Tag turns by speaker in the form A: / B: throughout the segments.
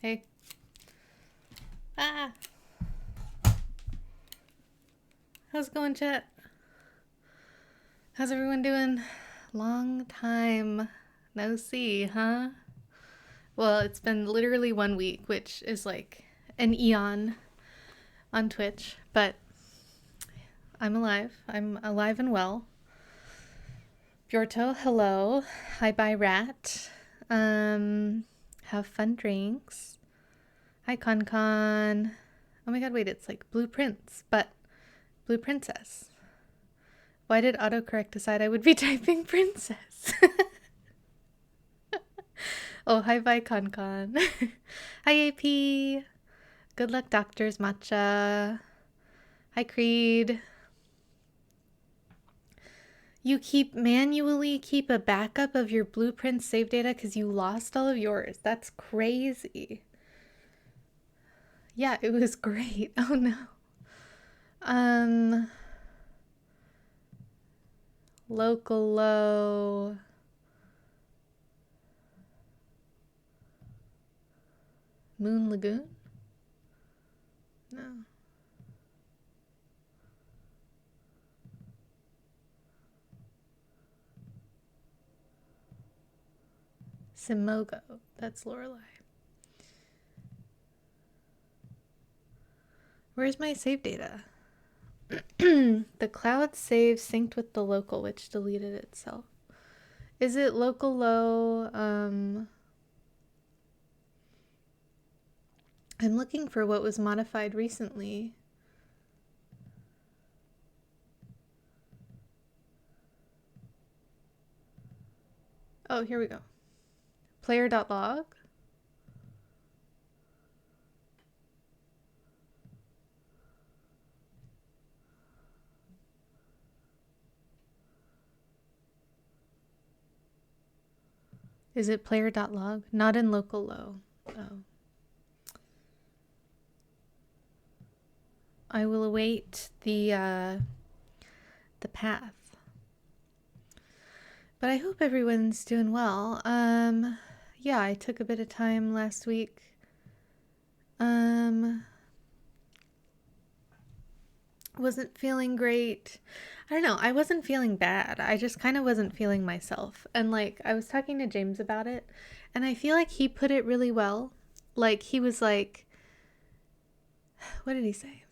A: Hey. Ah. How's it going, chat? How's everyone doing? Long time no see, huh? Well, it's been literally 1 week, which is like an eon on Twitch, but I'm alive. I'm alive and well. Bjorto, hello. Hi, bye, rat. Have fun drinks. Hi, Con Con. Oh my god, wait, it's like Blue Prince, but Blue Princess. Why did autocorrect decide I would be typing princess? Oh, hi, bye, Con. Hi, AP. Good luck, Doctors Matcha. Hi, Creed. You manually keep a backup of your Blueprint save data because you lost all of yours. That's crazy. Yeah, it was great. Oh no. Local low. Moon Lagoon? No. Simogo. That's Lorelei. Where's my save data? The cloud save synced with the local, which deleted itself. Is it local low? I'm looking for what was modified recently. Oh, here we go. Player.log. Is it player.log? Not in local low. Oh. I will await the path. But I hope everyone's doing well. Yeah, I took a bit of time last week. Wasn't feeling great. I don't know. I wasn't feeling bad. I just kind of wasn't feeling myself. And like, I was talking to James about it, and I feel like he put it really well. Like, he was like, what did he say?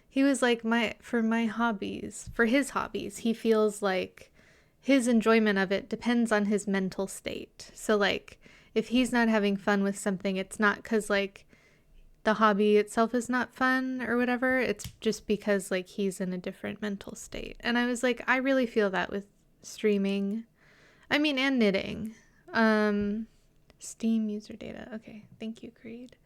A: He was like, for his hobbies, he feels like his enjoyment of it depends on his mental state. So like, if he's not having fun with something, it's not because like the hobby itself is not fun or whatever. It's just because like he's in a different mental state. And I was like, I really feel that with streaming. I mean, and knitting. Steam user data. Okay, thank you, Creed.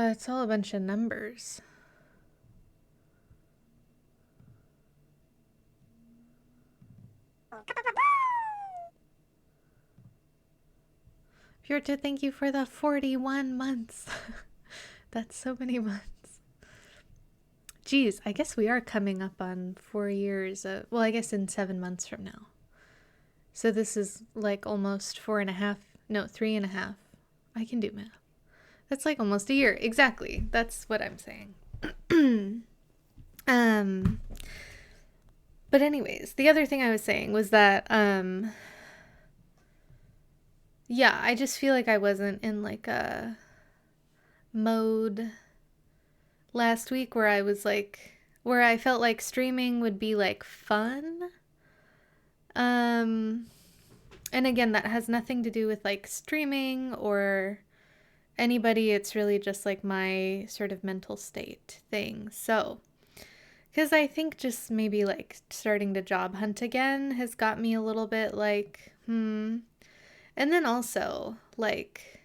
A: It's all a bunch of numbers. Fjorta, thank you for the 41 months. That's so many months. Geez, I guess we are coming up on 4 years. Well, I guess in 7 months from now. So this is like almost 4.5, no, 3.5. I can do math. That's like almost a year. Exactly. That's what I'm saying. But anyways, the other thing I was saying was that, yeah, I just feel like I wasn't in like a mode last week where I was like, where I felt like streaming would be like fun. And again, that has nothing to do with like streaming or anybody. It's really just like my sort of mental state thing. So, because I think just maybe like starting to job hunt again has got me a little bit like, And then also, like,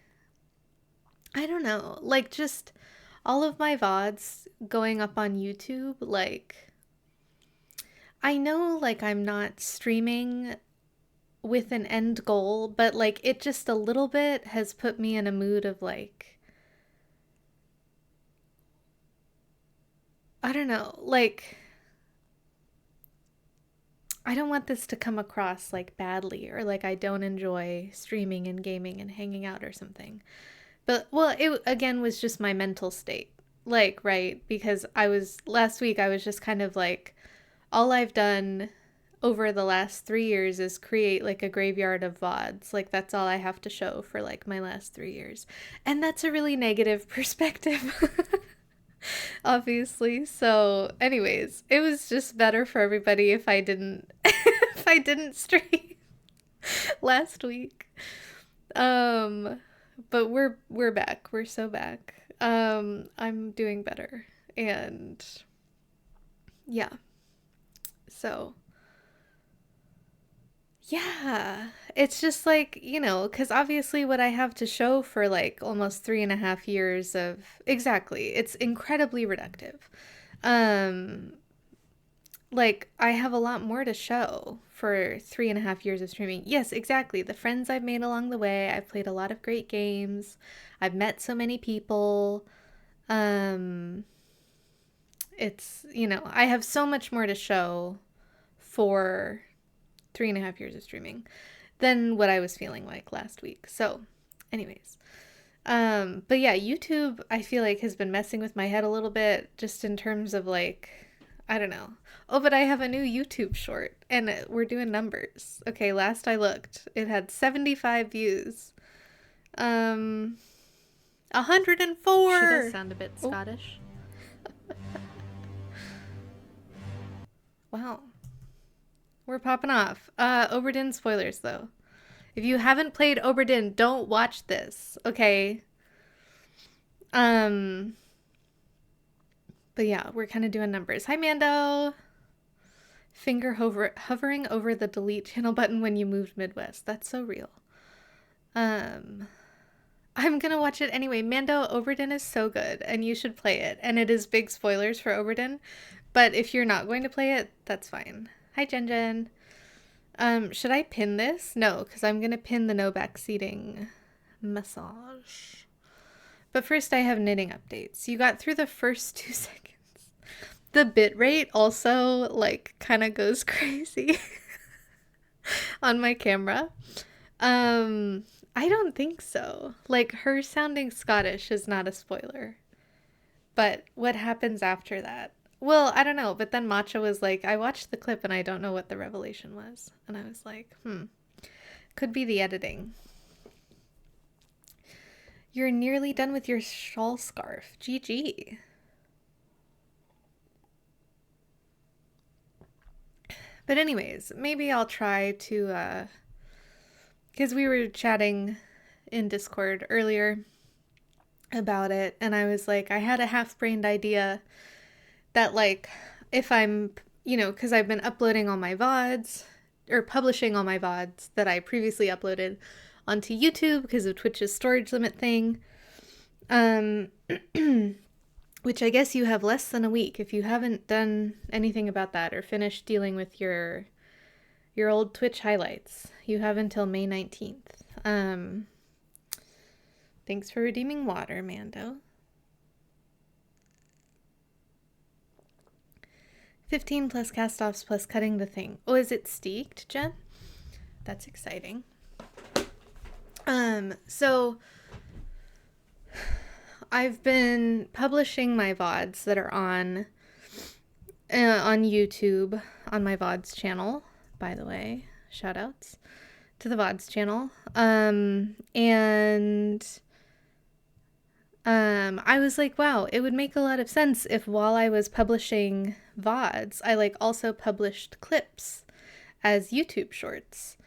A: I don't know, like just all of my VODs going up on YouTube, like, I know like I'm not streaming with an end goal, but like it just a little bit has put me in a mood of like, I don't know, like, I don't want this to come across like badly or like I don't enjoy streaming and gaming and hanging out or something. But well, it again was just my mental state. Like, right, because last week I was just kind of like all I've done over the last 3 years is create like a graveyard of VODs. Like that's all I have to show for like my last 3 years. And that's a really negative perspective. Obviously. So anyways, it was just better for everybody if I didn't if I didn't stream last week. But we're back. We're so back. I'm doing better. And yeah. So yeah, it's just like, because obviously what I have to show for like almost 3.5 years of exactly, it's incredibly reductive. Um, like I have a lot more to show for 3.5 years of streaming. Yes, exactly. The friends I've made along the way, I've played a lot of great games. I've met so many people. Um, I have so much more to show for 3.5 years of streaming than what I was feeling like last week. So, anyways. But yeah, YouTube, I feel like has been messing with my head a little bit just in terms of like, I don't know. Oh, but I have a new YouTube short and we're doing numbers. Okay, last I looked, it had 75 views. 104.
B: She does sound a bit Scottish.
A: Wow. We're popping off. Oberdin spoilers though. If you haven't played Oberdin, don't watch this, okay? But yeah, we're kind of doing numbers. Hi, Mando. Finger hovering over the delete channel button when you moved Midwest. That's so real. I'm gonna watch it anyway. Mando, Oberdin is so good, and you should play it. And it is big spoilers for Oberdin, but if you're not going to play it, that's fine. Hi, Jen Jen. Should I pin this? No, because I'm gonna pin the no backseating massage. But first, I have knitting updates. You got through the first 2 seconds. The bitrate also, like, kind of goes crazy on my camera. I don't think so. Like, her sounding Scottish is not a spoiler. But what happens after that? Well, I don't know. But then Matcha was like, I watched the clip and I don't know what the revelation was. And I was like, could be the editing. You're nearly done with your shawl scarf. GG. But anyways, maybe I'll try to, because we were chatting in Discord earlier about it, and I was like, I had a half-brained idea that, like, if I'm, because I've been uploading all my VODs, or publishing all my VODs that I previously uploaded onto YouTube because of Twitch's storage limit thing, which I guess you have less than a week if you haven't done anything about that or finished dealing with your old Twitch highlights. You have until May 19th. Thanks for redeeming water, Mando. 15 plus cast-offs plus cutting the thing. Oh, is it steeked, Jen? That's exciting. So I've been publishing my VODs that are on YouTube on my VODs channel, by the way. Shout outs to the VODs channel. I was like, wow, it would make a lot of sense if while I was publishing VODs, I like also published clips as YouTube shorts.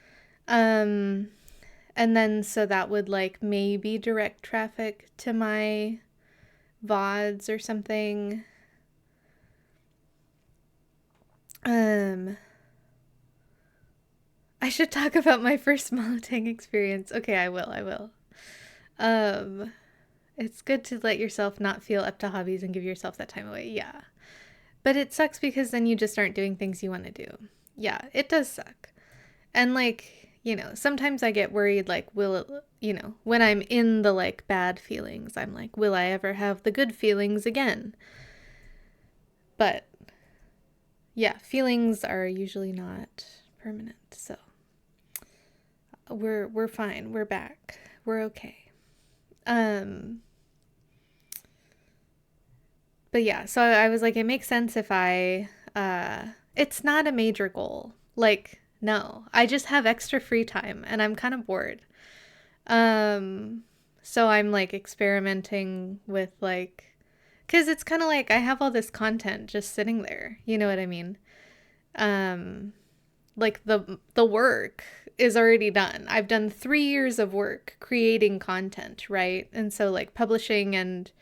A: And then so that would like maybe direct traffic to my VODs or something. I should talk about my first Molotang experience. Okay, I will. It's good to let yourself not feel up to hobbies and give yourself that time away. Yeah. But it sucks because then you just aren't doing things you want to do. Yeah, it does suck. And like, sometimes I get worried, like, will it, when I'm in the like bad feelings, I'm like, will I ever have the good feelings again? But yeah, feelings are usually not permanent. So we're fine. We're back. We're okay. But yeah, so I was like, it makes sense if I, it's not a major goal. Like, no. I just have extra free time and I'm kind of bored. So I'm like experimenting with like, because it's kind of like I have all this content just sitting there. You know what I mean? Um, like the work is already done. I've done 3 years of work creating content, right? And so like publishing and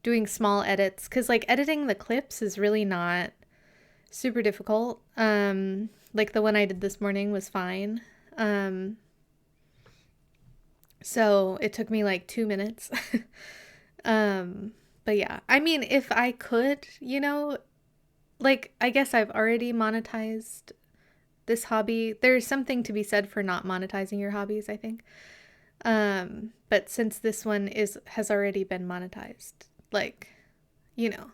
A: doing small edits, because like editing the clips is really not super difficult. Like the one I did this morning was fine. So it took me like 2 minutes. um, but yeah, I mean, if I could, like I guess I've already monetized this hobby. There's something to be said for not monetizing your hobbies, I think. But since this one has already been monetized, like, you know,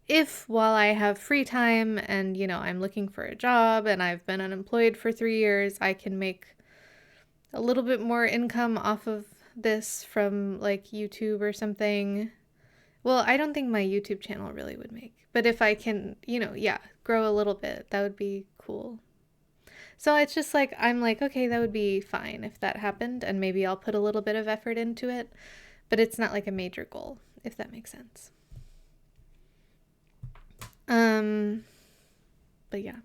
A: if while I have free time and, I'm looking for a job and I've been unemployed for 3 years, I can make a little bit more income off of this from like YouTube or something. Well, I don't think my YouTube channel really would make, but if I can, yeah, grow a little bit, that would be cool. So it's just like, I'm like, okay, that would be fine if that happened, and maybe I'll put a little bit of effort into it, but it's not like a major goal, if that makes sense. But yeah.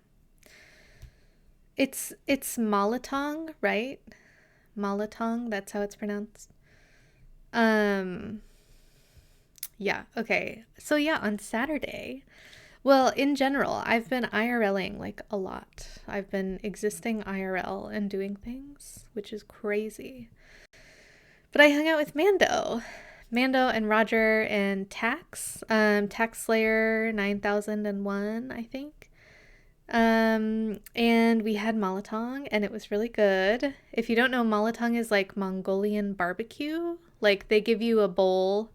A: It's Malatong, right? Malatong, that's how it's pronounced. Yeah, okay. So yeah, on Saturday, well, in general, I've been IRLing like a lot. I've been existing IRL and doing things, which is crazy. But I hung out with Mando and Roger and Tax, Tax Slayer 9001, I think. And we had Malatong and it was really good. If you don't know, Malatong is like Mongolian barbecue. Like they give you a bowl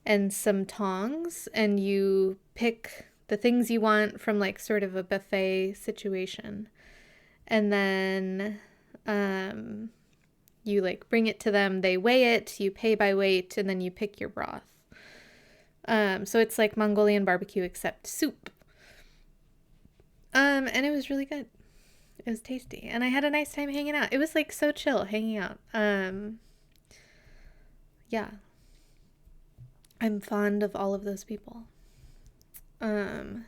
A: and some tongs and you pick the things you want from like sort of a buffet situation. And then you like bring it to them, they weigh it, you pay by weight, and then you pick your broth. So it's like Mongolian barbecue except soup. And it was really good. It was tasty. And I had a nice time hanging out. It was like so chill hanging out. Yeah. I'm fond of all of those people. And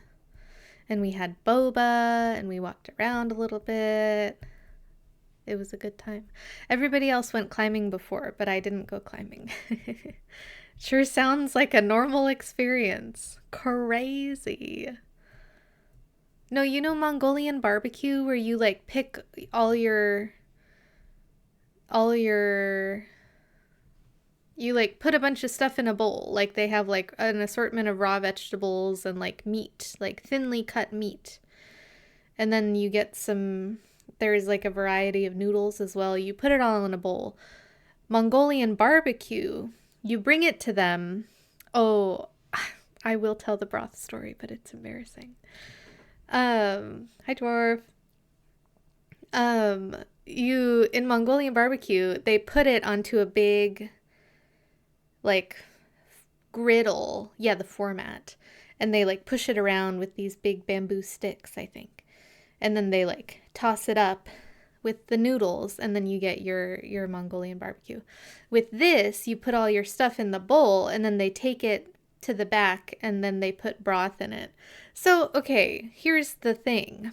A: we had boba and we walked around a little bit. It was a good time. Everybody else went climbing before, but I didn't go climbing. Sure sounds like a normal experience. Crazy. No, you know Mongolian barbecue where you like pick all your you like put a bunch of stuff in a bowl. Like they have like an assortment of raw vegetables and like meat, like thinly cut meat. And then you get there's like a variety of noodles as well. You put it all in a bowl. Mongolian barbecue, you bring it to them. Oh, I will tell the broth story, but it's embarrassing. Hi dwarf. You in Mongolian barbecue, they put it onto a big like griddle. Yeah, the format. And they like push it around with these big bamboo sticks, I think. And then they like toss it up with the noodles and then you get your Mongolian barbecue. With this, you put all your stuff in the bowl and then they take it to the back and then they put broth in it. So, okay, here's the thing.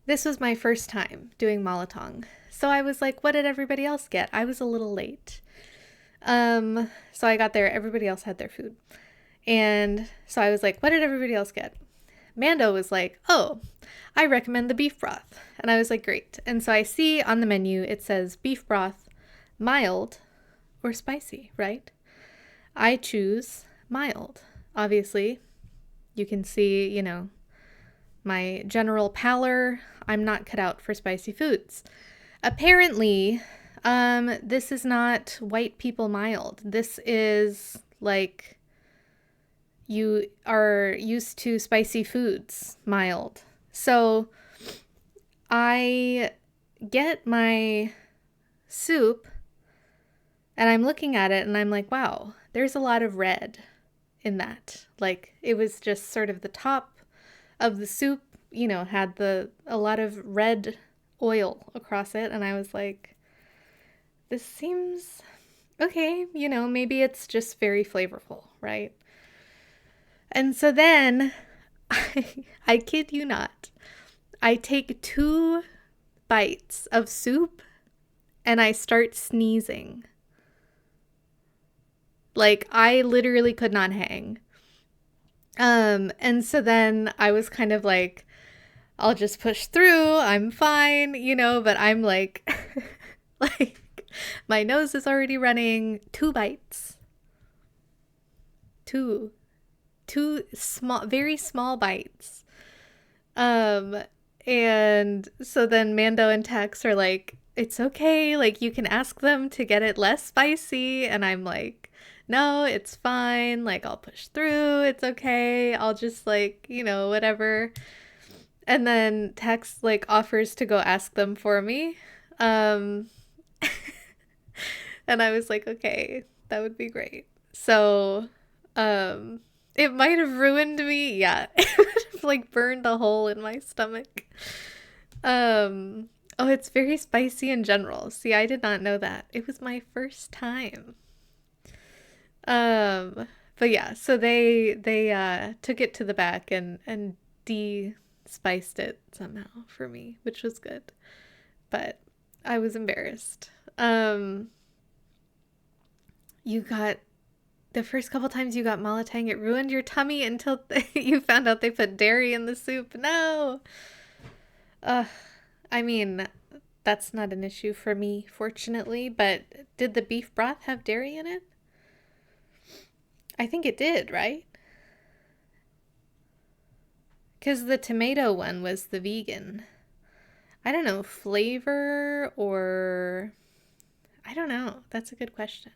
A: This was my first time doing Malatong. So I was like, what did everybody else get? I was a little late. So I got there, everybody else had their food. And so I was like, what did everybody else get? Mando was like, oh, I recommend the beef broth. And I was like, great. And so I see on the menu, it says beef broth, mild or spicy, right? I choose mild. Obviously, you can see, my general pallor. I'm not cut out for spicy foods. Apparently, this is not white people mild. This is like you are used to spicy foods mild. So I get my soup and I'm looking at it and I'm like, wow, there's a lot of red in that. Like it was just sort of the top of the soup, had a lot of red oil across it, and I was like, this seems okay, maybe it's just very flavorful, right? And so then I kid you not, I take 2 bites of soup and I start sneezing. Like, I literally could not hang. And so then I was kind of like, I'll just push through, I'm fine, but I'm like, like, my nose is already running. 2 bites. Two small, very small bites. And so then Mando and Tex are like, it's okay, like, you can ask them to get it less spicy. And I'm like, no, it's fine, like, I'll push through, it's okay, I'll just, like, whatever. And then Tex, like, offers to go ask them for me. And I was like, okay, that would be great. So it might have ruined me. Yeah. It would have, like, burned a hole in my stomach. Oh, it's very spicy in general. See, I did not know that. It was my first time. But yeah, so they took it to the back and de-spiced it somehow for me, which was good. But I was embarrassed. You got the first couple times you got malatang, it ruined your tummy until you found out they put dairy in the soup. No. I mean, that's not an issue for me, fortunately, but did the beef broth have dairy in it? I think it did, right? Because the tomato one was the vegan. I don't know, flavor or... I don't know. That's a good question.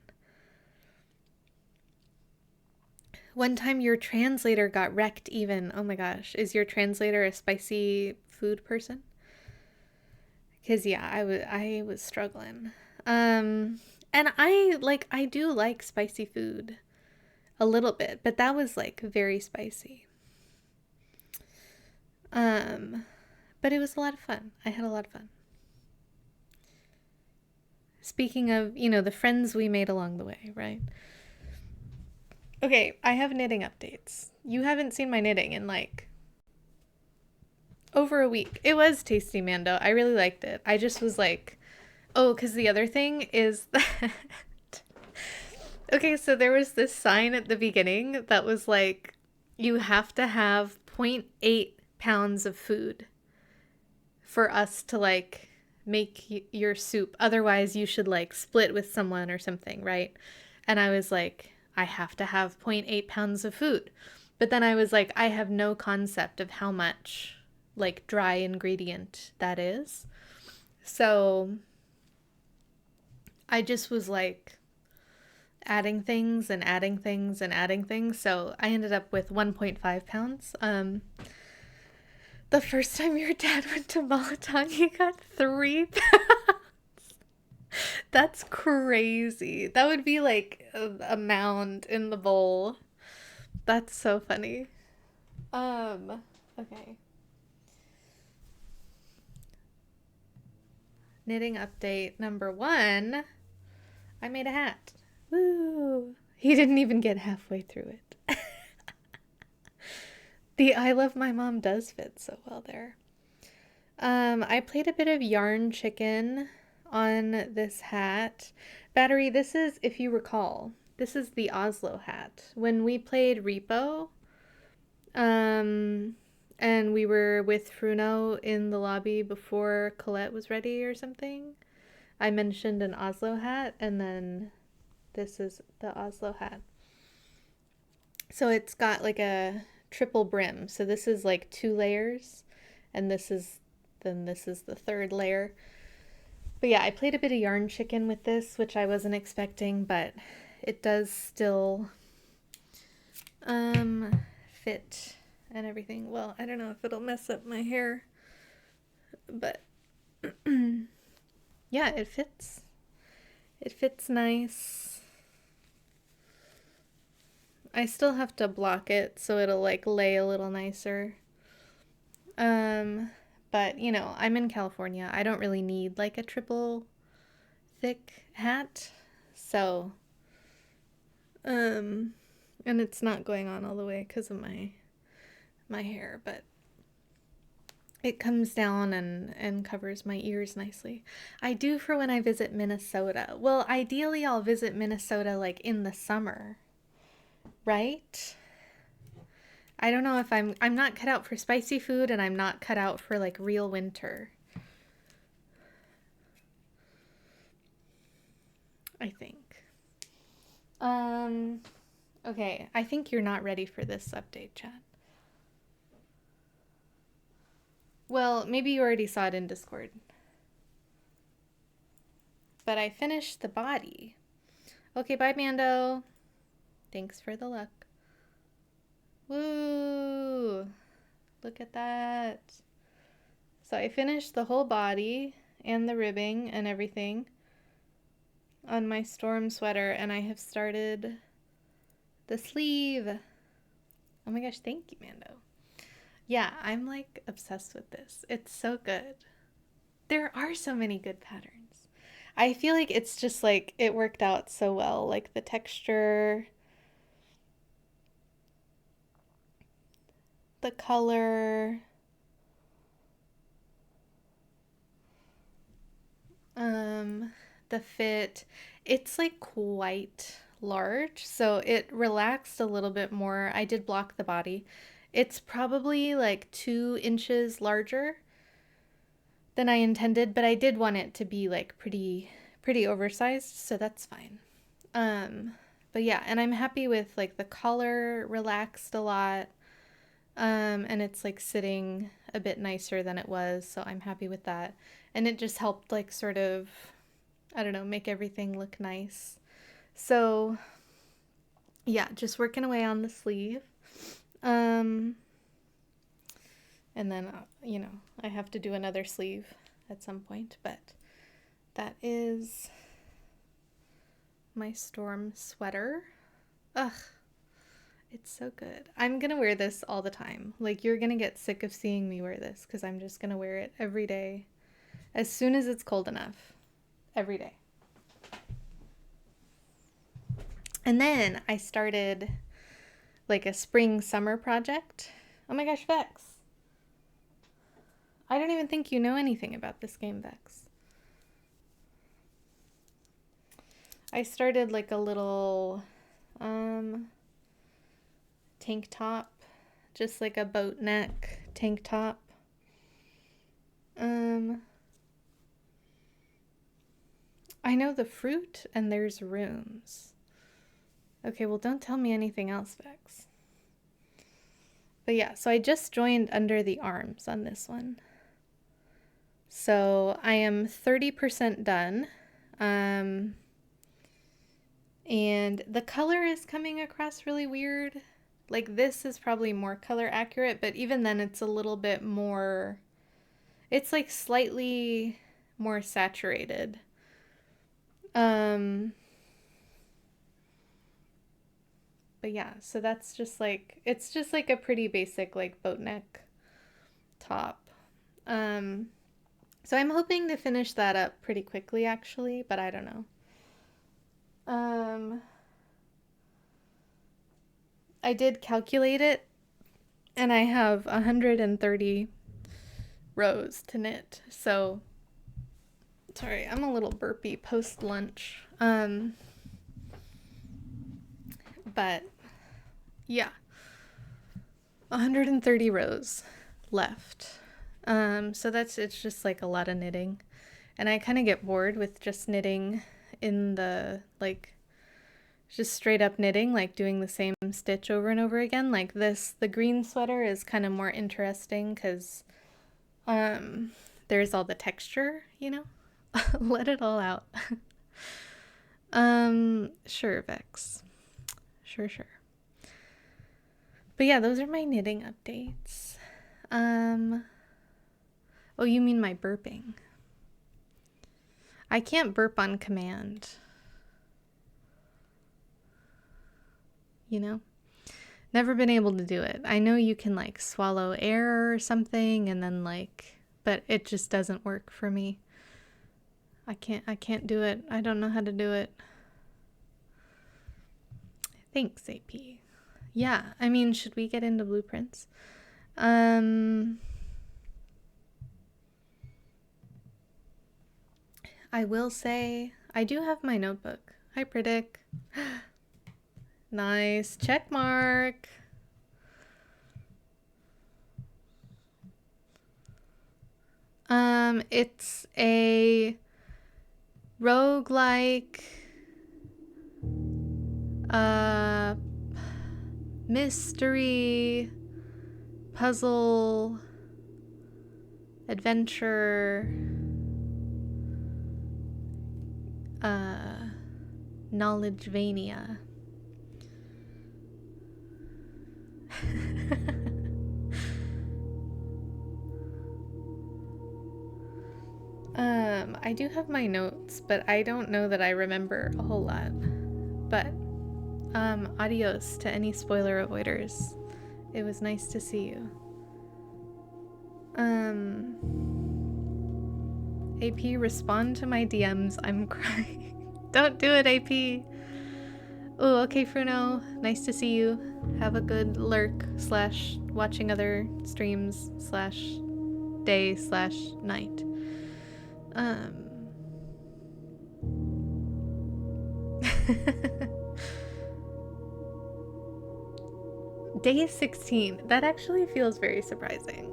A: One time your translator got wrecked even. Oh my gosh. Is your translator a spicy food person? Because, yeah, I was struggling. And I do like spicy food a little bit, but that was, like, very spicy. But it was a lot of fun. I had a lot of fun. Speaking of, the friends we made along the way, right? Okay, I have knitting updates. You haven't seen my knitting in, like, over a week. It was tasty, Mando. I really liked it. I just was like, oh, because the other thing is that... Okay, so there was this sign at the beginning that was like, you have to have 0.8 pounds of food for us to, like, make your soup. Otherwise, you should, like, split with someone or something, right? And I was like, I have to have 0.8 pounds of food. But then I was like, I have no concept of how much, like, dry ingredient that is. So I just was like adding things and adding things and adding things. So I ended up with 1.5 pounds. The first time your dad went to Malatang, he got 3 pounds. That's crazy. That would be like a mound in the bowl. That's so funny. Okay. Knitting update number 1. I made a hat. Woo! He didn't even get halfway through it. The I Love My Mom does fit so well there. I played a bit of yarn chicken on this hat. Battery, this is, if you recall, this is the Oslo hat. When we played Repo, and we were with Fruno in the lobby before Colette was ready or something, I mentioned an Oslo hat, and then this is the Oslo hat. So it's got like a triple brim. So this is like 2 layers, and this is the 3rd layer. But yeah, I played a bit of yarn chicken with this, which I wasn't expecting, but it does still fit and everything. Well, I don't know if it'll mess up my hair, but yeah, it fits. It fits nice. I still have to block it so it'll, like, lay a little nicer. But you know, I'm in California. I don't really need like a triple thick hat. So, and it's not going on all the way because of my hair, but it comes down and covers my ears nicely. I do for when I visit Minnesota. Well, ideally I'll visit Minnesota like in the summer, right? I don't know if I'm not cut out for spicy food, and I'm not cut out for like real winter. I think. Okay, I think you're not ready for this update, Chad. Well, maybe you already saw it in Discord. But I finished the body. Okay, bye, Mando. Thanks for the luck. Woo! Look at that. So I finished the whole body and the ribbing and everything on my storm sweater, and I have started the sleeve. Oh my gosh, thank you, Mando. Yeah, I'm like obsessed with this. It's so good. There are so many good patterns. I feel like it's just like it worked out so well. Like the texture, the color, the fit. It's like quite large, so it relaxed a little bit more. I did block the body. It's probably like 2 inches larger than I intended, but I did want it to be like pretty oversized, so that's fine. But yeah, and I'm happy with like the collar relaxed a lot. And it's like sitting a bit nicer than it was, so I'm happy with that. And it just helped like sort of, I don't know, make everything look nice. So yeah, just working away on the sleeve. And then, you know, I have to do another sleeve at some point, but that is my storm sweater. Ugh, it's so good. I'm gonna wear this all the time. Like, you're gonna get sick of seeing me wear this because I'm just gonna wear it every day as soon as it's cold enough. Every day. And then I started like a spring summer project. Oh my gosh, Vex. I don't even think you know anything about this game, Vex. I started like a little tank top, just like a boat neck tank top. I know the fruit and there's rooms. Okay, well, don't tell me anything else, Vex. But yeah, so I just joined under the arms on this one. So I am 30% done. And the color is coming across really weird. Like, this is probably more color accurate, but even then it's a little bit more, it's like slightly more saturated. But yeah, so that's just like, it's just like a pretty basic like boat neck top. So I'm hoping to finish that up pretty quickly actually, but I don't know. I did calculate it, and I have 130 rows to knit. So, sorry, I'm a little burpy post lunch. But yeah, 130 rows left. So it's just like a lot of knitting, and I kind of get bored with just knitting in the like just straight up knitting, like doing the same stitch over and over again. Like this, the green sweater is kind of more interesting because there's all the texture, you know. Let it all out. Sure, Vex. Sure. But yeah, those are my knitting updates. Oh, you mean my burping? I can't burp on command. You know? Never been able to do it. I know you can like swallow air or something and then like, but it just doesn't work for me. I can't do it. I don't know how to do it. Thanks, AP. Yeah, I mean, should we get into blueprints? I will say I do have my notebook. Hi, Predic. Nice. Check mark. It's a roguelike mystery puzzle adventure knowledgevania. I do have my notes, but I don't know that I remember a whole lot. But adios to any spoiler avoiders. It was nice to see you. AP, respond to my DMs. I'm crying. Don't do it, AP. Oh, okay, Fruno. Nice to see you. Have a good lurk / watching other streams / day / night. Day 16. That actually feels very surprising.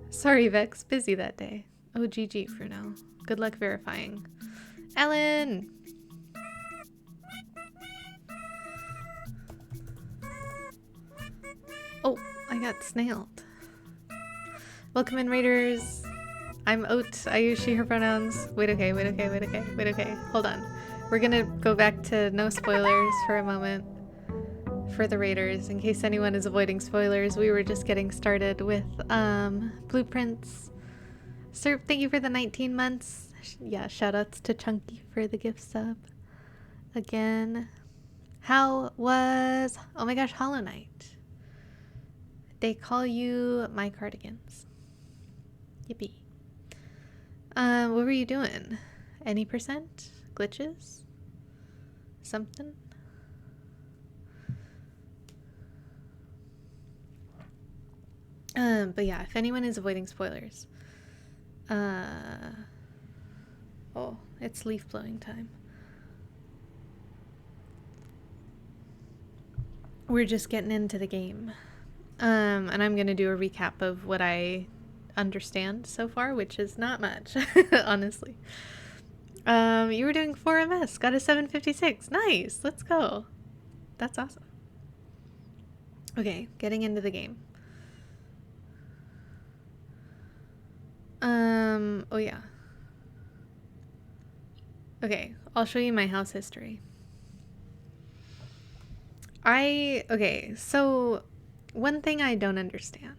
A: Sorry, Vex. Busy that day. Oh, GG for now. Good luck verifying. Ellen! Oh, I got snailed. Welcome in, Raiders. I'm Oat. I use she, her pronouns. Wait, okay. Hold on. We're gonna go back to no spoilers for a moment for the Raiders. In case anyone is avoiding spoilers, we were just getting started with blueprints. Serp, thank you for the 19 months. Yeah, shoutouts to Chunky for the gift sub. Again. How was, oh my gosh, Hollow Knight? They call you my cardigans. Yippee. What were you doing? Any percent? Glitches? Something? But yeah, if anyone is avoiding spoilers. Oh, it's leaf blowing time. We're just getting into the game. And I'm gonna do a recap of what I understand so far, which is not much, honestly. You were doing 4MS, got a 756. Nice, let's go. That's awesome. Okay, getting into the game. Oh yeah. Okay, I'll show you my house history. Okay, so one thing I don't understand.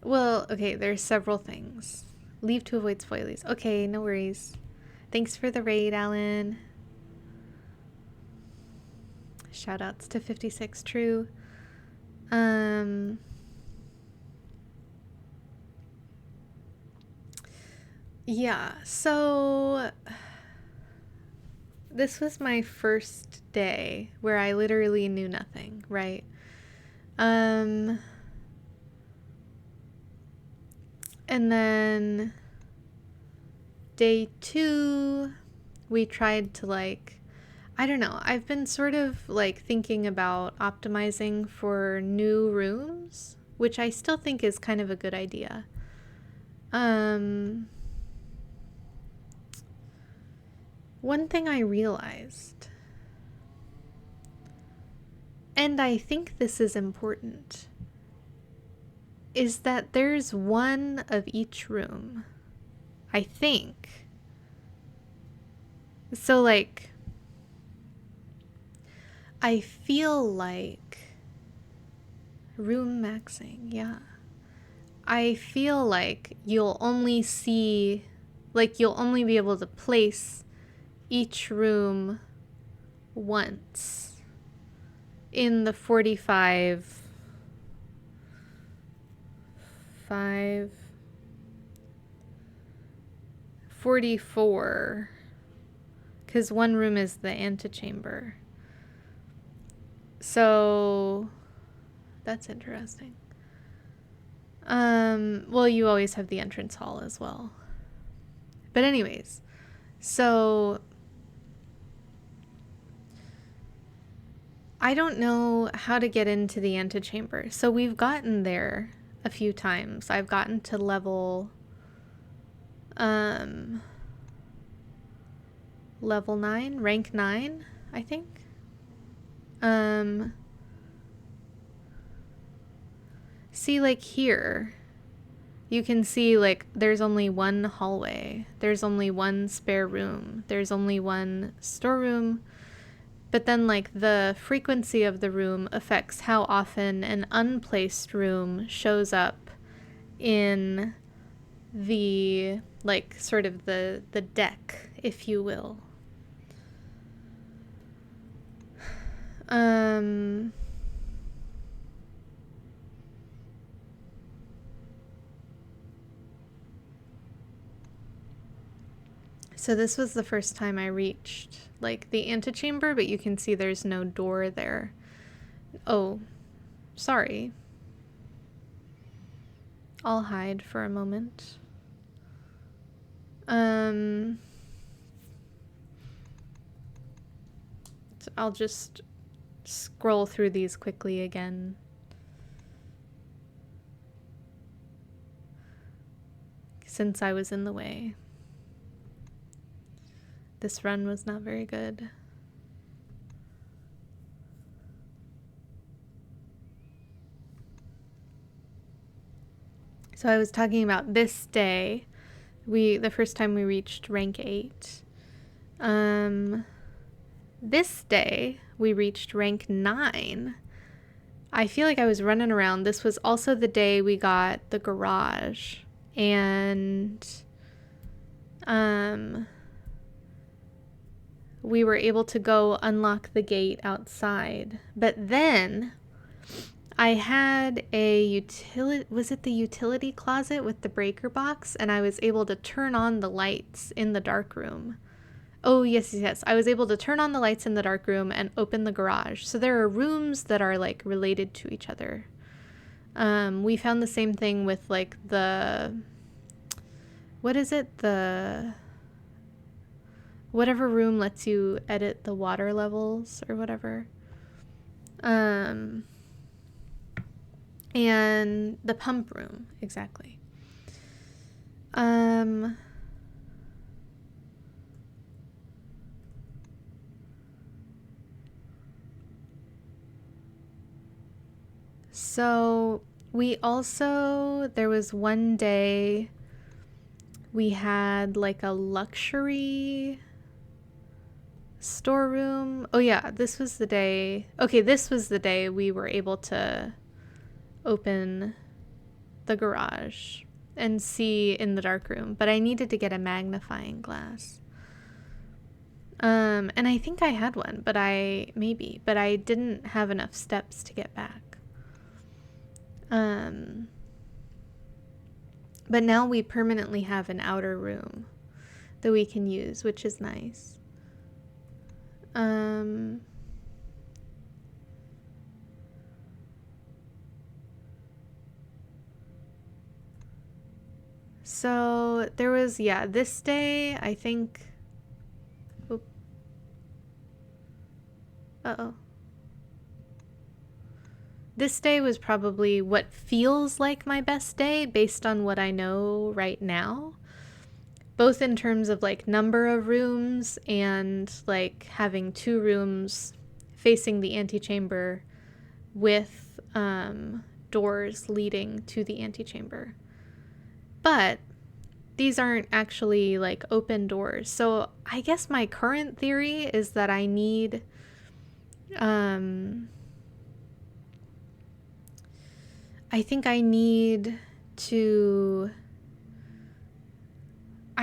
A: Well, okay, there's several things. Leave to avoid spoilies. Okay, no worries. Thanks for the raid, Alan. Shoutouts to 56 True. Yeah, so this was my first day where I literally knew nothing, right? And then day 2, we tried to I don't know, I've been sort of thinking about optimizing for new rooms, which I still think is kind of a good idea. One thing I realized, and I think this is important, is that there's one of each room, I think. So I feel like room maxing, yeah. I feel like you'll only see, you'll only be able to place each room once in the 44, because one room is the antechamber. So that's interesting. Well, you always have the entrance hall as well. But anyways, so I don't know how to get into the antechamber. So we've gotten there a few times. I've gotten to level 9, rank 9, I think. See, like here, you can see like there's only one hallway. There's only one spare room. There's only one storeroom. But then like the frequency of the room affects how often an unplaced room shows up in the like sort of the deck, if you will. So this was the first time I reached like the antechamber, but you can see there's no door there. Oh, sorry. I'll hide for a moment. So I'll just scroll through these quickly again. Since I was in the way. This run was not very good. So I was talking about this day. The first time we reached rank 8. This day we reached rank 9. I feel like I was running around. This was also the day we got the garage. And we were able to go unlock the gate outside. But then I had was it the utility closet with the breaker box? And I was able to turn on the lights in the dark room. Oh, yes. I was able to turn on the lights in the dark room and open the garage. So there are rooms that are like related to each other. We found the same thing with like what is it? Whatever room lets you edit the water levels or whatever. And the pump room, exactly. So there was one day we had like a luxury storeroom. Oh yeah, this was the day we were able to open the garage and see in the dark room, but I needed to get a magnifying glass. And I think I had one, but I didn't have enough steps to get back. But now we permanently have an outer room that we can use, which is nice. So there was, this day, I think. Uh-oh. This day was probably what feels like my best day based on what I know right now. Both in terms of like number of rooms and like having 2 rooms facing the antechamber with doors leading to the antechamber. But these aren't actually like open doors. So I guess my current theory is that I need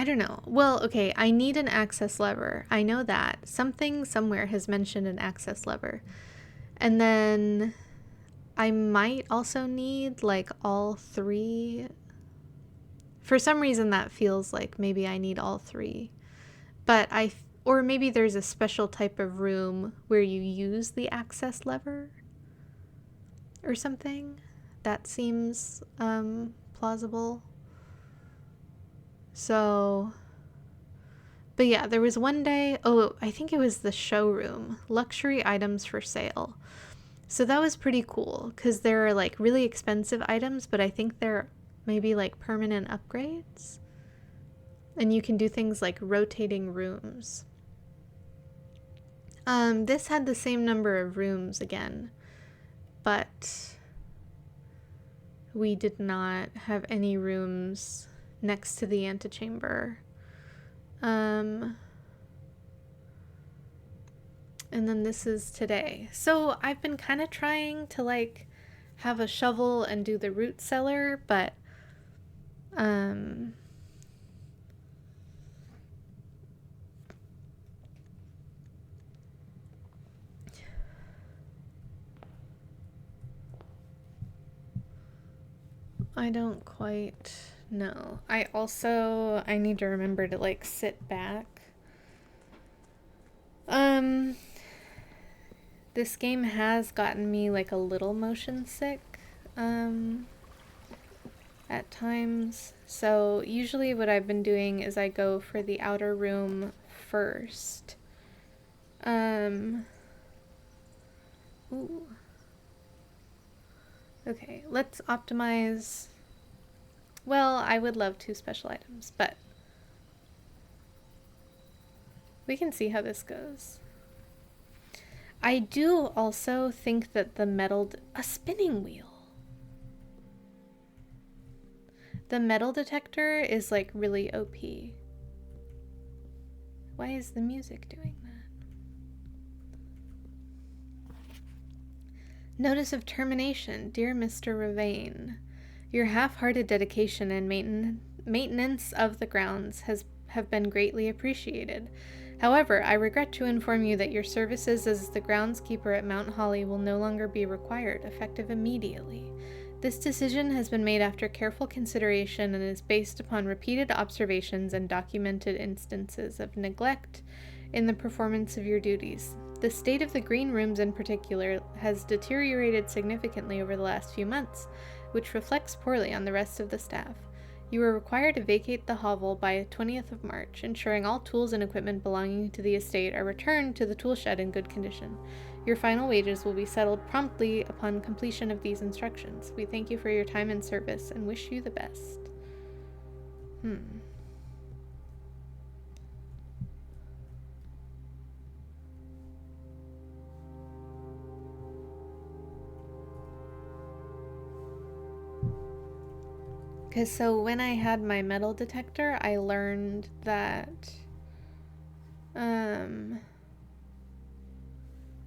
A: I don't know. Well, okay, I need an access lever. I know that. Something somewhere has mentioned an access lever. And then I might also need like all three. For some reason that feels like maybe I need all three. But or maybe there's a special type of room where you use the access lever or something. That seems plausible. So, but yeah, there was one day, I think it was the showroom, luxury items for sale. So that was pretty cool because there are like really expensive items, but I think they're maybe like permanent upgrades. And you can do things like rotating rooms. This had the same number of rooms again, but we did not have any rooms next to the antechamber. And then this is today. So I've been kind of trying to like have a shovel and do the root cellar, but I don't quite know. I need to remember to like sit back. This game has gotten me like a little motion sick at times. So usually what I've been doing is I go for the outer room first. Ooh. Okay, let's optimize. Well, I would love 2 special items, but we can see how this goes. I do also think that a spinning wheel. The metal detector is like really OP. Why is the music doing that? Notice of termination. Dear Mr. Ravane, your half-hearted dedication and maintenance of the grounds have been greatly appreciated. However, I regret to inform you that your services as the groundskeeper at Mount Holly will no longer be required, effective immediately. This decision has been made after careful consideration and is based upon repeated observations and documented instances of neglect in the performance of your duties. The state of the green rooms in particular has deteriorated significantly over the last few months, which reflects poorly on the rest of the staff. You are required to vacate the hovel by 20th of March, ensuring all tools and equipment belonging to the estate are returned to the tool shed in good condition. Your final wages will be settled promptly upon completion of these instructions. We thank you for your time and service and wish you the best. Because so when I had my metal detector, I learned that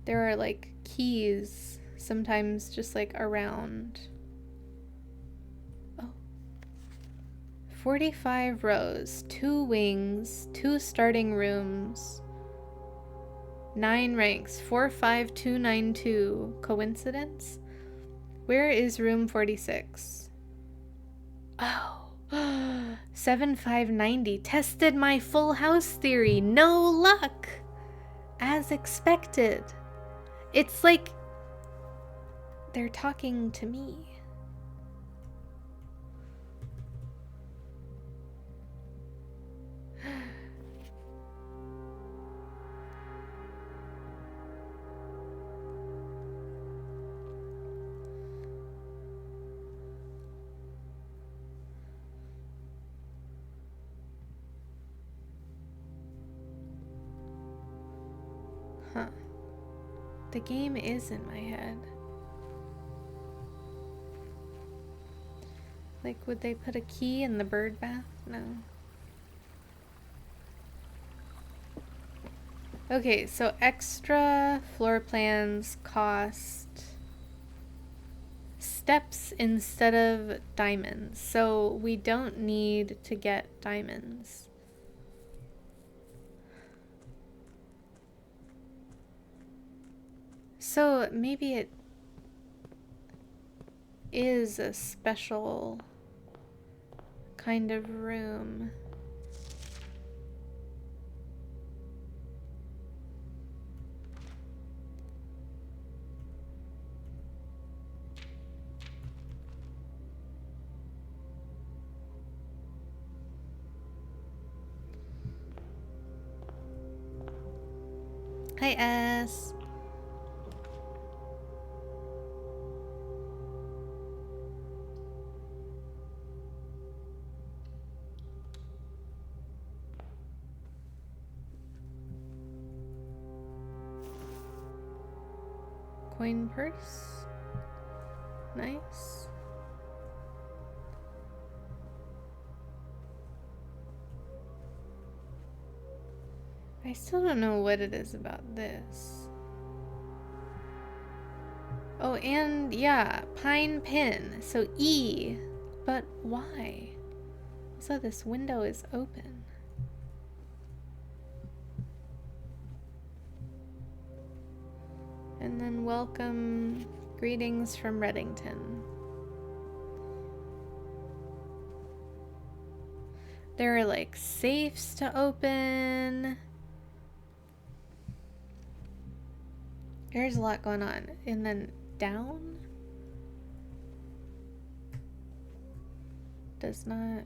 A: there are like keys sometimes just like around. 45 rows, 2 wings, 2 starting rooms, 9 ranks, 45292. Coincidence? Where is room 46? Oh, 7590. Tested my full house theory. No luck. As expected. It's like they're talking to me. Huh. The game is in my head. Like, would they put a key in the bird bath? No. Okay, so extra floor plans cost steps instead of diamonds. So we don't need to get diamonds. So maybe it is a special kind of room. Hi, S. Coin purse. Nice. I still don't know what it is about this. Oh, and yeah, pine pin. So E. But why? Also, this window is open. And then welcome, greetings from Reddington. There are like safes to open. There's a lot going on. And then down? Does not...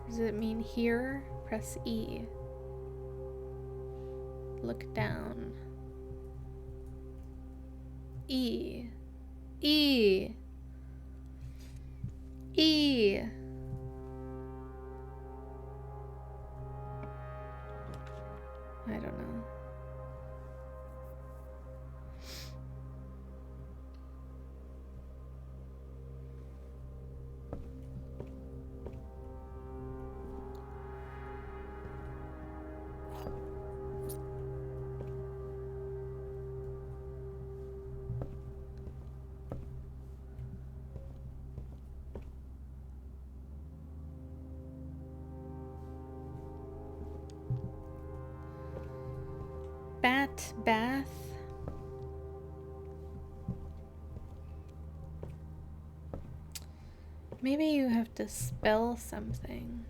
A: Does it mean here? Press E. Look down. E. E. E. I don't know. Bat bath. Maybe you have to spell something.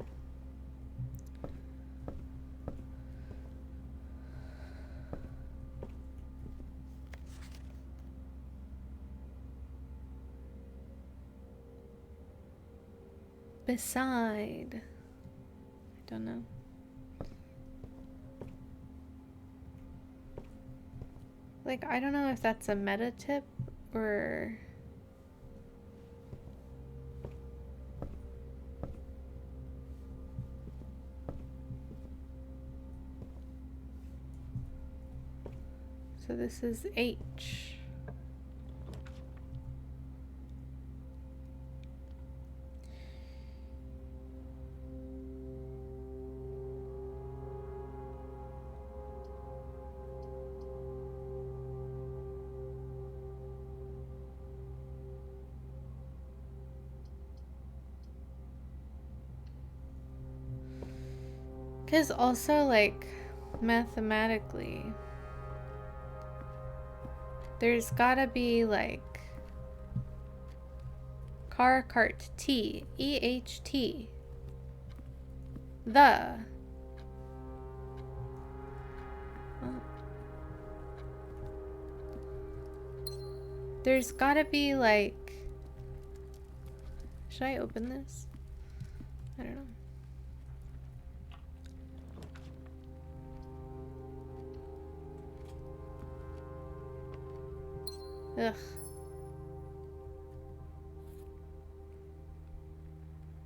A: Beside. I don't know. Like, I don't know if that's a meta tip or... So this is H. Because also, like, mathematically, there's gotta be, like, car, cart, T, E-H-T, the. Oh. There's gotta be, like, should I open this? I don't know. Ugh.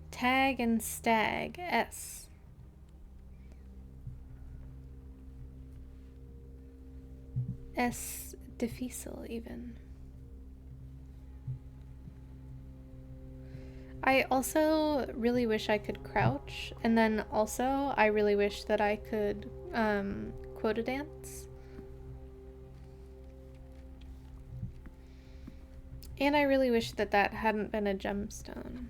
A: Tag and stag, S. S difficile even. I also really wish I could crouch, and then also I really wish that I could quota dance. And I really wish that that hadn't been a gemstone.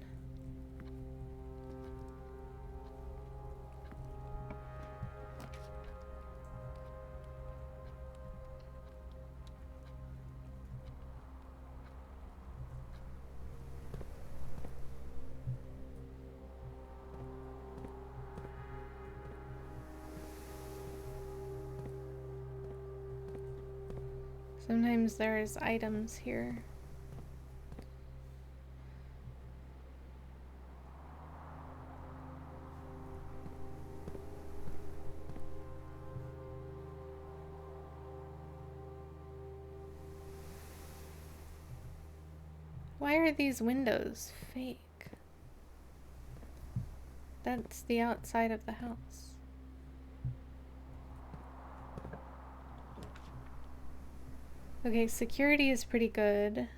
A: Sometimes there's items here. Why are these windows fake? That's the outside of the house. Okay, security is pretty good.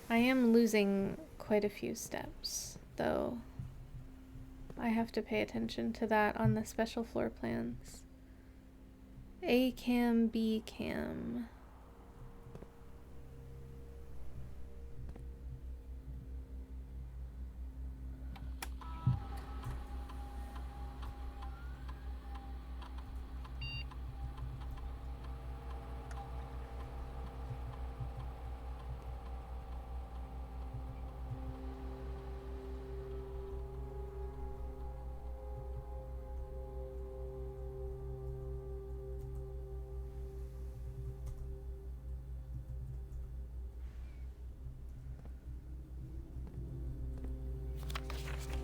A: I am losing quite a few steps, though. I have to pay attention to that on the special floor plans. A cam, B cam.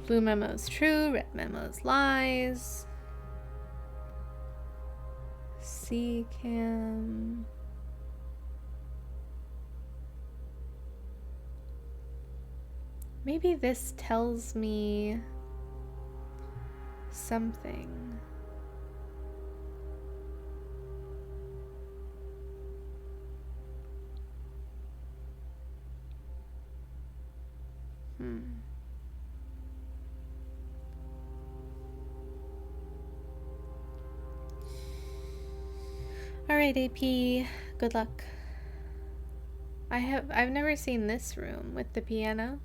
A: Blue memo's true, red memo's lies. C cam. Maybe this tells me something. Alright, AP, good luck. I've never seen this room with the piano.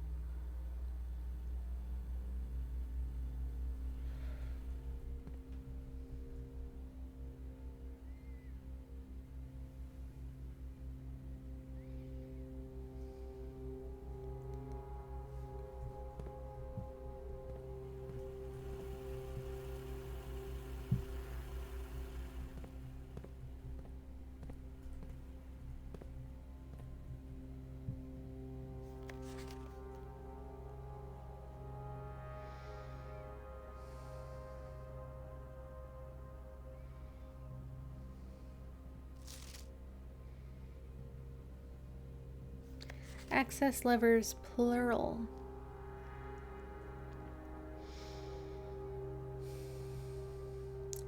A: Access levers plural.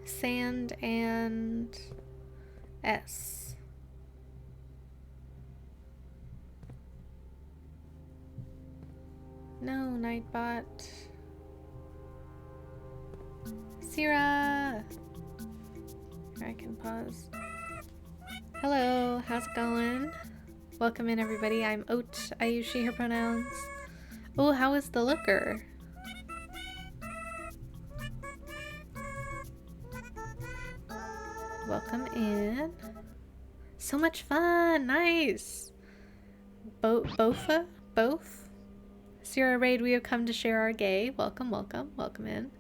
A: Sand and S. No, Nightbot. Syrah! I can pause. Hello, how's it going? Welcome in, everybody. I'm Oat. I use she, her pronouns. Oh, how is the looker? Welcome in. So much fun. Nice. Bofa? Both? Sierra Raid, we have come to share our gay. Welcome, welcome. Welcome in.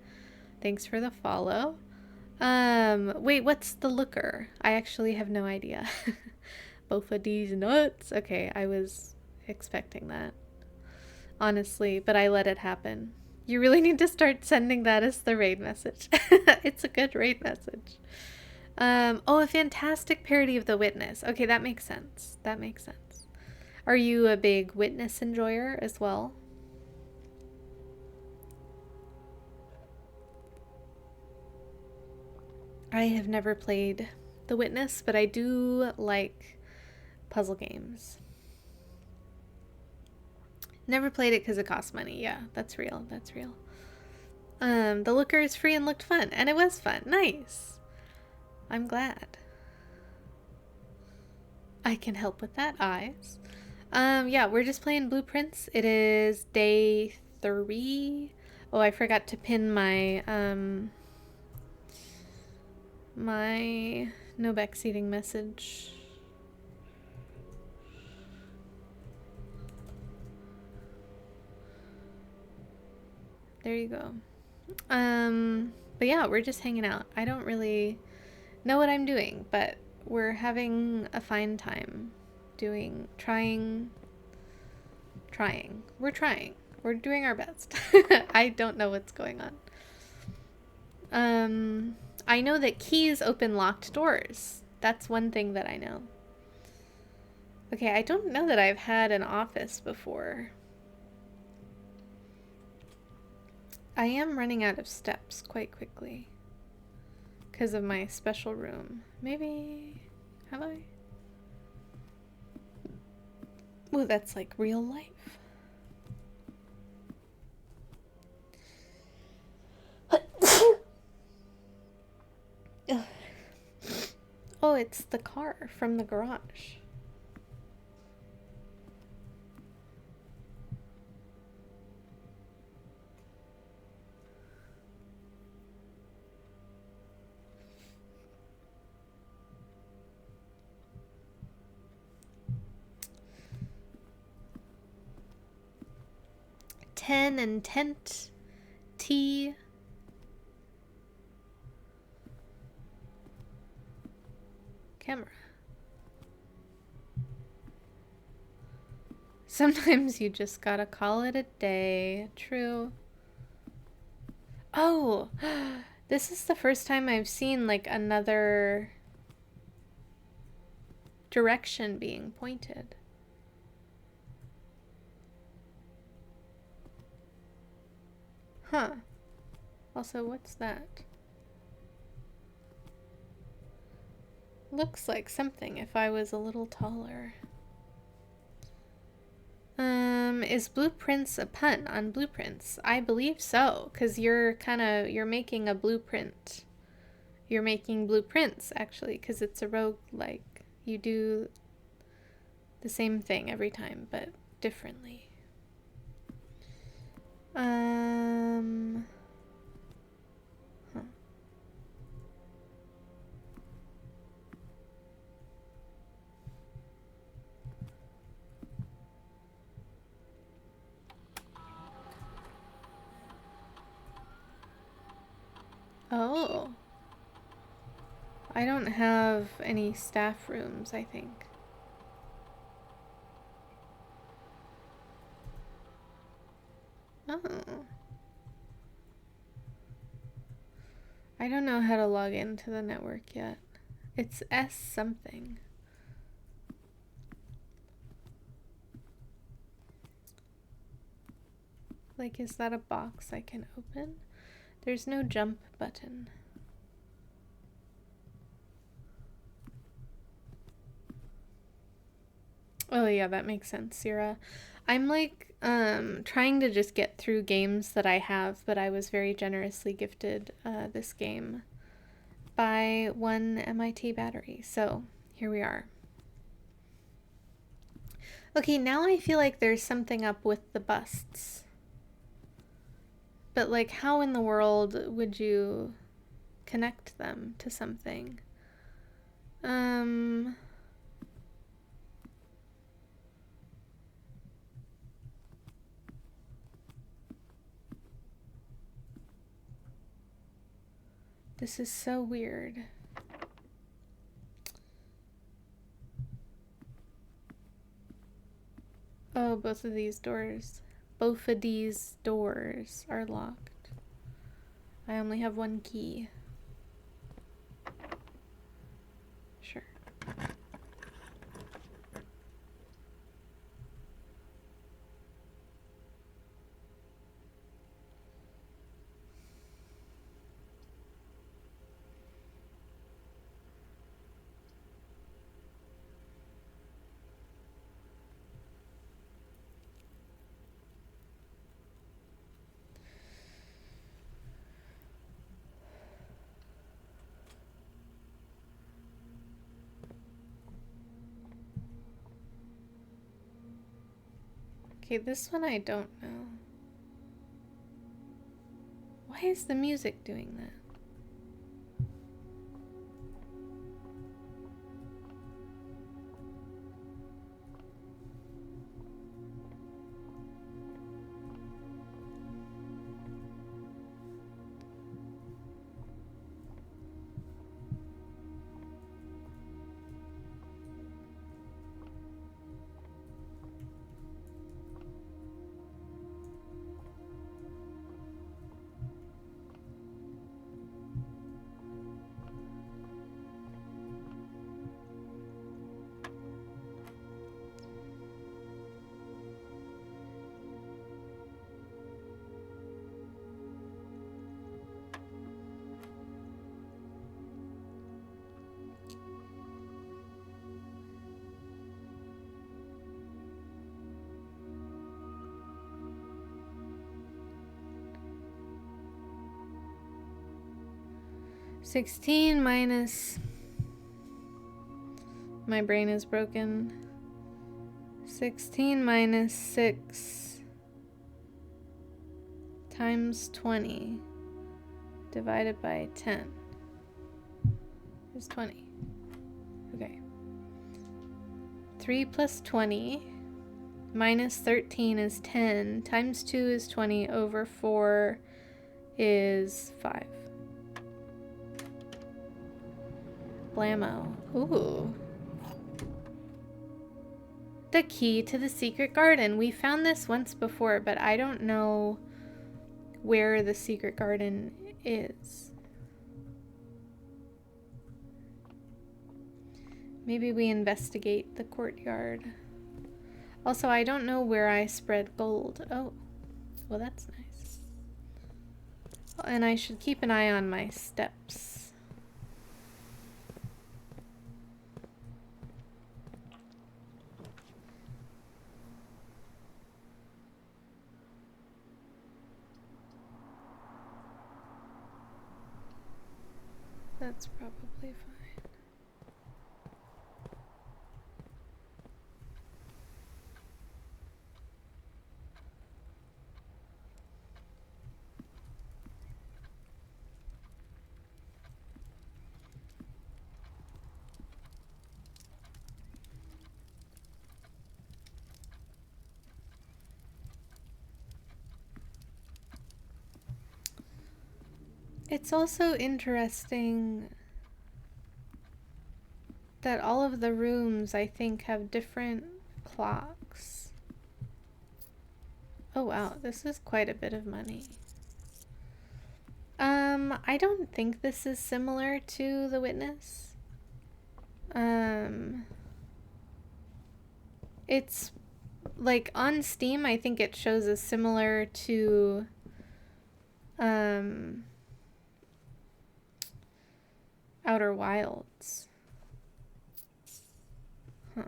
A: Thanks for the follow. Wait, what's the looker? I actually have no idea. Both of these nuts. Okay, I was expecting that. Honestly, but I let it happen. You really need to start sending that as the raid message. It's a good raid message. Oh, a fantastic parody of The Witness. Okay, that makes sense. That makes sense. Are you a big Witness enjoyer as well? I have never played The Witness, but I do like puzzle games. Never played it because it costs money. Yeah, that's real. That's real. The looker is free and looked fun. And it was fun. Nice. I'm glad. I can help with that, eyes. Yeah, we're just playing Blueprints. It is day 3. Oh, I forgot to pin my, my no backseating message. There you go. But yeah, we're just hanging out. I don't really know what I'm doing, but we're having a fine time trying. We're trying. We're doing our best. I don't know what's going on. I know that keys open locked doors. That's one thing that I know. Okay, I don't know that I've had an office before. I am running out of steps quite quickly because of my special room. Maybe... have I? Ooh, that's like real life. Oh, it's the car from the garage. Ten and tent. Tea. Camera. Sometimes you just gotta call it a day. True. Oh, this is the first time I've seen like another direction being pointed. Huh. Also, what's that? Looks like something if I was a little taller. Is blueprints a pun on blueprints? I believe so, because you're making a blueprint. You're making blueprints, actually, because it's a roguelike. You do the same thing every time, but differently. Huh. Oh. I don't have any staff rooms, I think. Oh. I don't know how to log into the network yet. It's S something. Like, is that a box I can open? There's no jump button. Oh yeah, that makes sense, Sierra. I'm like trying to just get through games that I have, but I was very generously gifted this game by one MIT battery. So here we are. Okay, now I feel like there's something up with the busts. But like, how in the world would you connect them to something? This is so weird. Oh, both of these doors are locked. I only have one key. Sure. Okay, this one I don't know. Why is the music doing that? 16 minus... My brain is broken. 16 minus 6 times 20 divided by 10 is 20. Okay. 3 plus 20 minus 13 is 10 times 2 is 20 over 4 is 5. Blammo. Ooh. The key to the secret garden. We found this once before, but I don't know where the secret garden is. Maybe we investigate the courtyard. Also, I don't know where I spread gold. Oh, well, that's nice. And I should keep an eye on my steps. That's probably fine. It's also interesting that all of the rooms, I think, have different clocks. Oh wow, this is quite a bit of money. I don't think this is similar to The Witness. It's like on Steam, I think it shows as similar to Outer Wilds. Huh.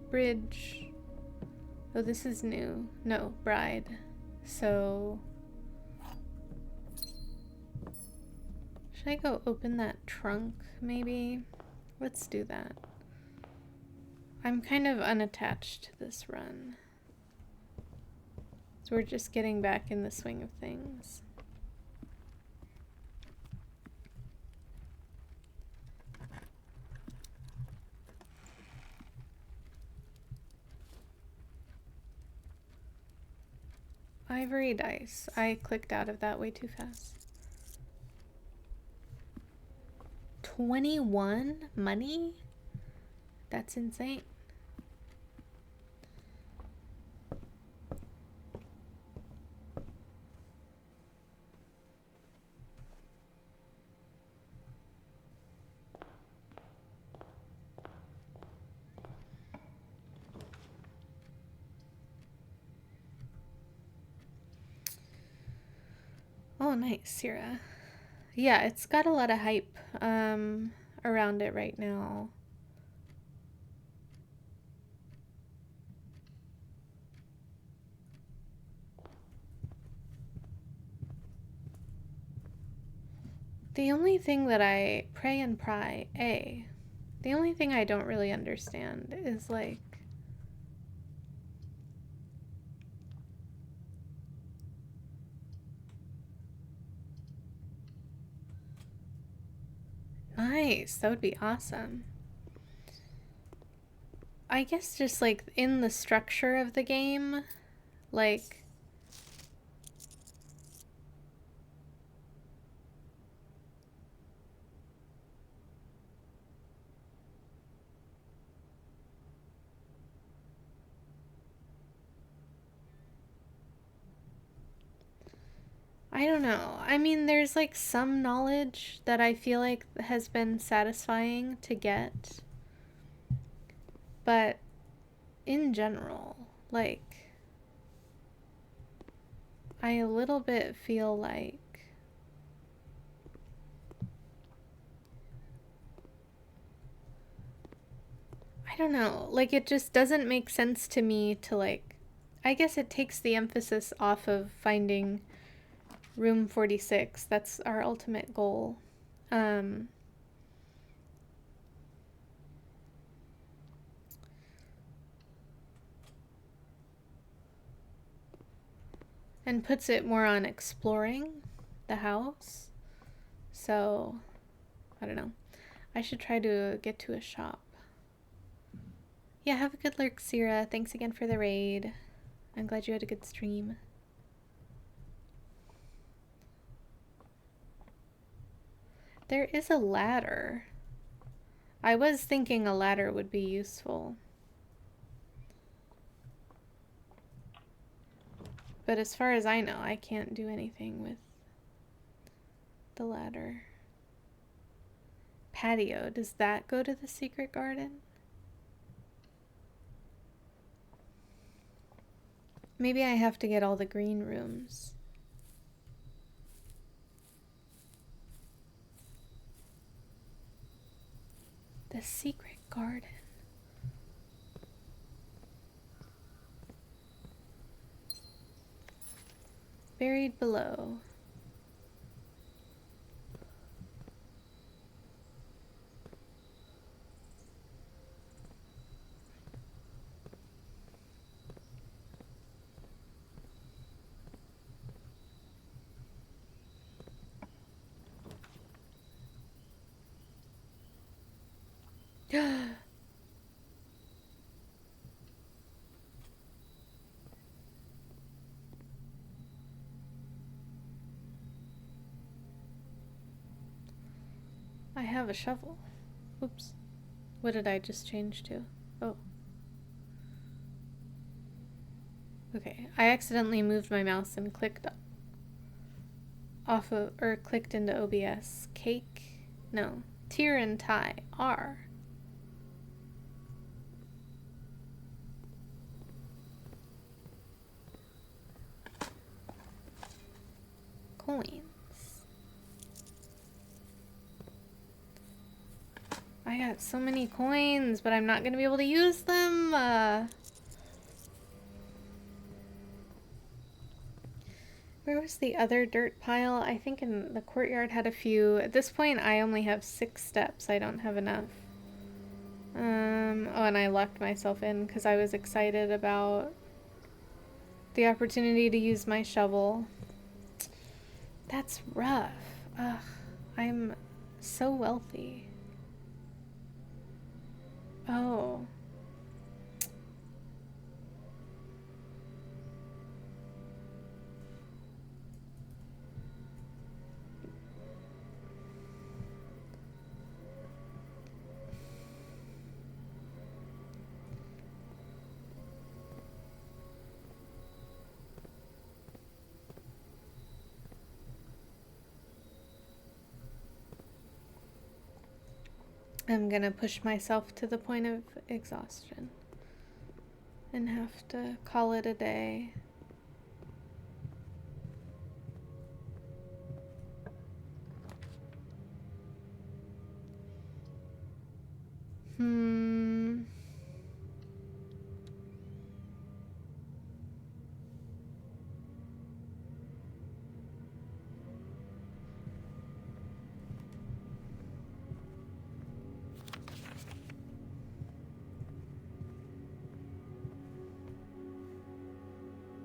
A: Bridge. Oh, this is new. No, bride. So... should I go open that trunk, maybe? Let's do that. I'm kind of unattached to this run. So we're just getting back in the swing of things. Ivory dice. I clicked out of that way too fast. 21 money? That's insane. Oh, nice, Syrah. Yeah, it's got a lot of hype around it right now. The only thing that I pray and pry, the only thing I don't really understand is like nice, that would be awesome. I guess just like in the structure of the game, like I don't know. I mean, there's like some knowledge that I feel like has been satisfying to get. But in general, like, I a little bit feel like I don't know. Like, it just doesn't make sense to me to, like, I guess it takes the emphasis off of finding room 46. That's our ultimate goal. And puts it more on exploring the house. So, I don't know. I should try to get to a shop. Yeah, have a good lurk, Syrah. Thanks again for the raid. I'm glad you had a good stream. There is a ladder. I was thinking a ladder would be useful. But as far as I know, I can't do anything with the ladder. Patio, does that go to the secret garden? Maybe I have to get all the green rooms. The secret garden. Buried below. I have a shovel. Oops. What did I just change to? Oh. Okay, I accidentally moved my mouse and clicked off of, or clicked into OBS. Cake? No. Tier and tie. R. Coins. I got so many coins, but I'm not gonna be able to use them. Where was the other dirt pile? I think in the courtyard had a few. At this point, I only have 6 steps. I don't have enough. Oh, and I locked myself in because I was excited about the opportunity to use my shovel. That's rough. Ugh, I'm so wealthy. Oh. I'm gonna push myself to the point of exhaustion and have to call it a day.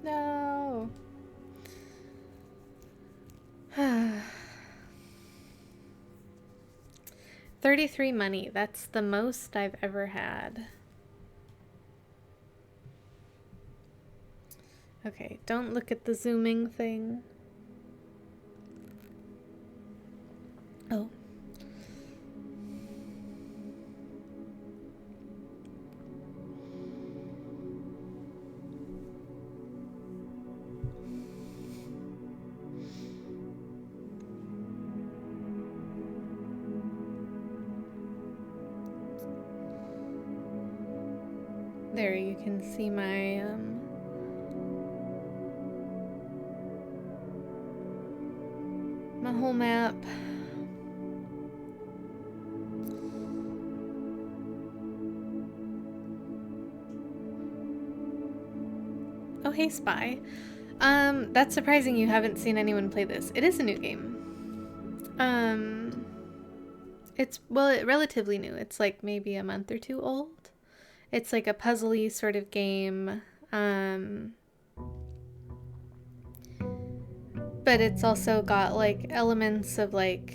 A: No. 33 money. That's the most I've ever had. Okay, don't look at the zooming thing. Oh. There you can see my my whole map. Oh, hey, Spy. That's surprising you haven't seen anyone play this. It is a new game. It's relatively new. It's like maybe a month or two old. It's like a puzzly sort of game. But it's also got like elements of like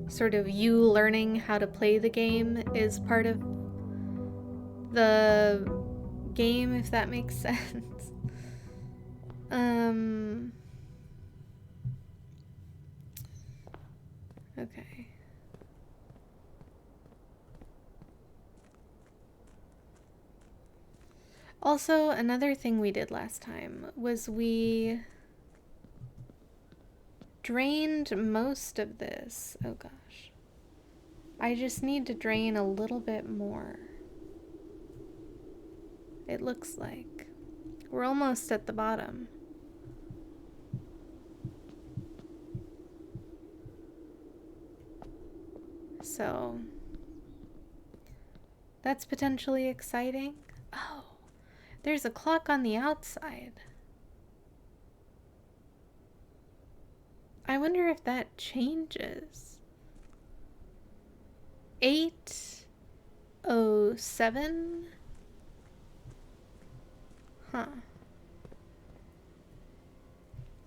A: sort of you learning how to play the game is part of the game, if that makes sense. Okay. Also, another thing we did last time was we drained most of this. Oh gosh. I just need to drain a little bit more. It looks like. We're almost at the bottom. So, that's potentially exciting. Oh, there's a clock on the outside. I wonder if that changes. 8:07? Huh.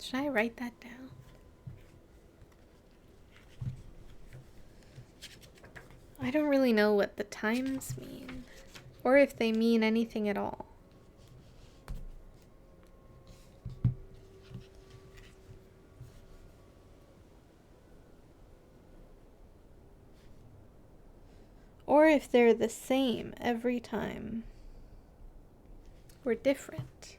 A: Should I write that down? I don't really know what the times mean, or if they mean anything at all. Or if they're the same every time, or different.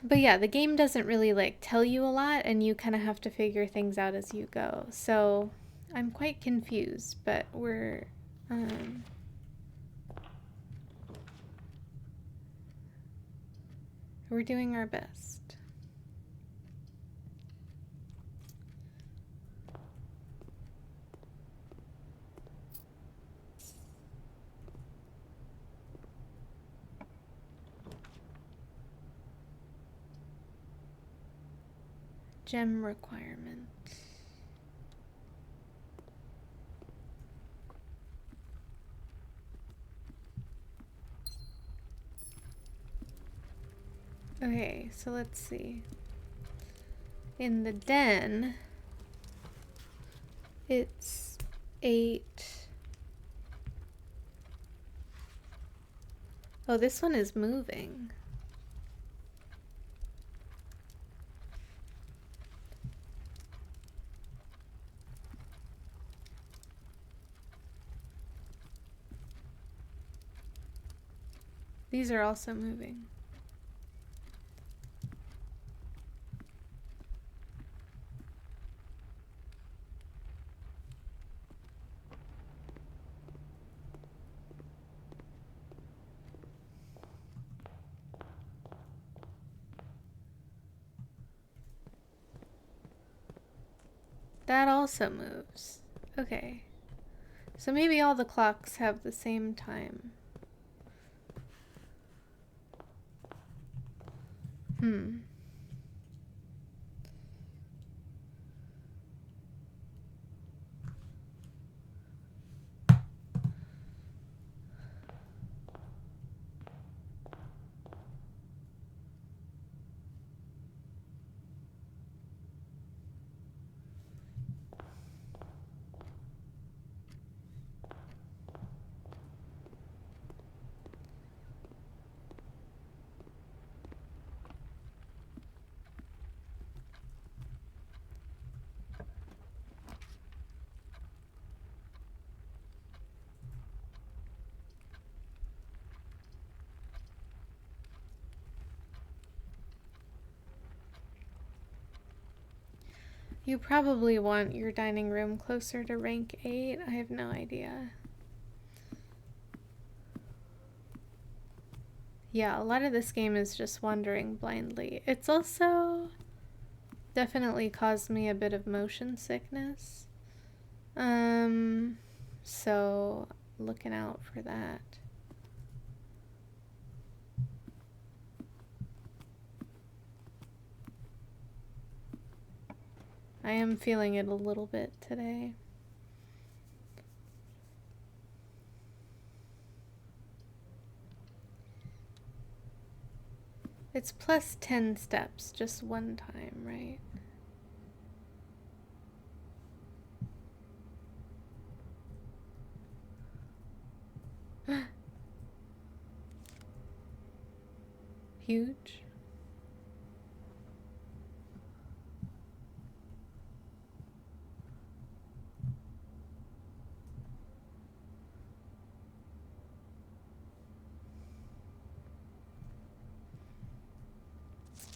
A: But yeah, the game doesn't really like tell you a lot, and you kind of have to figure things out as you go. So I'm quite confused, but we're doing our best. Gem requirement. Okay, so let's see. In the den, it's 8. Oh, this one is moving. These are also moving. That also moves. Okay. So maybe all the clocks have the same time. You probably want your dining room closer to rank 8. I have no idea. yeah, a lot of this game is just wandering blindly. It's also definitely caused me a bit of motion sickness. So looking out for that. I am feeling it a little bit today. It's plus 10 steps just one time, right? Huge.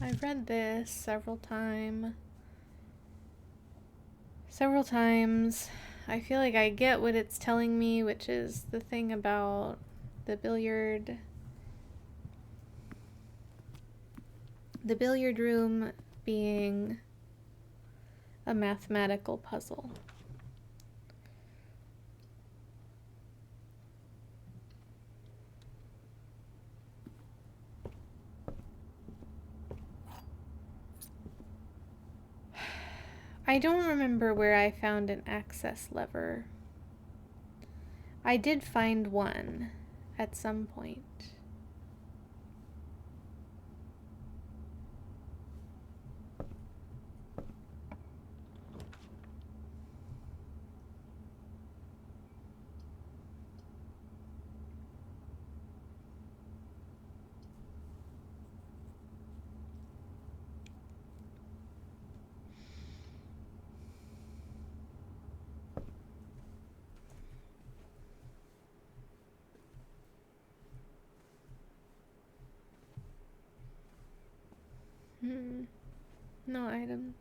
A: I've read this several times. I feel like I get what it's telling me, which is the thing about the billiard room being a mathematical puzzle. I don't remember where I found an access lever. I did find one at some point. No items.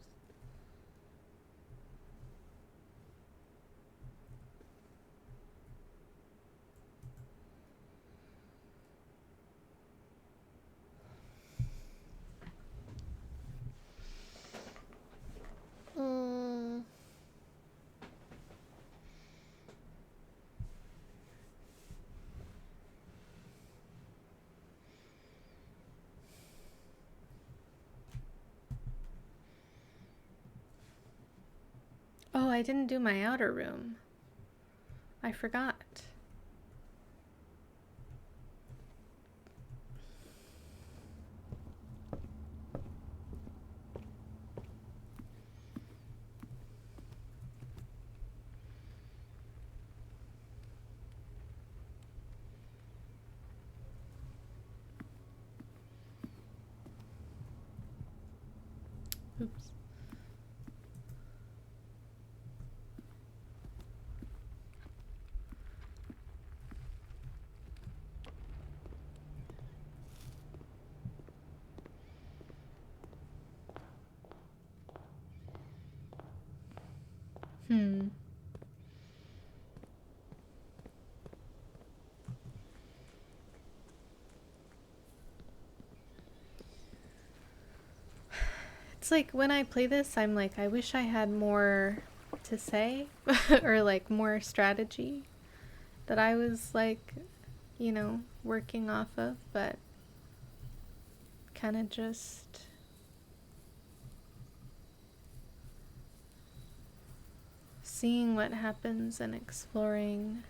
A: Oh, I didn't do my outer room. I forgot. Oops. It's like when I play this, I'm like, I wish I had more to say or like more strategy that I was like, working off of, but kind of just seeing what happens and exploring.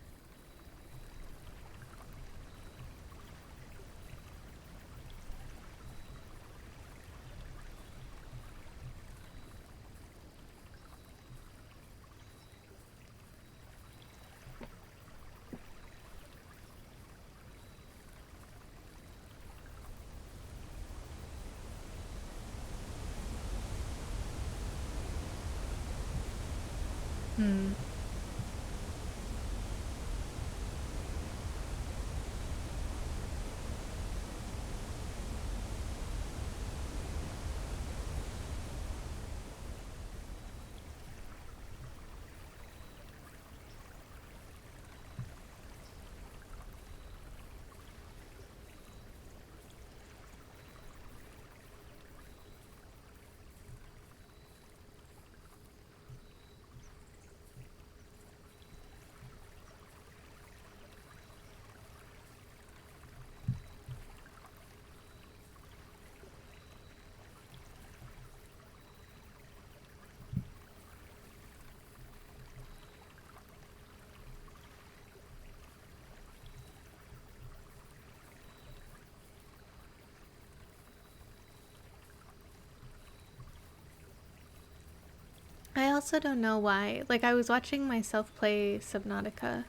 A: I also don't know why. Like, I was watching myself play Subnautica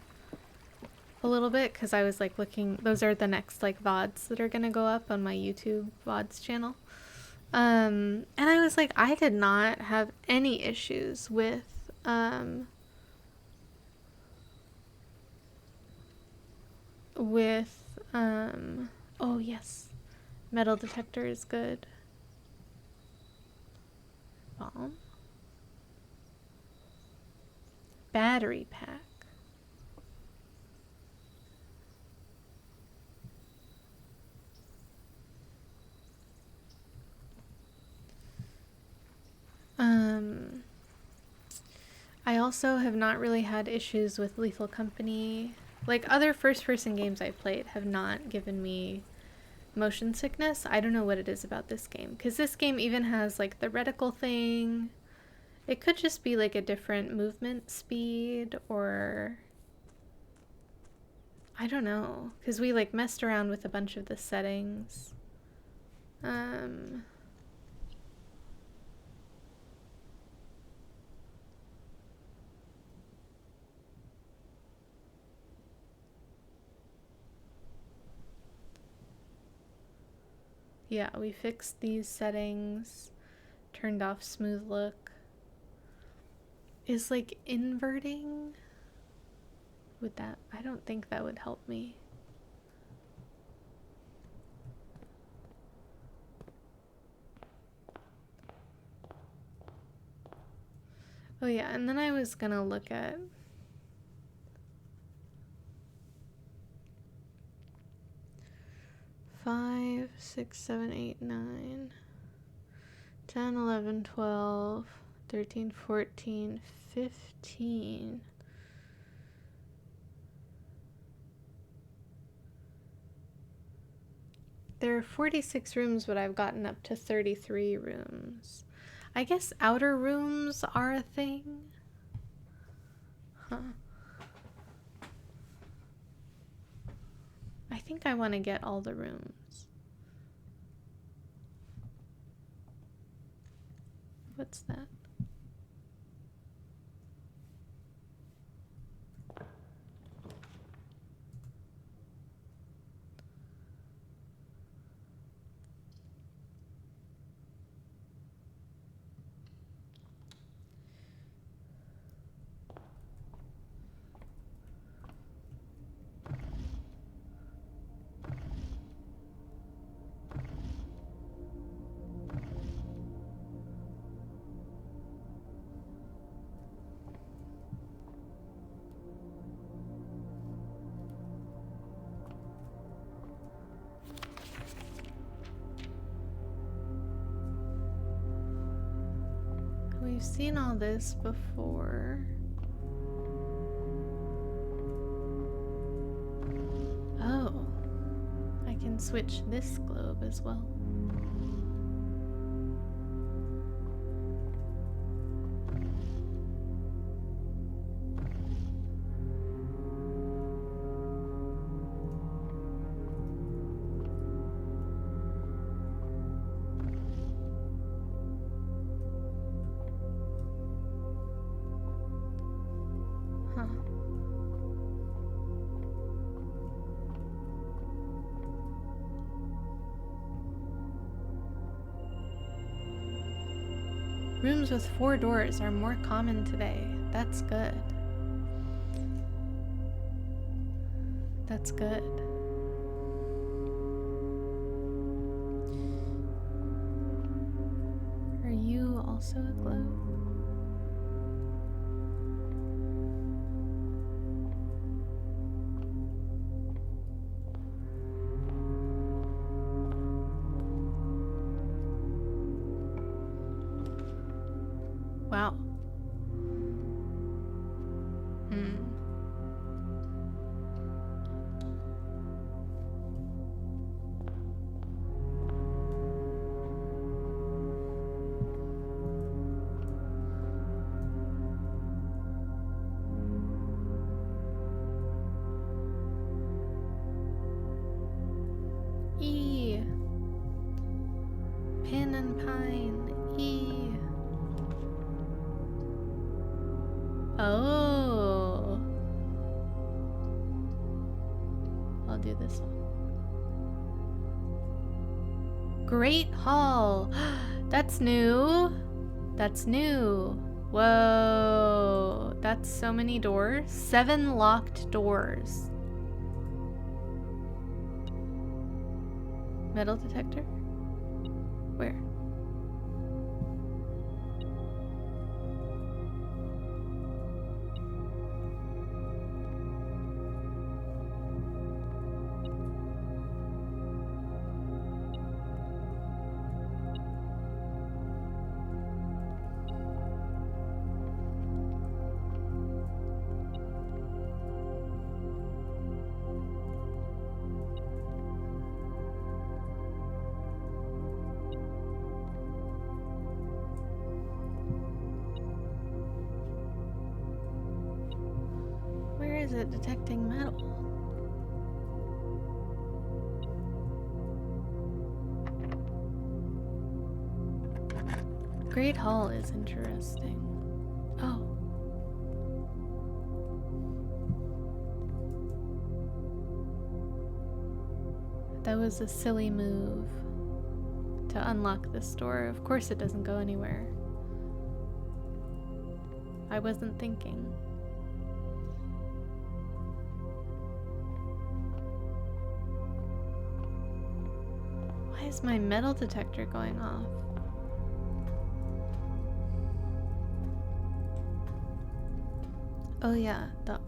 A: a little bit because I was like looking. Those are the next like VODs that are gonna go up on my YouTube VODs channel. And I was like, I did not have any issues with oh yes, metal detector is good. Bomb. Battery pack. I also have not really had issues with Lethal Company. Like, other first-person games I've played have not given me motion sickness. I don't know what it is about this game, because this game even has like the reticle thing. It could just be like a different movement speed, or I don't know, because we like messed around with a bunch of the settings. Yeah, we fixed these settings, turned off smooth look. Is like inverting, would that, I don't think that would help me. Oh yeah, and then I was gonna look at five, 6, 7, 8, 9, 10, 11, 12, 13, 14, 15. There are 46 rooms, but I've gotten up to 33 rooms. I guess outer rooms are a thing. Huh. I think I want to get all the rooms. What's that? We've seen all this before. Oh, I can switch this globe as well. Rooms with 4 doors are more common today. That's good. That's good. Are you also a globe? Wow. E. Pin and Pine. E. this one. Great Hall. That's new. That's new. Whoa. That's so many doors. 7 locked doors. Metal detector? Where? Where is it detecting metal? Great Hall is interesting. Oh. That was a silly move to unlock this door. Of course it doesn't go anywhere. I wasn't thinking. Why is my metal detector going off? Oh yeah, the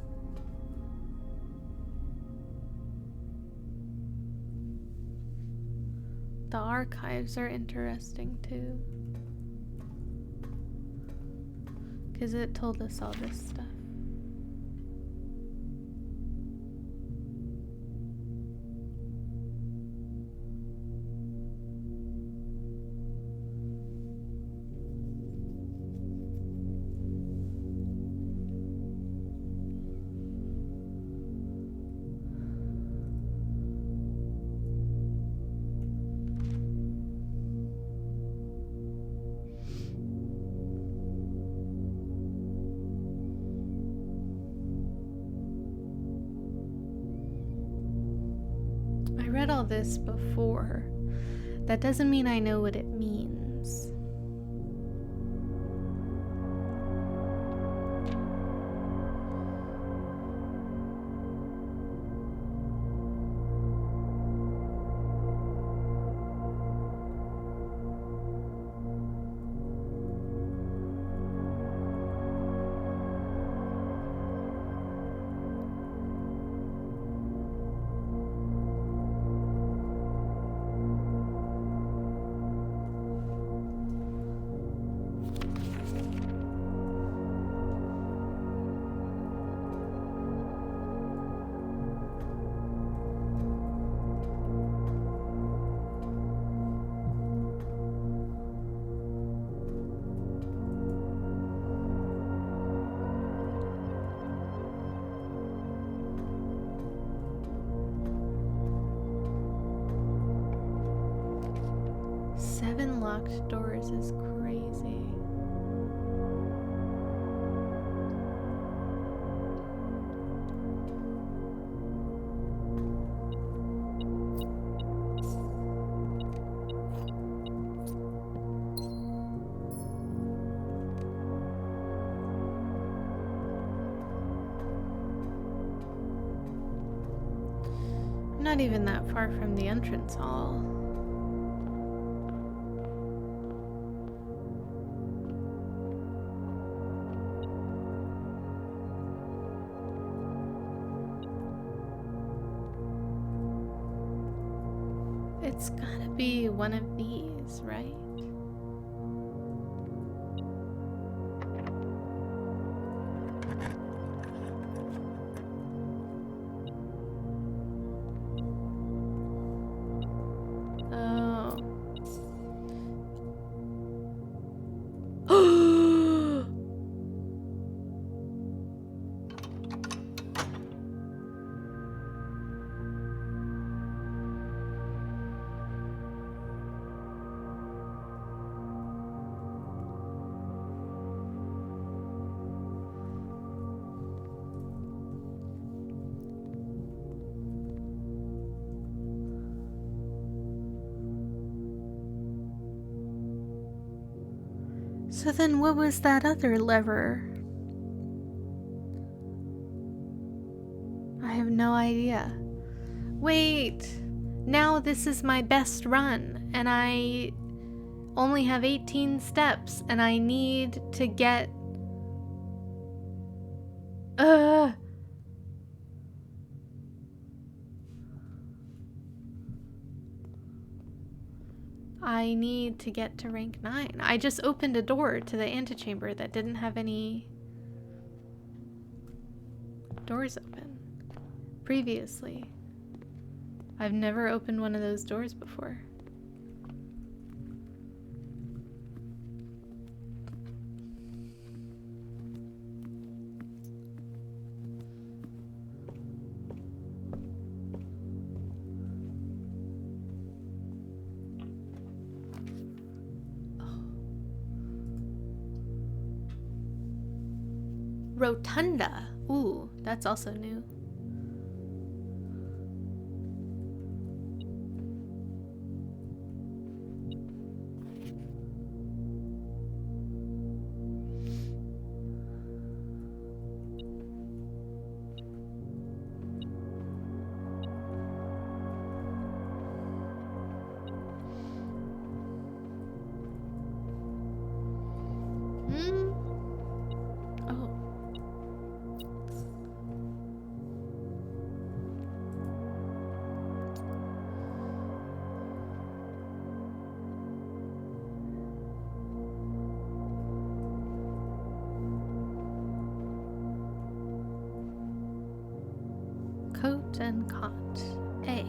A: archives are interesting too. Because it told us all this stuff. I read all this before. That doesn't mean I know what it means. Seven locked doors is crazy. I'm not even that far from the entrance hall. It's gotta be one of these, right? Oh. So then what was that other lever? I have no idea. Wait, now this is my best run, and I only have 18 steps, and I need to get... I need to get to rank 9. I just opened a door to the antechamber that didn't have any doors open previously. I've never opened one of those doors before. Rotunda. Ooh, that's also new. Coat and cot. A.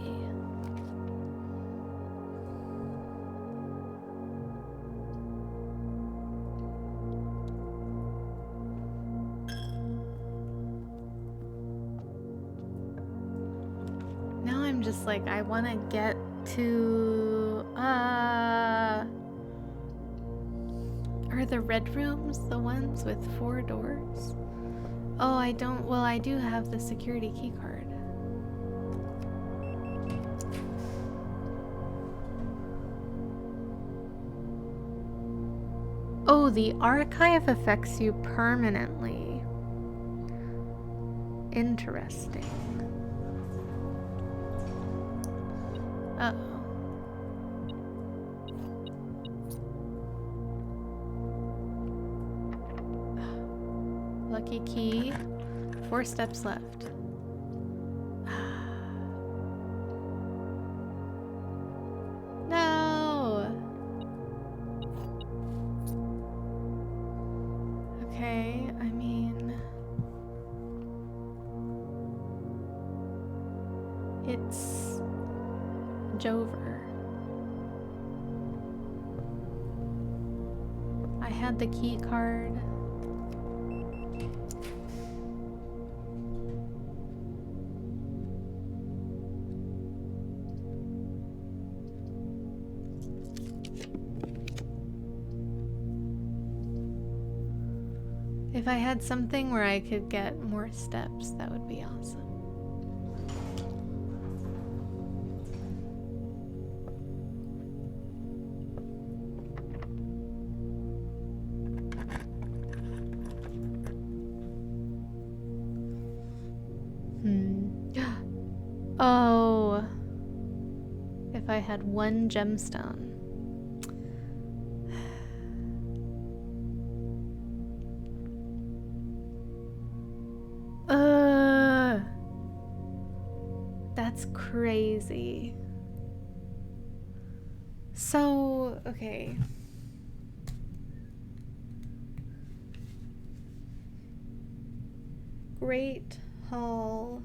A: Now I'm just like, I want to get to... Are the red rooms the ones with 4 doors? Oh, I don't... Well, I do have the security key card. Oh, the archive affects you permanently. Interesting. Uh-oh. Lucky key. 4 steps left. No! Okay, I mean... It's... Jover. I had the key card. If I had something where I could get more steps, that would be awesome. Oh, if I had 1 gemstone. That's crazy. So, okay. Great Hall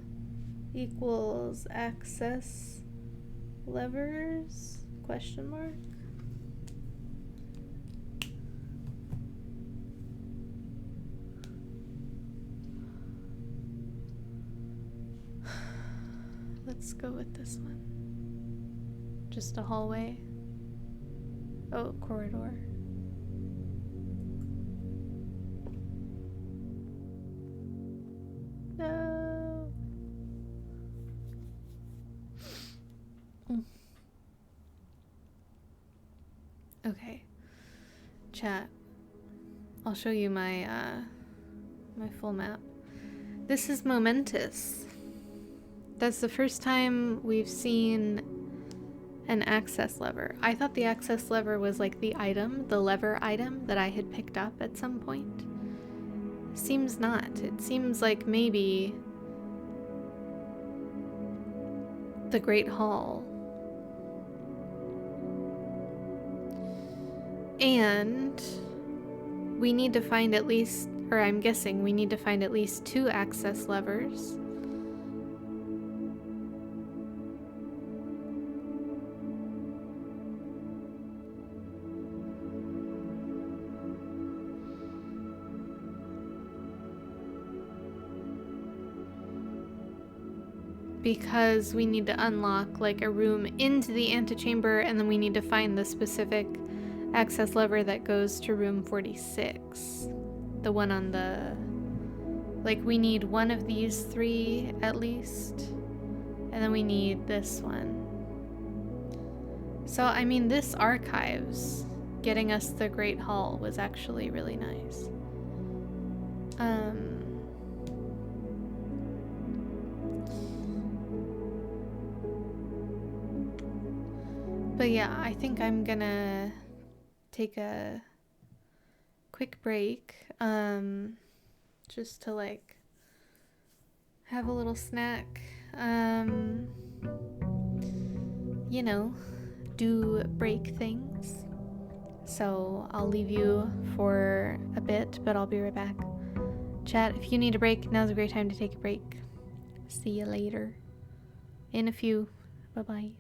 A: equals access levers? Question mark? Let's go with this one. Just a hallway. Oh, corridor. No. Okay. Chat. I'll show you my my full map. This is momentous. That's the first time we've seen an access lever. I thought the access lever was like the item, the lever item that I had picked up at some point. Seems not. It seems like maybe the Great Hall. And we need to find at least, or I'm guessing we need to find at least 2 access levers. Because we need to unlock like a room into the antechamber, and then we need to find the specific access lever that goes to room 46. The one on the... Like, we need one of these 3 at least. And then we need this one. So, I mean, this archives getting us the Great Hall was actually really nice. But yeah, I think I'm gonna take a quick break, just to like have a little snack, you know, do break things. So I'll leave you for a bit, but I'll be right back. Chat, if you need a break, now's a great time to take a break. See you later. In a few. Bye-bye.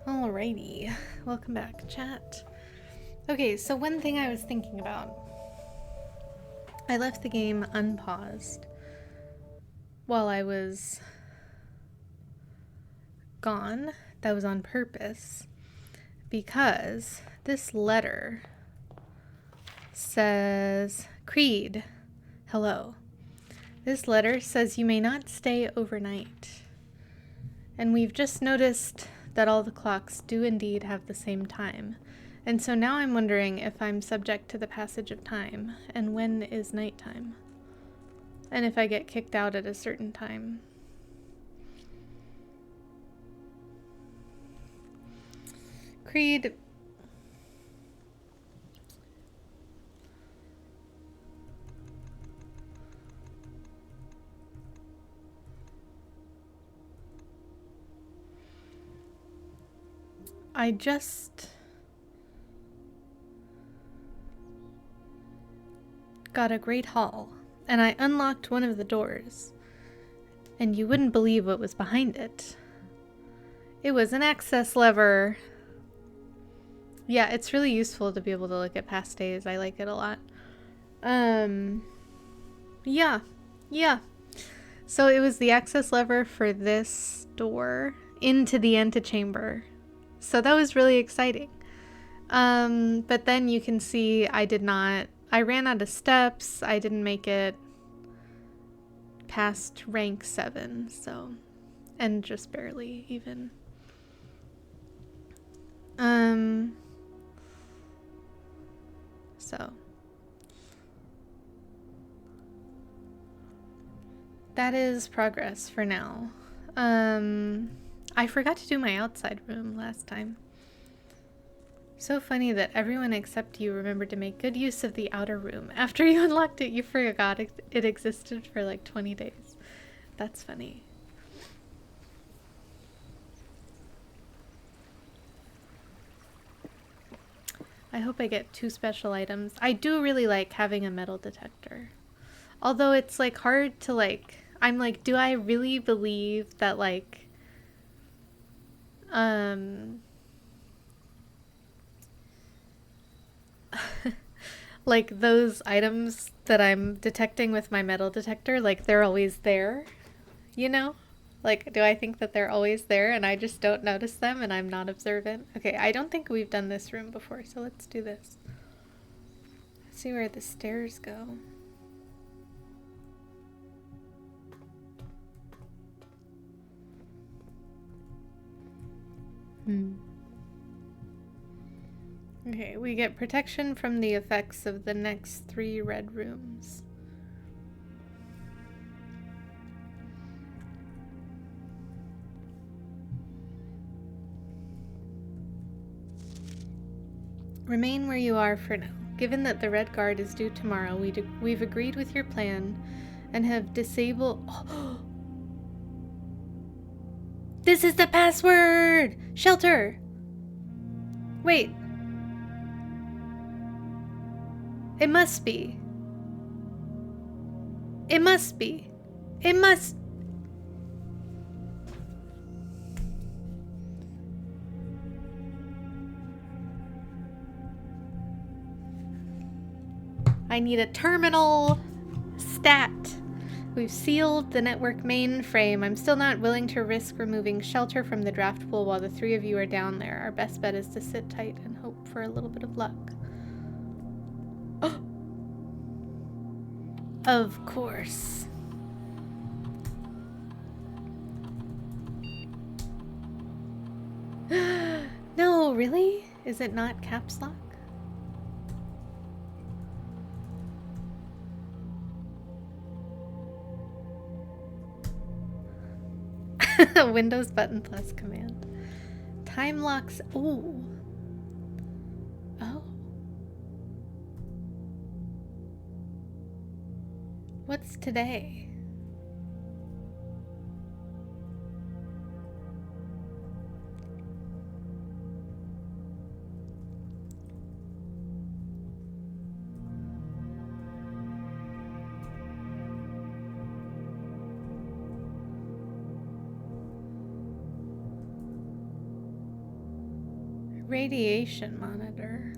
A: Alrighty, welcome back, chat. Okay, so one thing I was thinking about, I left the game unpaused while I was gone. That was on purpose because this letter says, Creed, hello. This letter says you may not stay overnight. And we've just noticed that all the clocks do indeed have the same time. And so now I'm wondering if I'm subject to the passage of time, and when is nighttime? And if I get kicked out at a certain time. Creed, I just got a great haul, and I unlocked one of the doors, and you wouldn't believe what was behind it. It was an access lever. Yeah, it's really useful to be able to look at past days. I like it a lot. Yeah. So it was the access lever for this door into the antechamber. So that was really exciting. But then you can see I ran out of steps. I didn't make it past rank 7, so, and just barely even. So that is progress for now. I forgot to do my outside room last time. So funny that everyone except you remembered to make good use of the outer room. After you unlocked it, you forgot it existed for like 20 days. That's funny. I hope I get 2 special items. I do really like having a metal detector. Although it's like hard to like, I'm like, do I really believe that like, like those items that I'm detecting with my metal detector, like they're always there, you know? Like, do I think that they're always there and I just don't notice them and I'm not observant? Okay, I don't think we've done this room before, so let's do this. Let's see where the stairs go. Okay, we get protection from the effects of the next 3 red rooms. Remain where you are for now. Given that the Red Guard is due tomorrow, we've agreed with your plan and have disabled... Oh. This is the password! Shelter! Wait. It must be. It must be. It must... I need a terminal stat We've sealed the network mainframe. I'm still not willing to risk removing shelter from the draft pool while the three of you are down there. Our best bet is to sit tight and hope for a little bit of luck. Oh! Of course. No, really? Is it not caps lock? Windows button plus command. Time locks. Ooh. Oh. What's today? Radiation monitor.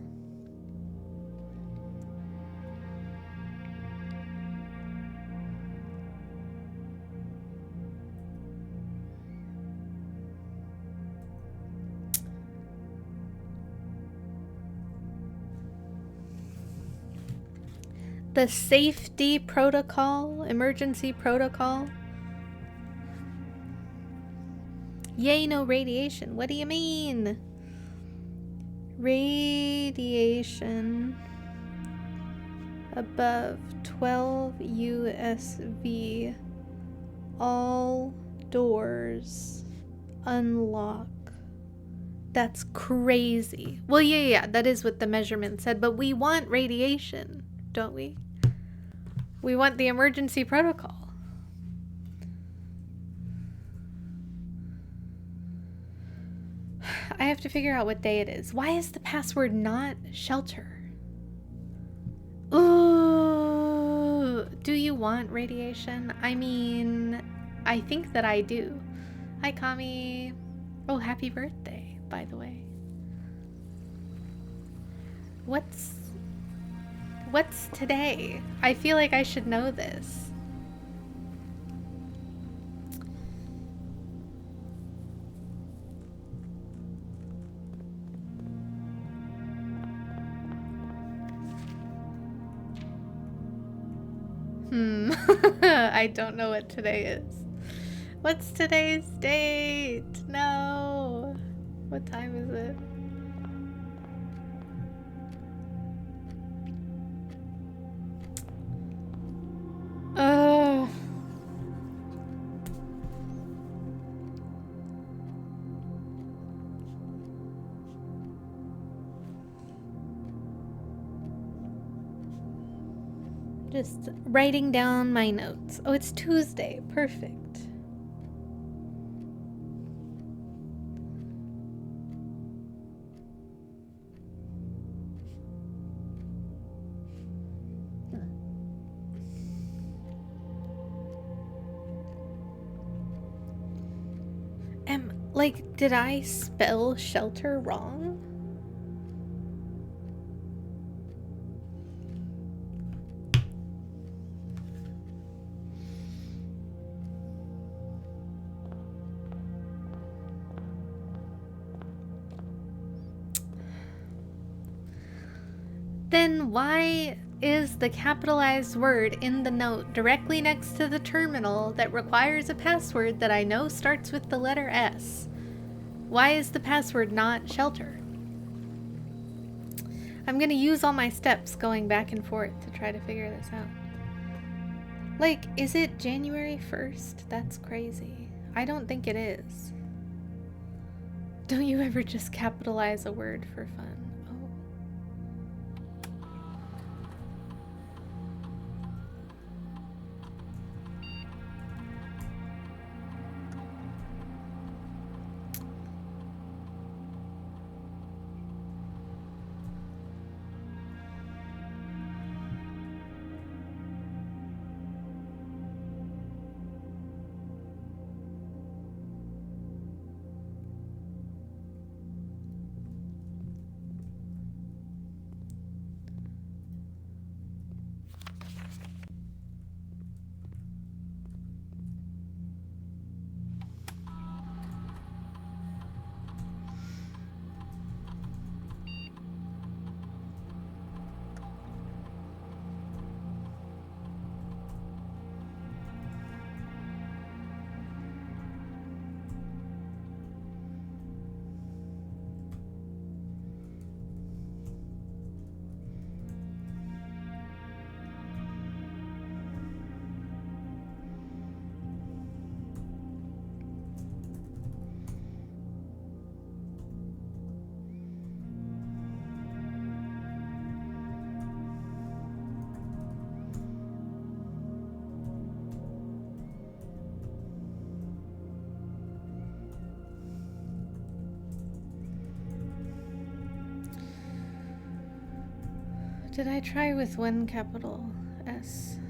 A: The safety protocol, emergency protocol. Yay, no radiation. What do you mean? Radiation above 12 USV. All doors unlock. That's crazy. Well, yeah, that is what the measurement said, but we want radiation, don't we? We want the emergency protocol. I have to figure out what day it is. Why is the password not shelter? Ooh, do you want radiation? I mean, I think that I do. Hi, Kami. Oh, happy birthday, by the way. What's today? I feel like I should know this. I don't know what today is. What's today's date? No. What time is it? Oh. Just writing down my notes. Oh, it's Tuesday. Perfect. Like, did I spell shelter wrong? Then why is the capitalized word in the note directly next to the terminal that requires a password that I know starts with the letter S? Why is the password not shelter? I'm gonna use all my steps going back and forth to try to figure this out. Like, is it January 1st? That's crazy. I don't think it is. Don't you ever just capitalize a word for fun? Did I try with one capital S?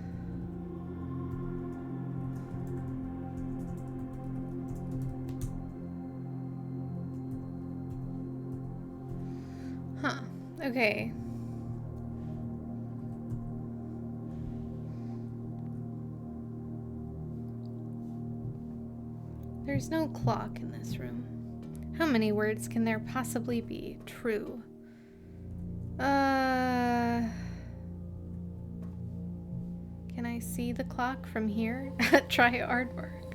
A: Huh. Okay. There's no clock in this room. How many words can there possibly be? True. Can I see the clock from here? Try aardvark.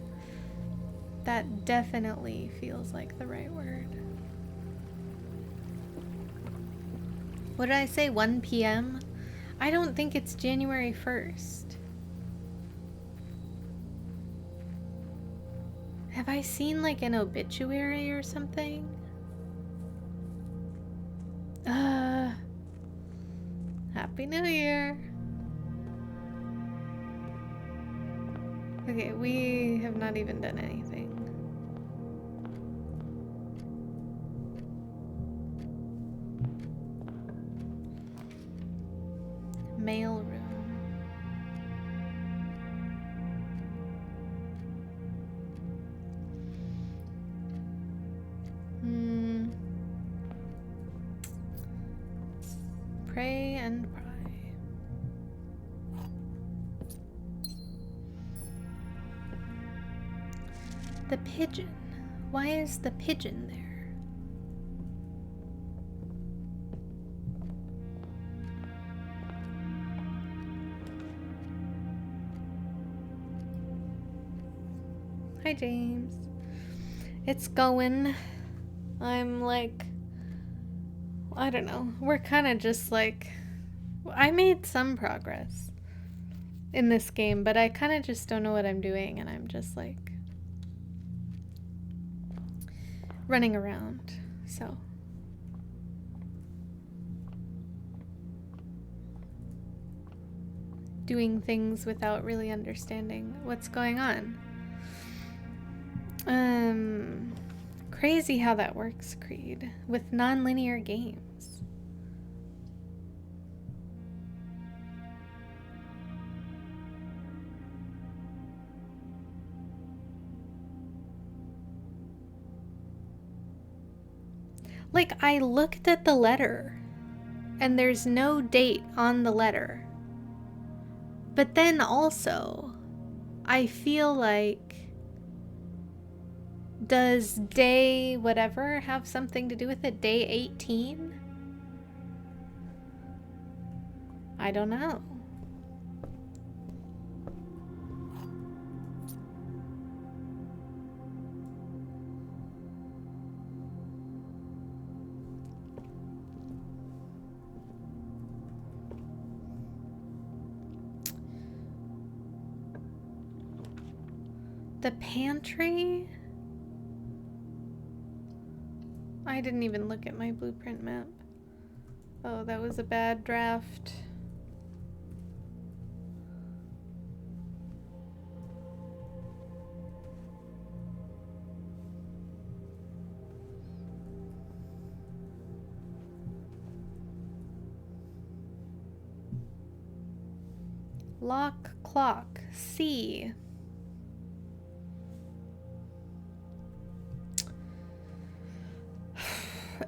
A: That definitely feels like the right word. What did I say? 1 p.m.? I don't think it's January 1st. Have I seen like an obituary or something? Happy New Year. Okay, we have not even done anything. Mail room. Pray and pry. The pigeon. Why is the pigeon there? Hi, James. It's going. I'm like, I don't know. We're kind of just like, I made some progress in this game, but I kind of just don't know what I'm doing, and I'm just like running around. So doing things without really understanding what's going on. Crazy how that works, Creed, with non-linear games. Like, I looked at the letter, and there's no date on the letter. But then also, I feel like, does day whatever have something to do with it? Day 18? I don't know. The pantry? I didn't even look at my blueprint map. Oh, that was a bad draft. Lock, clock, C.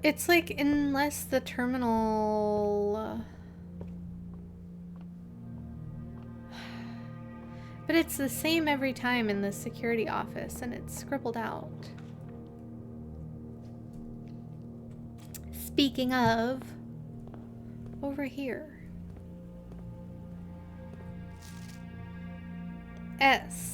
A: It's like, unless the terminal... But it's the same every time in the security office, and it's scribbled out. Speaking of, over here. S.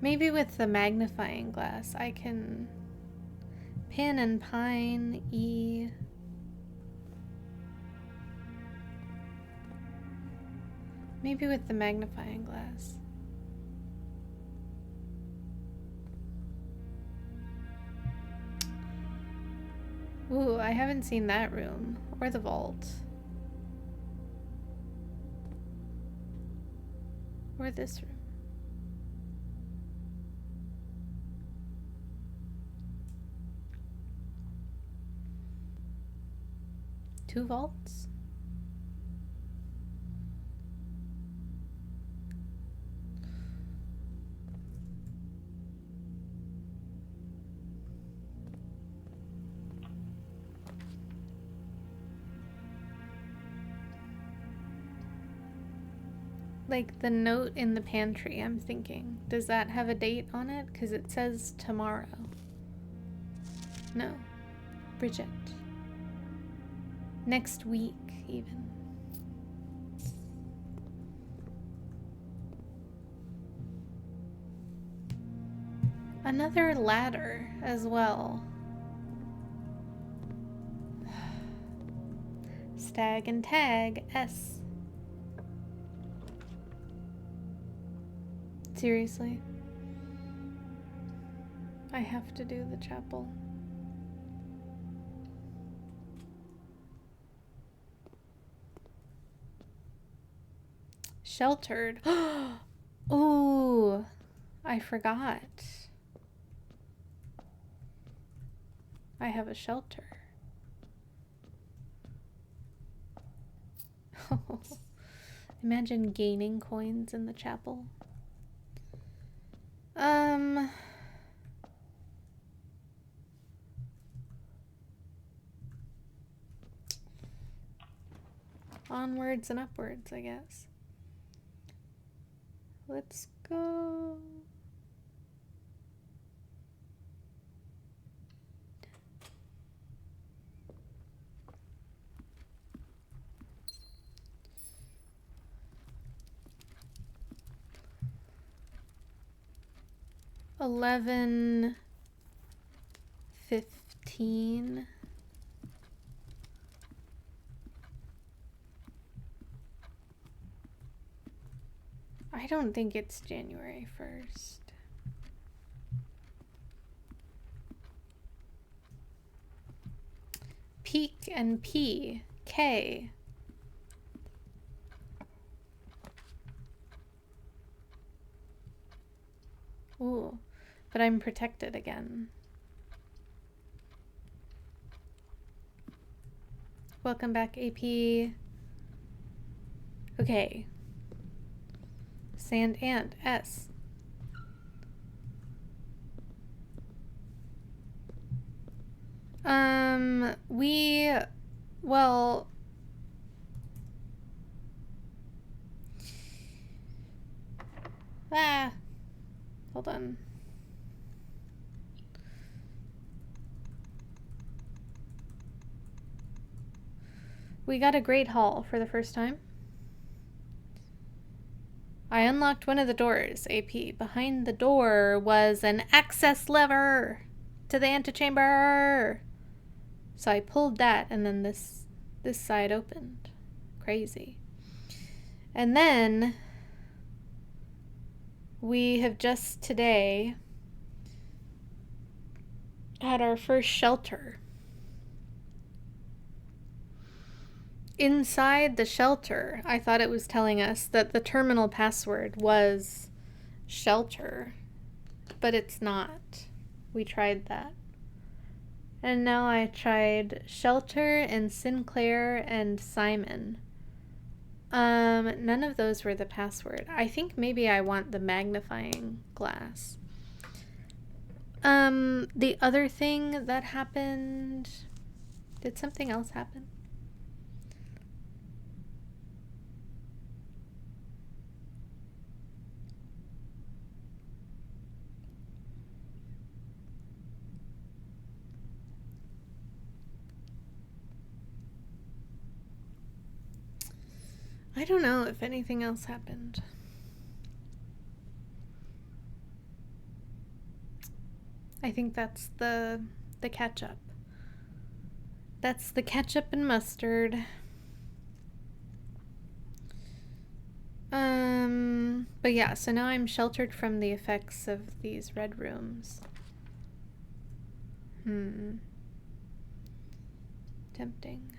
A: Maybe with the magnifying glass I can pin and pine, E. Maybe with the magnifying glass. Ooh, I haven't seen that room or the vault. Or this room. 2 vaults? Like the note in the pantry, I'm thinking. Does that have a date on it? Because it says tomorrow. No. Bridget. Next week, even. Another ladder as well. Stag and tag, S. Seriously. I have to do the chapel. Sheltered. Ooh, I forgot. I have a shelter. Imagine gaining coins in the chapel. Onwards and upwards, I guess. Let's go. $11.15. I don't think it's January 1st. Peak and P. K. Ooh, but I'm protected again. Welcome back, AP. Okay. Sand Ant, S. Well, hold on. We got a great haul for the first time. I unlocked one of the doors, AP. Behind the door was an access lever to the antechamber. So I pulled that, and then this side opened. Crazy. And then we have just today had our first shelter. Inside the shelter, I thought it was telling us that the terminal password was shelter, but it's not. We tried that. And now I tried Shelter and Sinclair and Simon. None of those were the password. I think maybe I want the magnifying glass. The other thing that happened... Did something else happen? I don't know if anything else happened. I think that's the ketchup. That's the ketchup and mustard. But yeah, so now I'm sheltered from the effects of these red rooms. Tempting.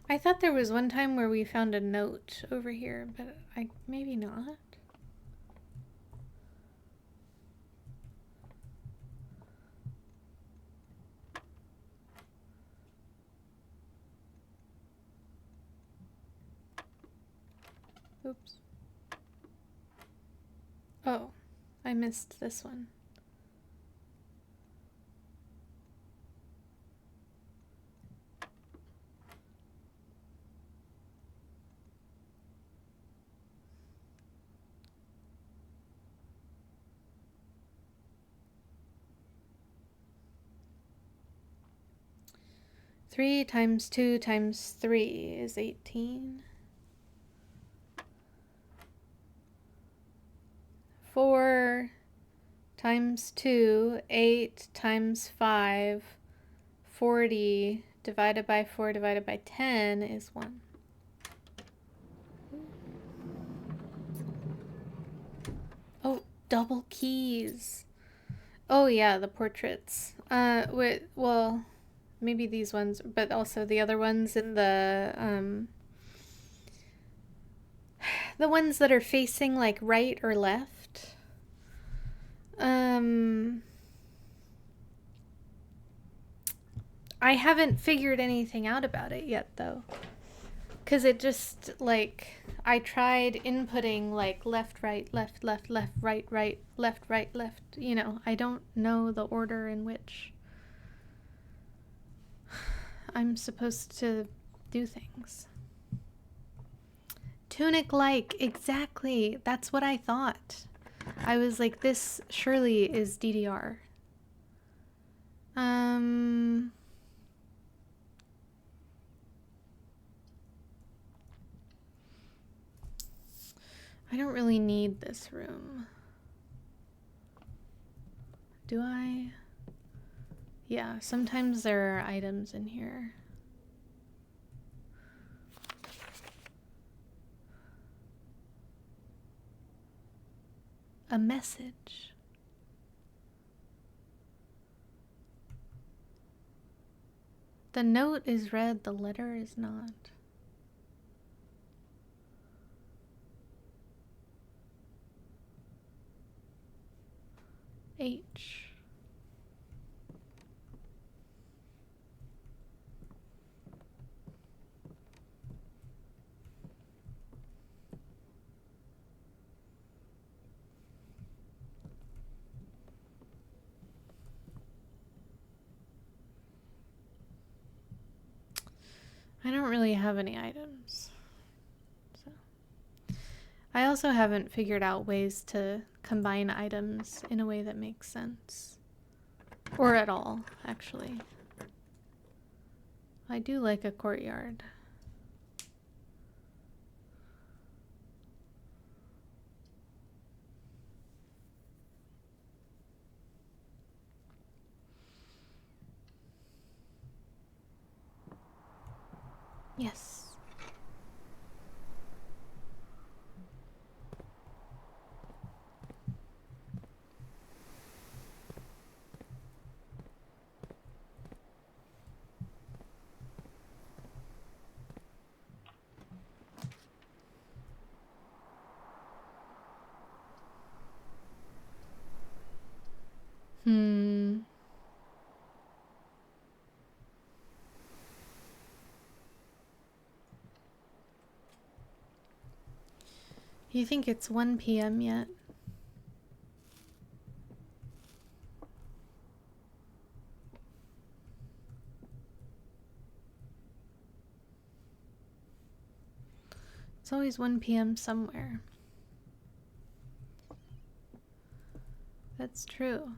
A: I thought there was one time where we found a note over here, but maybe not. Oops. Oh, I missed this one. Three times 2 times 3 is 18. 4 times 2, 8 times 5, 40 divided by 4 divided by 10 is 1. Oh, double keys. Oh yeah, the portraits. Well, maybe these ones, but also the other ones in the ones that are facing like right or left. I haven't figured anything out about it yet though. Cause it just like I tried inputting like left, right, left, left, left, right, right, left, right, left. You know, I don't know the order in which I'm supposed to do things. Tunic-like, exactly. That's what I thought. I was like, this surely is DDR. I don't really need this room. Do I? Yeah, sometimes there are items in here. A message. The note is red, the letter is not. H. I don't really have any items. So I also haven't figured out ways to combine items in a way that makes sense. Or at all, actually. I do like a courtyard. Yes. You think it's 1 p.m. yet? It's always 1 p.m. somewhere. That's true.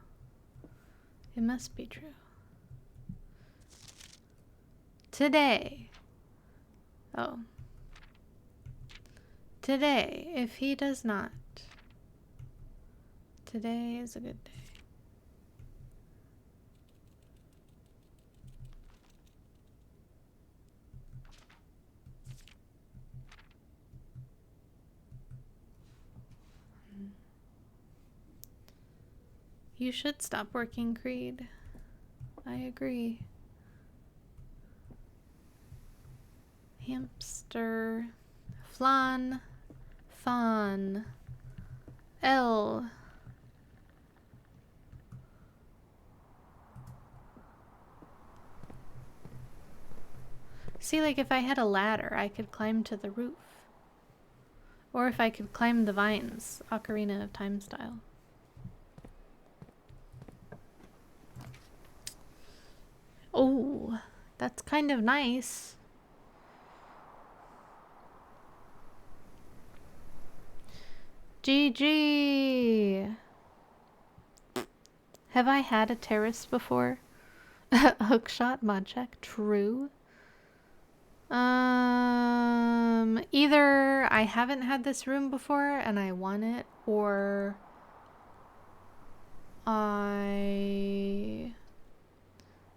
A: It must be true. Today. Oh. Today, if he does not. Today is a good day. You should stop working, Creed. I agree. Hamster. Flan. Fawn. L. See, like if I had a ladder, I could climb to the roof. Or if I could climb the vines, Ocarina of Time style. Oh, that's kind of nice. GG! Have I had a terrace before? Hookshot mod check. True. Either I haven't had this room before and I want it, or I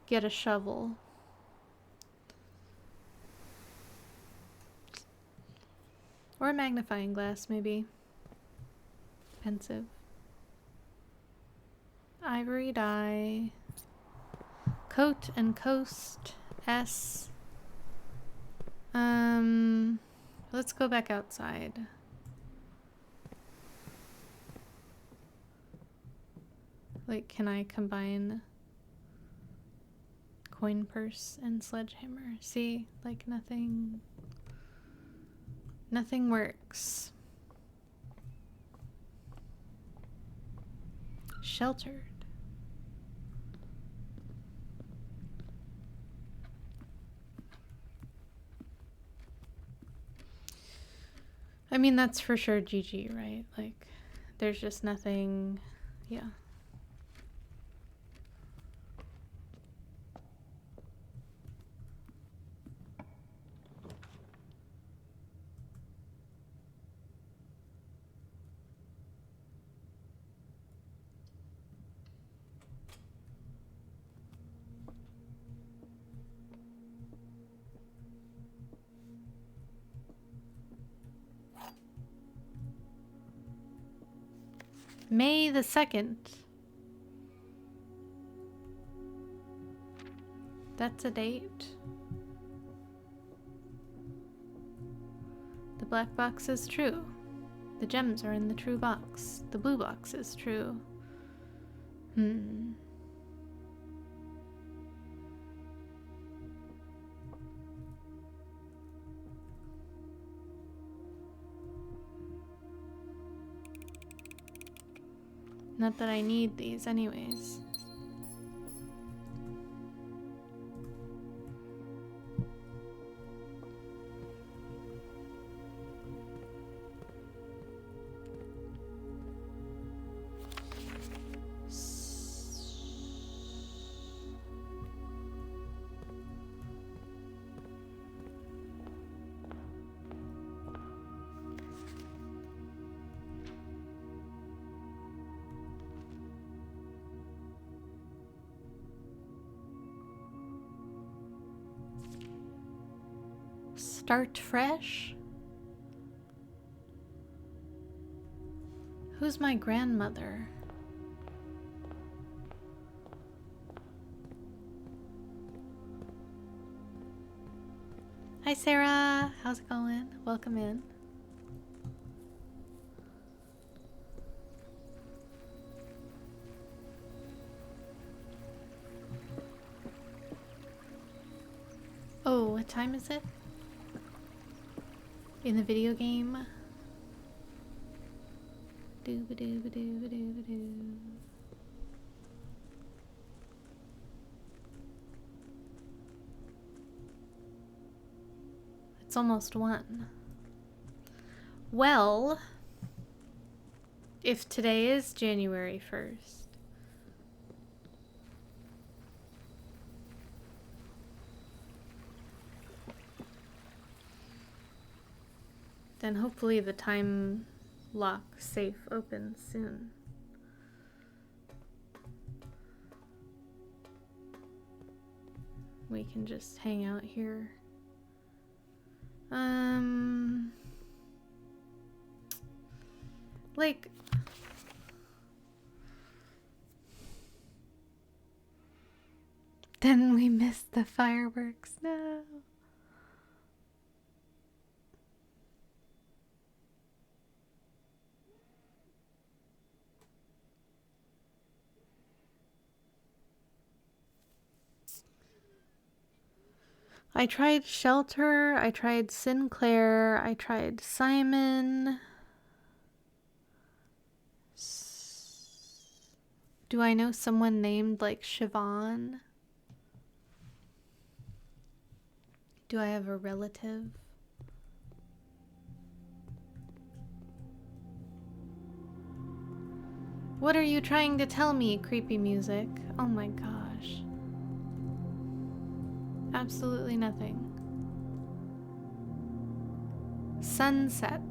A: get a shovel. Or a magnifying glass, maybe. Pensive. Ivory dye. Coat and coast. S. Let's go back outside. Like, can I combine coin purse and sledgehammer? See, like nothing works. Sheltered. I mean, that's for sure GG, right? Like, there's just nothing, yeah. May the 2nd. That's a date. The black box is true. The gems are in the true box. The blue box is true. Not that I need these anyways. Start fresh? Who's my grandmother? Hi Sarah, how's it going? Welcome in. Oh, what time is it? In the video game? Doo-ba-doo-ba-doo-ba-doo-ba-doo. It's almost 1. Well, if today is January 1st, then hopefully the time lock safe opens soon. We can just hang out here. Like, then we missed the fireworks. No. I tried Shelter, I tried Sinclair, I tried Simon. Do I know someone named like Siobhan? Do I have a relative? What are you trying to tell me, creepy music? Oh my gosh. Absolutely nothing. Sunset.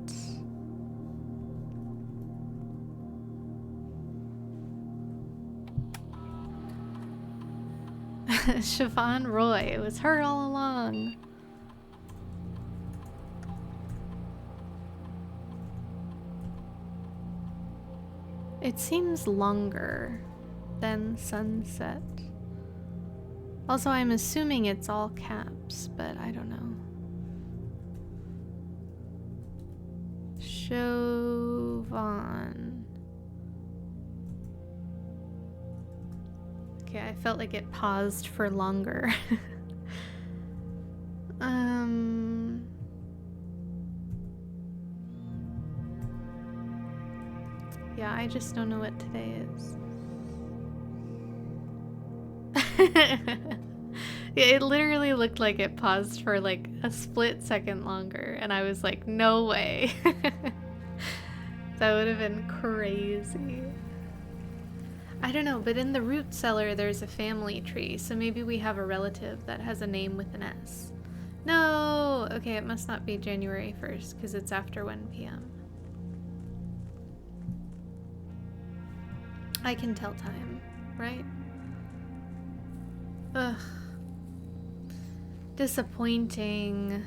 A: Siobhan Roy. It was her all along. It seems longer than Sunset. Also, I'm assuming it's all caps, but I don't know. Chauvin. Okay, I felt like it paused for longer. Yeah, I just don't know what today is. It literally looked like it paused for like a split second longer, and I was like, no way. That would have been crazy. I don't know, but in the root cellar there's a family tree, so maybe we have a relative that has a name with an S. No! Okay, it must not be January 1st, because it's after 1 p.m. I can tell time, right? Ugh. Disappointing.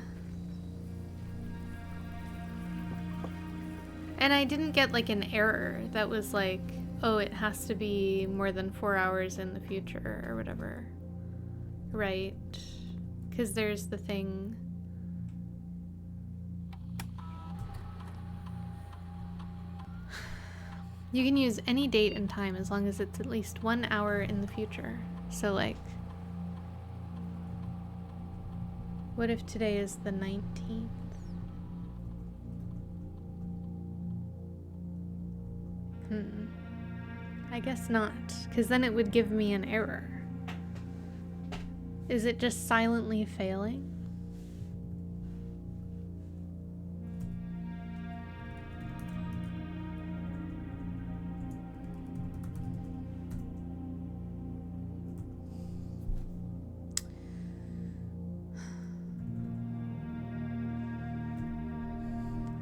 A: And I didn't get like an error that was like, oh, it has to be more than 4 hours in the future or whatever. Right? Because there's the thing. You can use any date and time as long as it's at least 1 hour in the future. So like, what if today is the 19th? I guess not, because then it would give me an error. Is it just silently failing?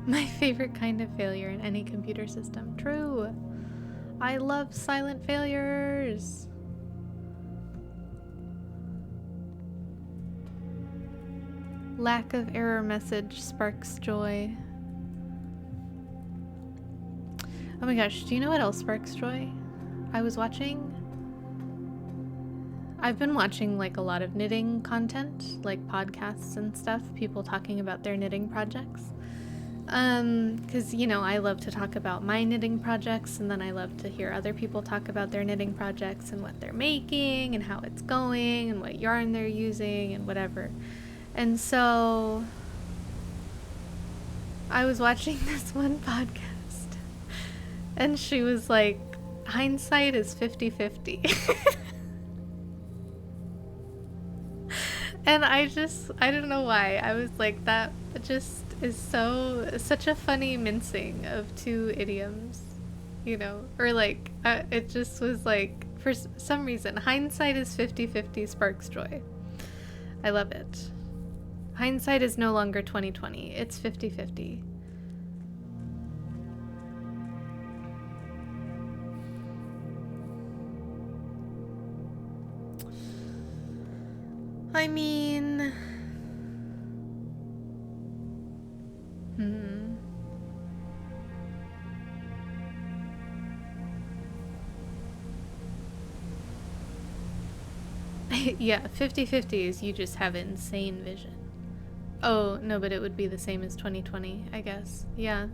A: My favorite kind of failure in any computer system. True. I love silent failures. Lack of error message sparks joy. Oh my gosh, do you know what else sparks joy? I've been watching like a lot of knitting content, like podcasts and stuff, people talking about their knitting projects. Because, you know, I love to talk about my knitting projects, and then I love to hear other people talk about their knitting projects and what they're making and how it's going and what yarn they're using and whatever. And so I was watching this one podcast, and she was like, hindsight is 50-50. And I don't know why. I was like, that just is such a funny mincing of two idioms, you know? Or like, it just was like, for some reason, hindsight is 50-50 sparks joy. I love it. Hindsight is no longer 20/20. It's 50-50. I mean, yeah, 50-50 is you just have insane vision. Oh, no, but it would be the same as 20/20, I guess. Yeah.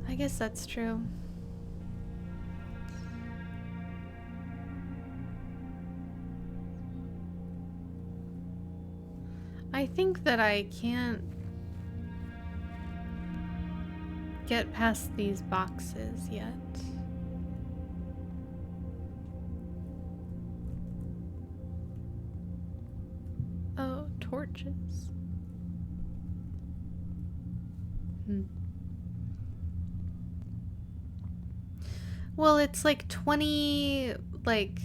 A: I guess that's true. think that I can't get past these boxes yet. Oh, torches. Well, it's like 20, like,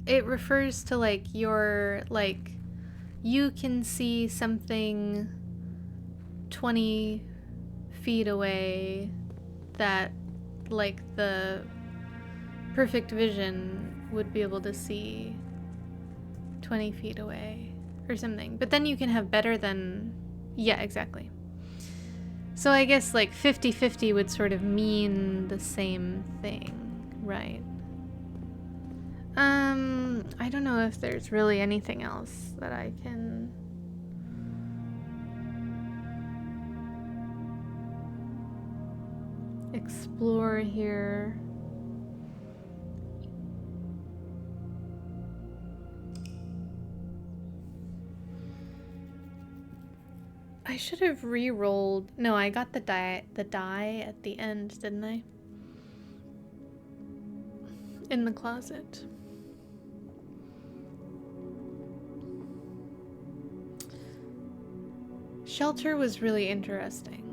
A: it refers to like your, like, you can see something 20 feet away that, like, the perfect vision would be able to see 20 feet away or something. But then you can have better than, yeah, exactly. So I guess like 50-50 would sort of mean the same thing, right? I don't know if there's really anything else that I can explore here. I should have re-rolled. No, I got the die at the end, didn't I? In the closet. Shelter was really interesting.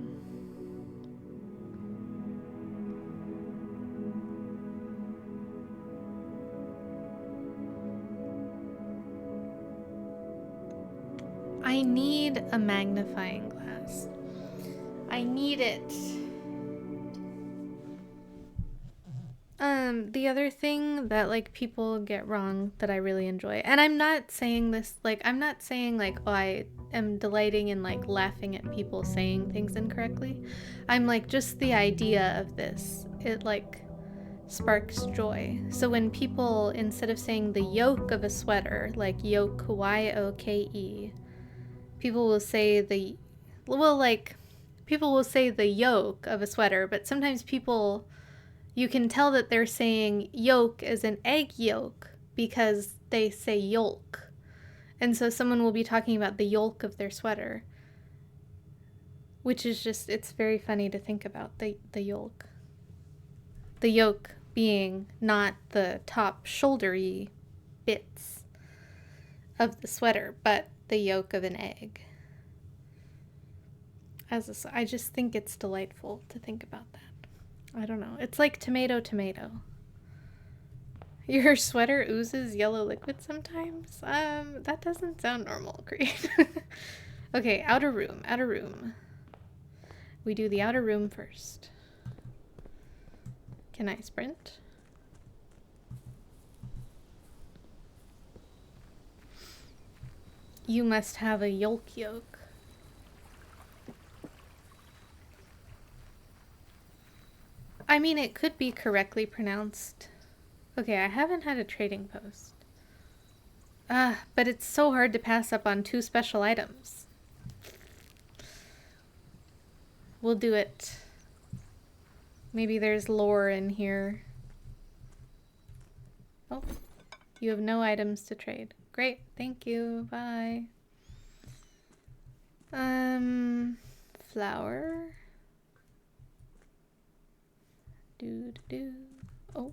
A: I need a magnifying glass. I need it. The other thing that like people get wrong that I really enjoy, and I'm not saying this like, I'm not saying like, oh, I am delighting in like laughing at people saying things incorrectly. I'm like, just the idea of this, it like sparks joy. So when people, instead of saying the yoke of a sweater, like yoke, Y-O-K-E, people will say the, well, like, people will say the yoke of a sweater, but sometimes people, you can tell that they're saying yolk as an egg yolk because they say yolk. And so someone will be talking about the yolk of their sweater, which is just, it's very funny to think about, the yolk. The yolk being not the top shouldery bits of the sweater, but the yolk of an egg. I just think it's delightful to think about that. I don't know. It's like tomato, tomato. Your sweater oozes yellow liquid sometimes? That doesn't sound normal, Creed. Okay, outer room, outer room. We do the outer room first. Can I sprint? You must have a yolk. I mean, it could be correctly pronounced. Okay, I haven't had a trading post. But it's so hard to pass up on 2 special items. We'll do it. Maybe there's lore in here. Oh, you have no items to trade. Great, thank you, bye. Flower. Oh.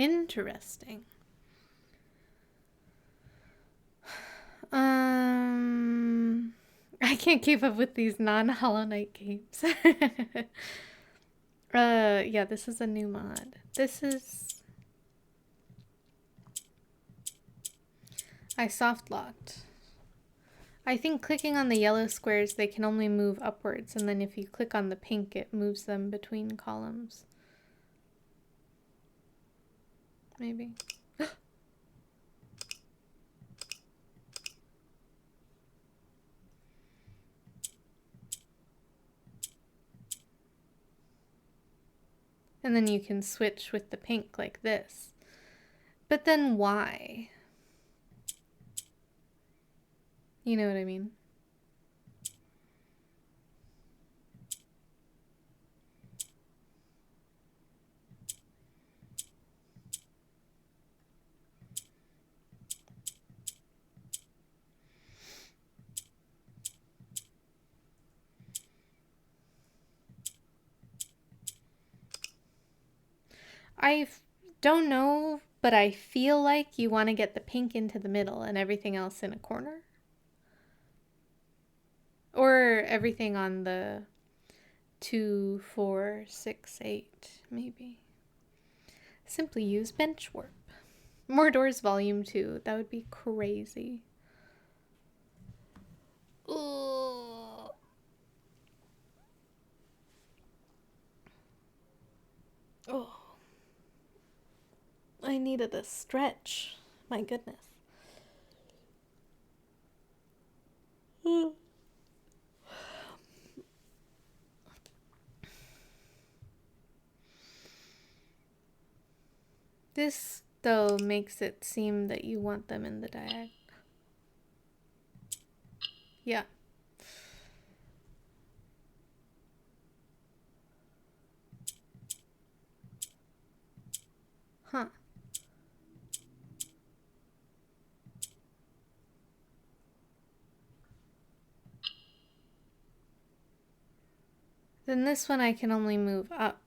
A: Interesting. I can't keep up with these non-Hollow Knight games. Yeah, this is a new mod. I soft locked. I think clicking on the yellow squares, they can only move upwards, and then if you click on the pink, it moves them between columns. Maybe. And then you can switch with the pink like this. But then why? You know what I mean? I don't know, but I feel like you want to get the pink into the middle and everything else in a corner. Or everything on the 2, 4, 6, 8, maybe. Simply use bench warp. More Doors Volume 2. That would be crazy. Ugh. Oh. I needed a stretch. My goodness. This, though, makes it seem that you want them in the diag. Yeah. Huh. Then this one I can only move up.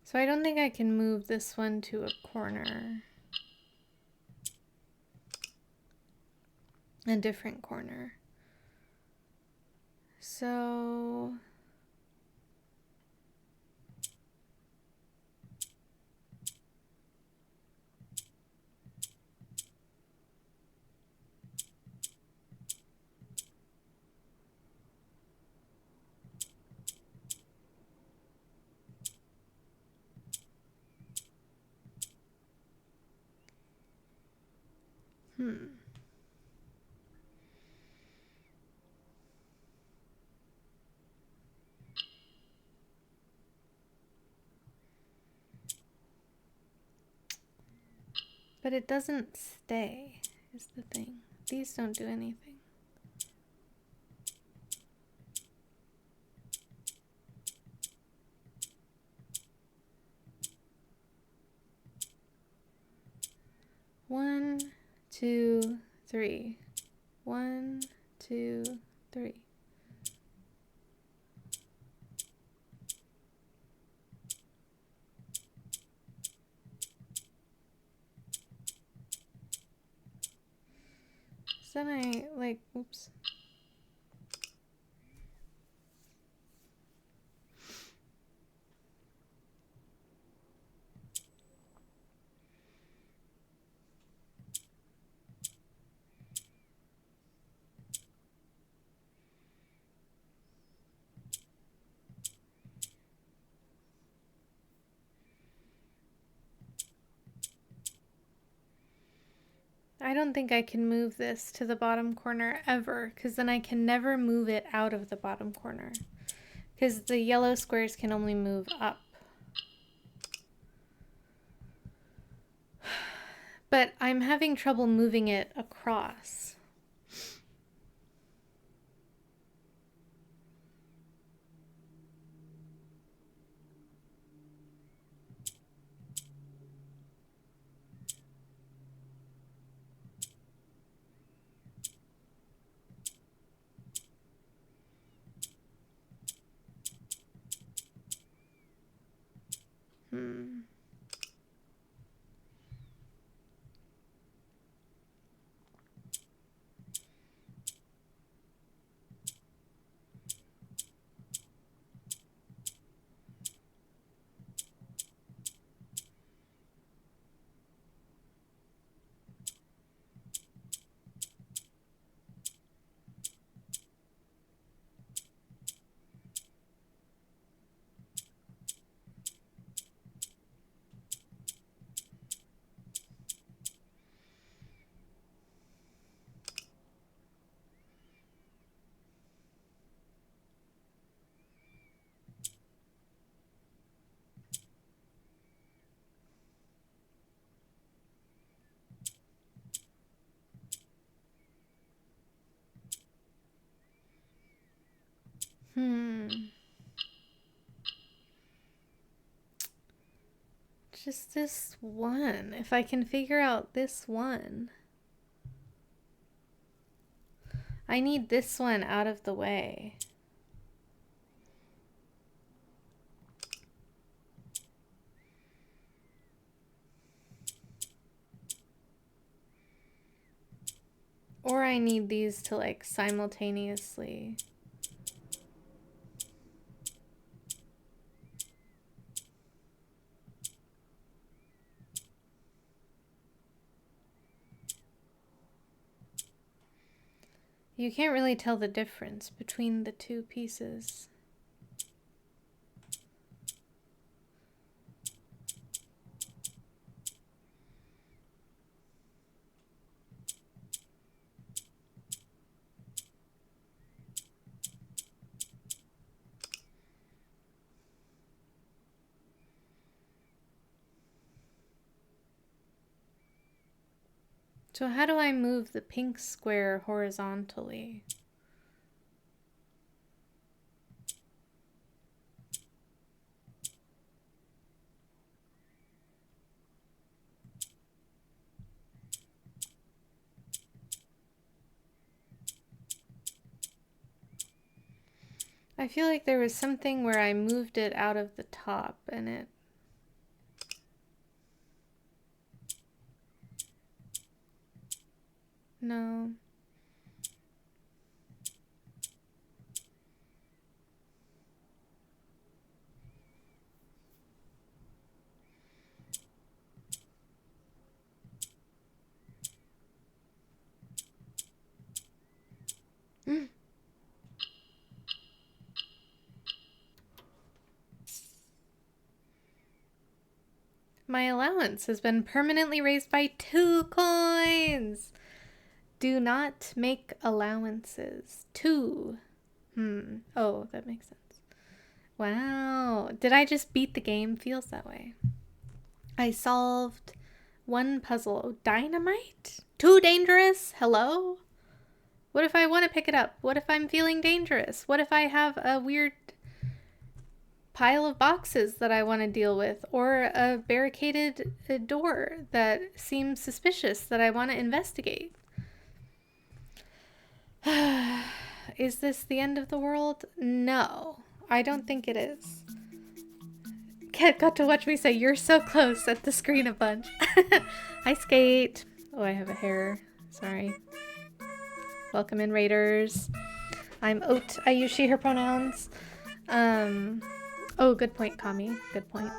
A: So I don't think I can move this one to a corner. A different corner. So But it doesn't stay, is the thing. These don't do anything. One, two, three. 1, 2, 3. So then I, like, oops. I don't think I can move this to the bottom corner ever, because then I can never move it out of the bottom corner. Because the yellow squares can only move up. But I'm having trouble moving it across. Just this one. If I can figure out this one. I need this one out of the way. Or I need these to like simultaneously. You can't really tell the difference between the two pieces. So how do I move the pink square horizontally? I feel like there was something where I moved it out of the top and it... No. My allowance has been permanently raised by 2 coins. Do not make allowances. 2. Oh, that makes sense. Wow. Did I just beat the game? Feels that way. I solved One puzzle. Dynamite? Too dangerous? Hello? What if I want to pick it up? What if I'm feeling dangerous? What if I have a weird pile of boxes that I want to deal with, or a barricaded door that seems suspicious that I want to investigate? Is this the end of the world? No, I don't think it is. Kat got to watch me say, "You're so close," at the screen a bunch. Hi, Skate. Oh, I have a hair. Sorry. Welcome in, Raiders. I'm Oat. I use she, her pronouns. Oh, good point, Kami. Good point.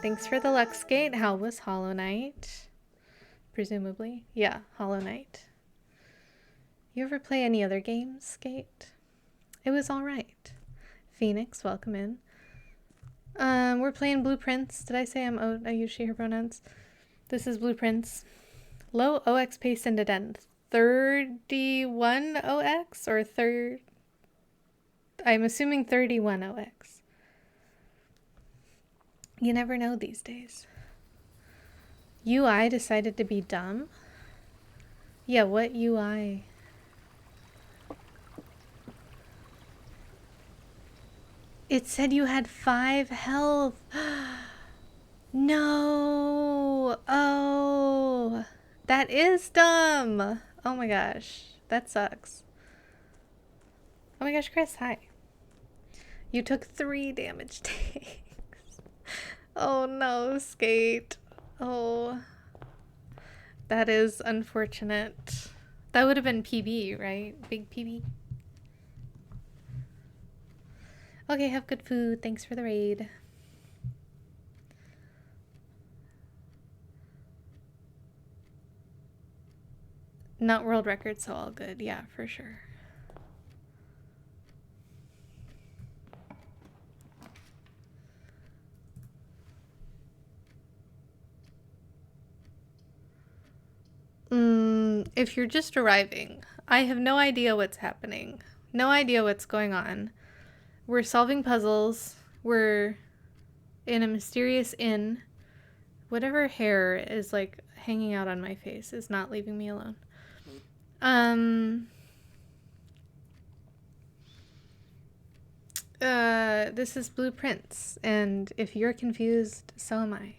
A: Thanks for the luck, Skate. How was Hollow Knight? Presumably. Yeah, Hollow Knight. You ever play any other games, Skate? It was alright. Phoenix, welcome in. We're playing Blueprints. Did I say I'm Oat? I use she, her pronouns. This is Blueprints. Low OX pace into den. 31 OX or third? I'm assuming 31 OX. You never know these days. UI decided to be dumb? Yeah, what UI? It said you had 5 health. No. Oh. That is dumb. Oh my gosh. That sucks. Oh my gosh, Chris, hi. You took 3 damage takes. Oh no, Skate. Oh. That is unfortunate. That would have been PB, right? Big PB. Okay, have good food. Thanks for the raid. Not world record, so all good. Yeah, for sure. If you're just arriving, I have no idea what's happening. No idea what's going on. We're solving puzzles. We're in a mysterious inn. Whatever hair is like hanging out on my face is not leaving me alone. This is Blueprints, and if you're confused, so am I.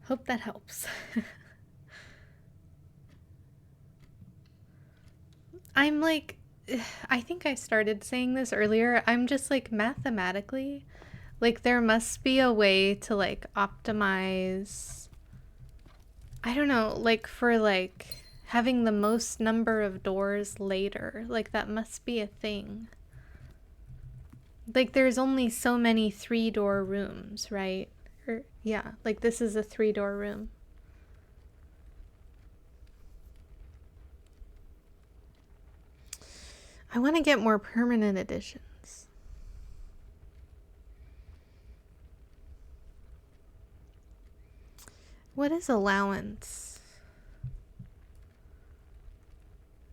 A: Hope that helps. I'm like, I think I started saying this earlier. I'm just like mathematically, like there must be a way to like optimize, I don't know, like for like having the most number of doors later. Like that must be a thing. Like there's only so many 3-door rooms, right? Or yeah, like this is a 3-door room. I want to get more permanent editions. What is allowance?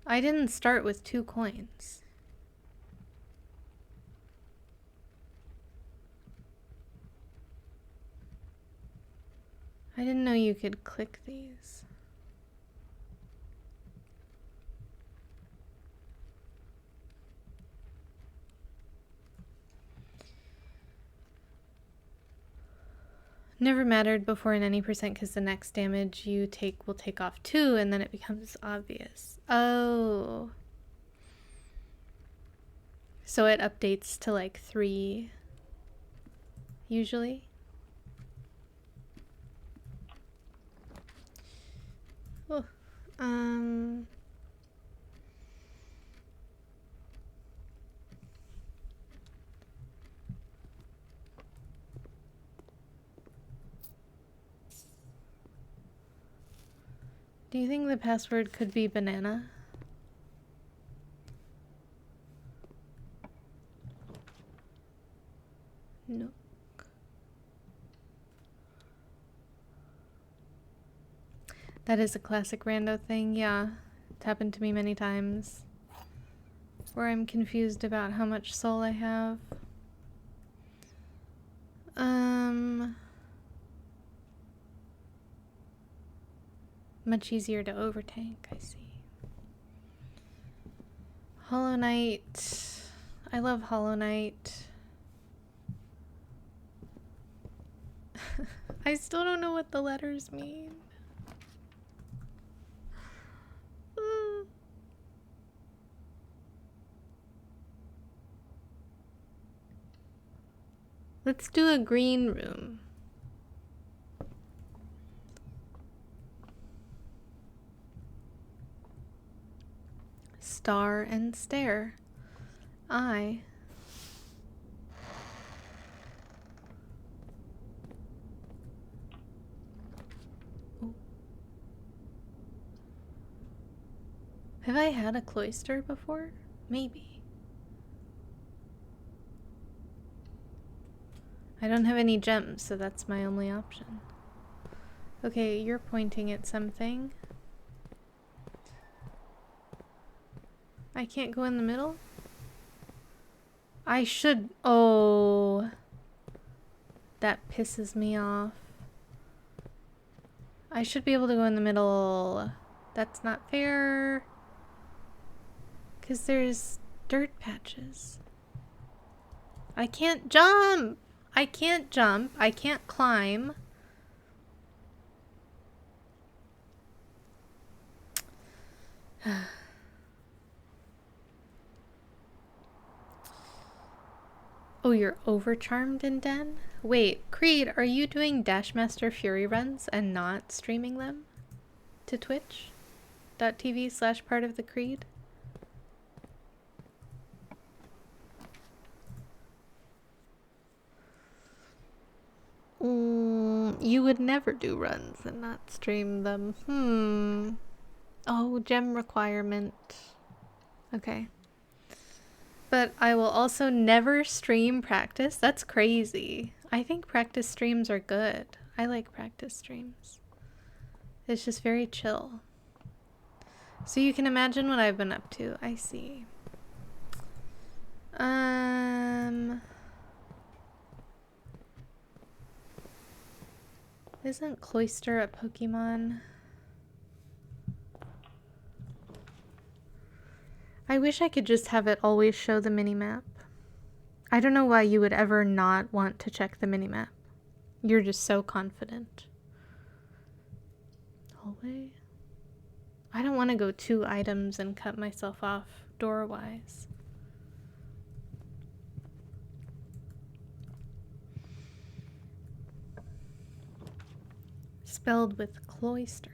A: I didn't start with 2 coins. I didn't know you could click these. Never mattered before in any percent because the next damage you take will take off 2 and then it becomes obvious. Oh. So it updates to like 3 usually. Oh. Do you think the password could be banana? No. That is a classic rando thing, yeah. It's happened to me many times. Where I'm confused about how much soul I have. Much easier to overtank, I see. Hollow Knight. I love Hollow Knight. I still don't know what the letters mean. Let's do a green room. Star and stare. I. Ooh. Have I had a cloister before? Maybe. I don't have any gems, so that's my only option. Okay, you're pointing at something. I can't go in the middle? I should... Oh. That pisses me off. I should be able to go in the middle. That's not fair. Because there's dirt patches. I can't jump! I can't jump. I can't climb. Oh, you're overcharmed in Den? Wait, Creed, are you doing Dashmaster Fury runs and not streaming them to twitch.tv/part of the Creed? You would never do runs and not stream them. Oh, gem requirement. Okay. But I will also never stream practice. That's crazy. I think practice streams are good. I like practice streams. It's just very chill. So you can imagine what I've been up to. I see. Isn't Cloister a Pokemon? I wish I could just have it always show the minimap. I don't know why you would ever not want to check the minimap. You're just so confident. Hallway? I don't want to go 2 items and cut myself off door-wise. Spelled with cloister.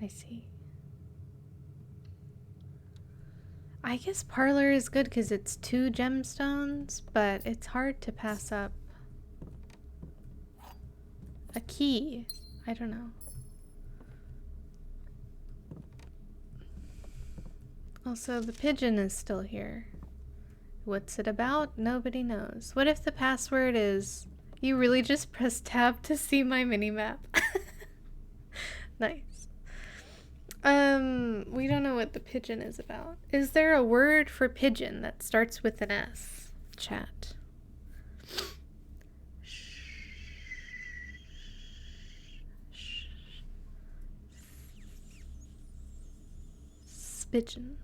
A: I see. I guess Parlor is good because it's 2 gemstones, but it's hard to pass up a key. I don't know. Also, the pigeon is still here. What's it about? Nobody knows. What if the password is, you really just press tab to see my minimap? Nice. We don't know what the pigeon is about. Is there a word for pigeon that starts with an S? Chat. Spigeon.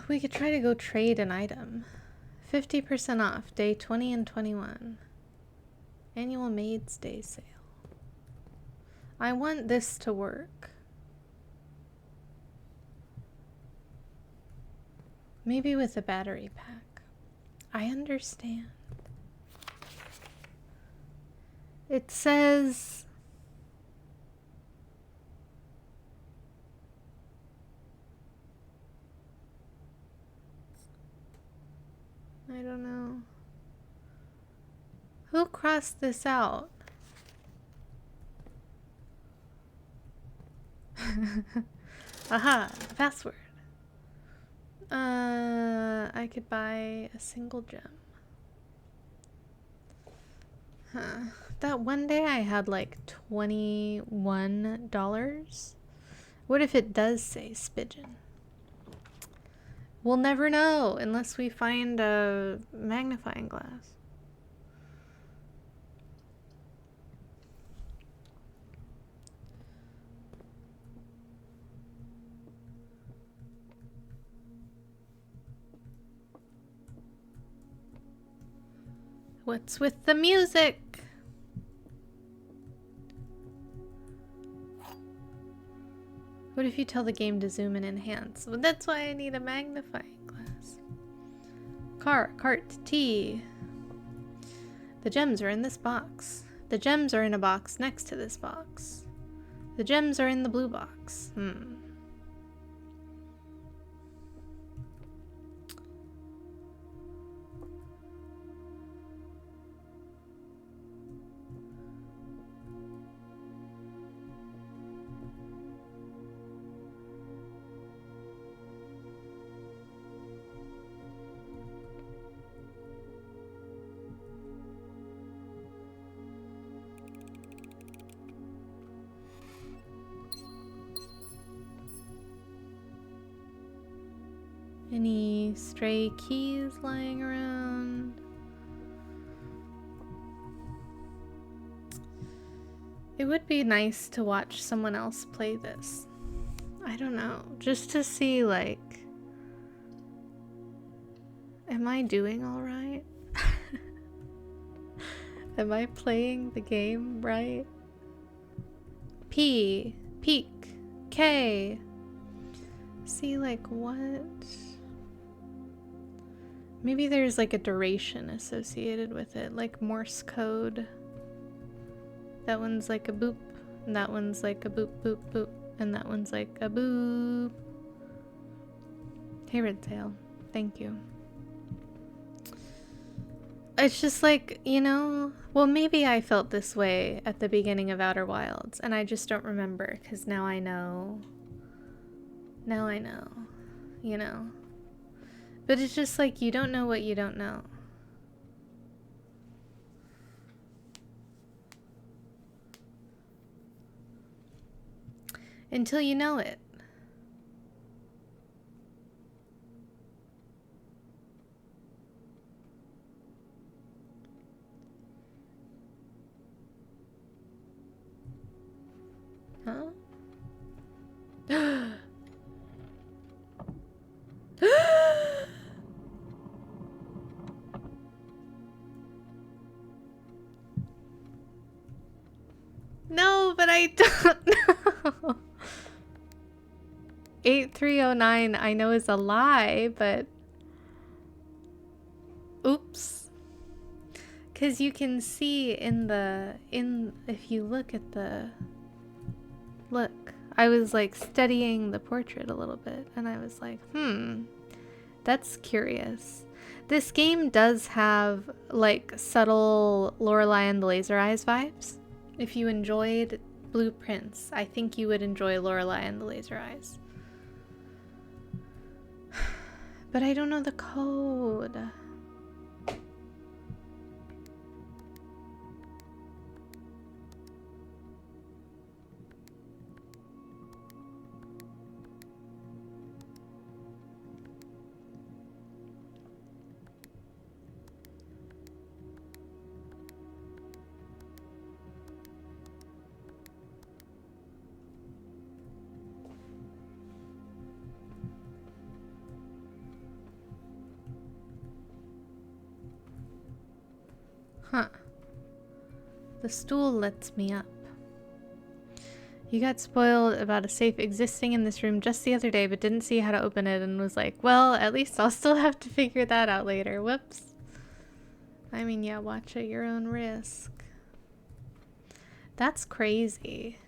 A: We could try to go trade an item. 50% off, day 20 and 21. Annual Maid's Day sale. I want this to work. Maybe with a battery pack. I understand. It says... I don't know. Who crossed this out? Aha, password. I could buy a single gem. That one day I had like $21, What if it does say Spidgen? We'll never know unless we find a magnifying glass. What's with the music? What if you tell the game to zoom and enhance? Well, that's why I need a magnifying glass. Cart, T. The gems are in this box. The gems are in a box next to this box. The gems are in the blue box. Any stray keys lying around? It would be nice to watch someone else play this. I don't know, just to see, like, am I doing all right? Am I playing the game right? P, peak, K. See, like, what? Maybe there's like a duration associated with it, like Morse code. That one's like a boop, and that one's like a boop, boop, boop, and that one's like a boop. Hey, Redtail, thank you. It's just like, you know, well, maybe I felt this way at the beginning of Outer Wilds, and I just don't remember, because now I know. Now I know, you know. But it's just like, you don't know what you don't know. Until you know it. Huh? No, but I don't know. 8309 I know is a lie, but oops. Cause you can see if you look at the look, I was like studying the portrait a little bit and I was like, that's curious. This game does have like subtle Lorelei and the Laser Eyes vibes. If you enjoyed Blueprints, I think you would enjoy Lorelei and the Laser Eyes. But I don't know the code. Huh. The stool lets me up. You got spoiled about a safe existing in this room just the other day, but didn't see how to open it and was like, well, at least I'll still have to figure that out later. Whoops. I mean, yeah, watch at your own risk. That's crazy.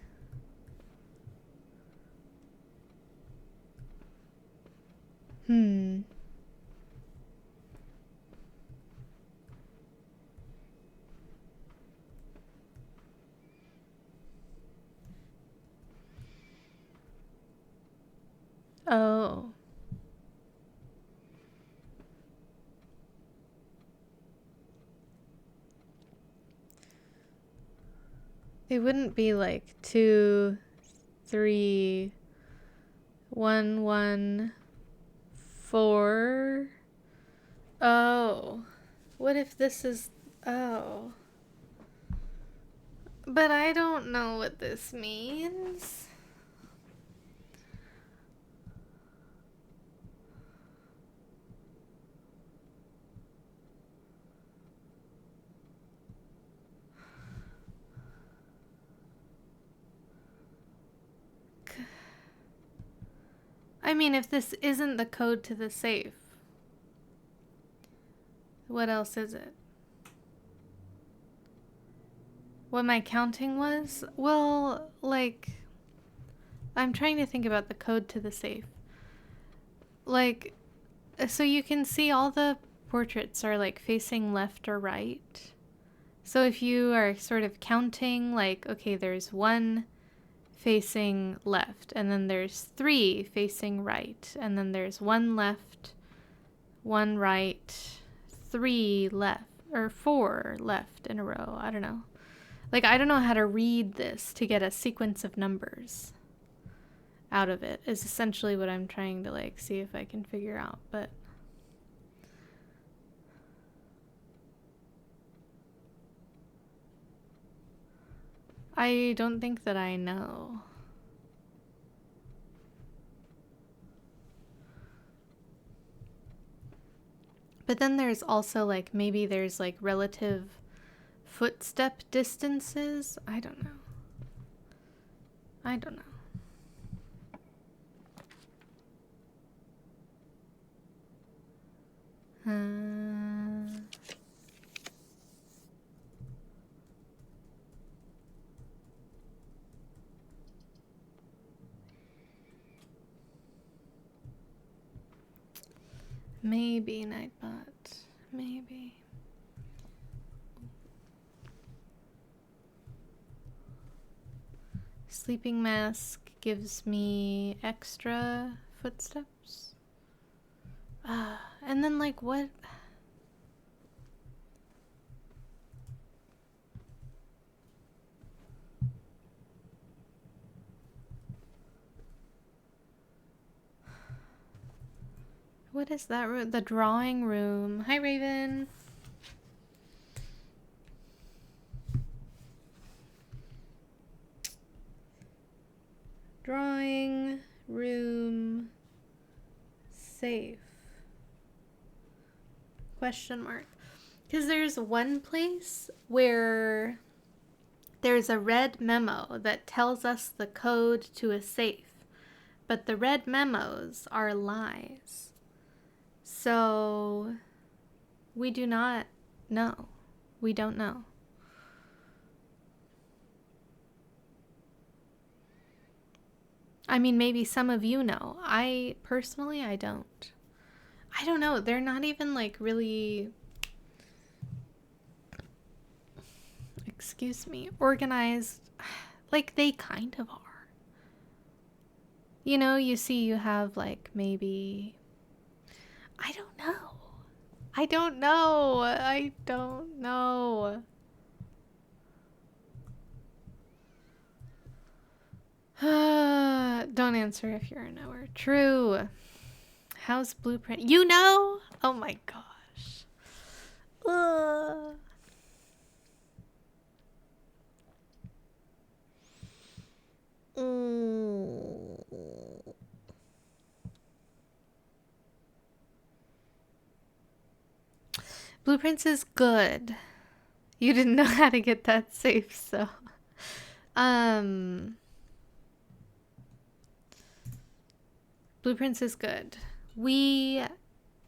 A: Oh. It wouldn't be like 2, 3, 114. Oh. What if this is... Oh. But I don't know what this means. I mean, if this isn't the code to the safe, what else is it? What my counting was? Well, like, I'm trying to think about the code to the safe. Like, so you can see all the portraits are like facing left or right. So if you are sort of counting, like, okay, there's 1 facing left, and then there's 3 facing right, and then there's 1 left, 1 right, 3 left, or 4 left in a row. I don't know. Like, I don't know how to read this to get a sequence of numbers out of it, is essentially what I'm trying to, like, see if I can figure out, but... I don't think that I know. But then there's also, like, maybe there's, like, relative footstep distances. I don't know. I don't know. Maybe Nightbot. Maybe. Sleeping mask gives me extra footsteps. And then, like, what? What is that room? The drawing room. Hi, Raven. Drawing room safe. Question mark. Because there's one place where there's a red memo that tells us the code to a safe, but the red memos are lies. So we do not know. We don't know. I mean, maybe some of you know. I personally, I don't. I don't know. They're not even, like, really, excuse me, organized. Like, they kind of are. You know, you see you have, like, maybe, I don't know. I don't know. I don't know. Don't answer if you're a knower. True. How's Blueprint? You know? Oh my gosh. Blueprints is good. You didn't know how to get that safe, so. Blueprints is good. We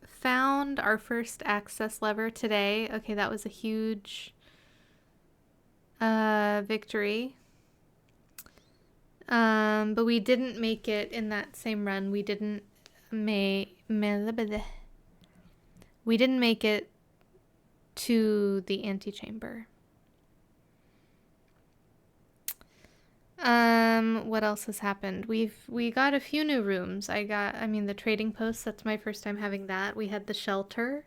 A: found our first access lever today. Okay, that was a huge victory. But we didn't make it in that same run. We didn't make it to the antechamber. What else has happened? We got a few new rooms. The trading post, that's my first time having that. We had the shelter,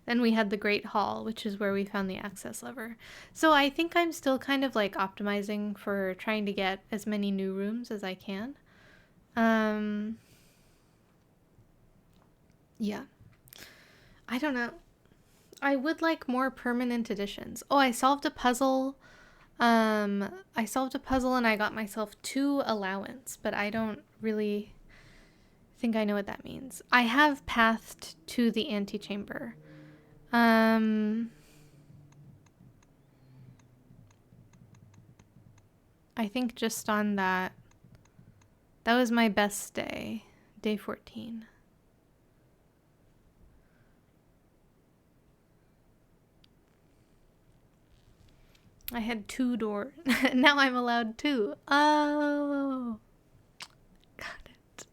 A: and we had the Great Hall, which is where we found the access lever. So I think I'm still kind of, like, optimizing for trying to get as many new rooms as I can. Yeah. I don't know. I would like more permanent additions. Oh, I solved a puzzle. I solved a puzzle and I got myself 2 allowance, but I don't really think I know what that means. I have pathed to the antechamber. I think just on that was my best day, day 14. I had 2 doors. Now I'm allowed 2. Oh, got it.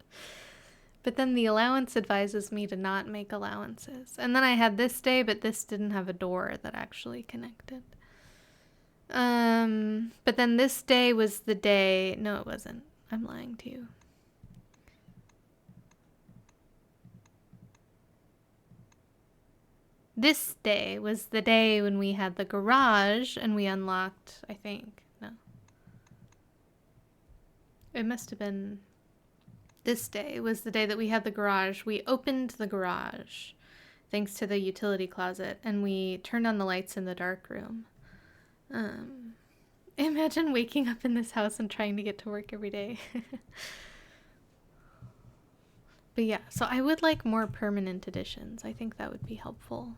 A: But then the allowance advises me to not make allowances. And then I had this day, but this didn't have a door that actually connected. But then this day was the day. No, it wasn't. I'm lying to you. This day was the day when we had the garage and we unlocked, I think. No. It must have been this day was the day that we had the garage. We opened the garage thanks to the utility closet and we turned on the lights in the dark room. Imagine waking up in this house and trying to get to work every day. But yeah, so I would like more permanent additions. I think that would be helpful.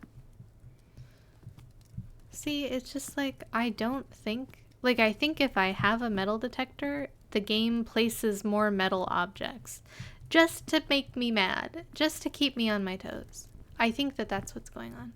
A: See, it's just like, I don't think, like, I think if I have a metal detector, the game places more metal objects just to make me mad, just to keep me on my toes. I think that that's what's going on.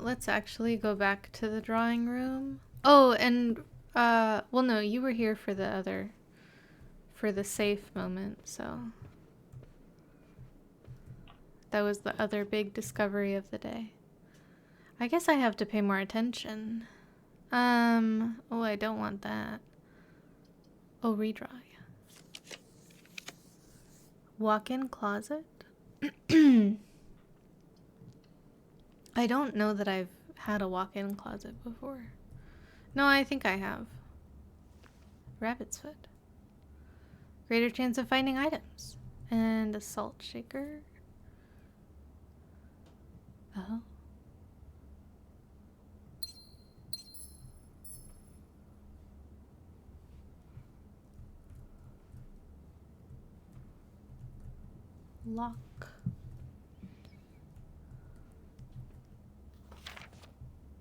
A: Let's actually go back to the drawing room. Oh, and, well, no, you were here for the safe moment, so. That was the other big discovery of the day. I guess I have to pay more attention. Oh, I don't want that. Oh, redry. Walk-in closet? I don't know that I've had a walk-in closet before. No, I think I have. Rabbit's foot. Greater chance of finding items. And a salt shaker. Oh. Lock.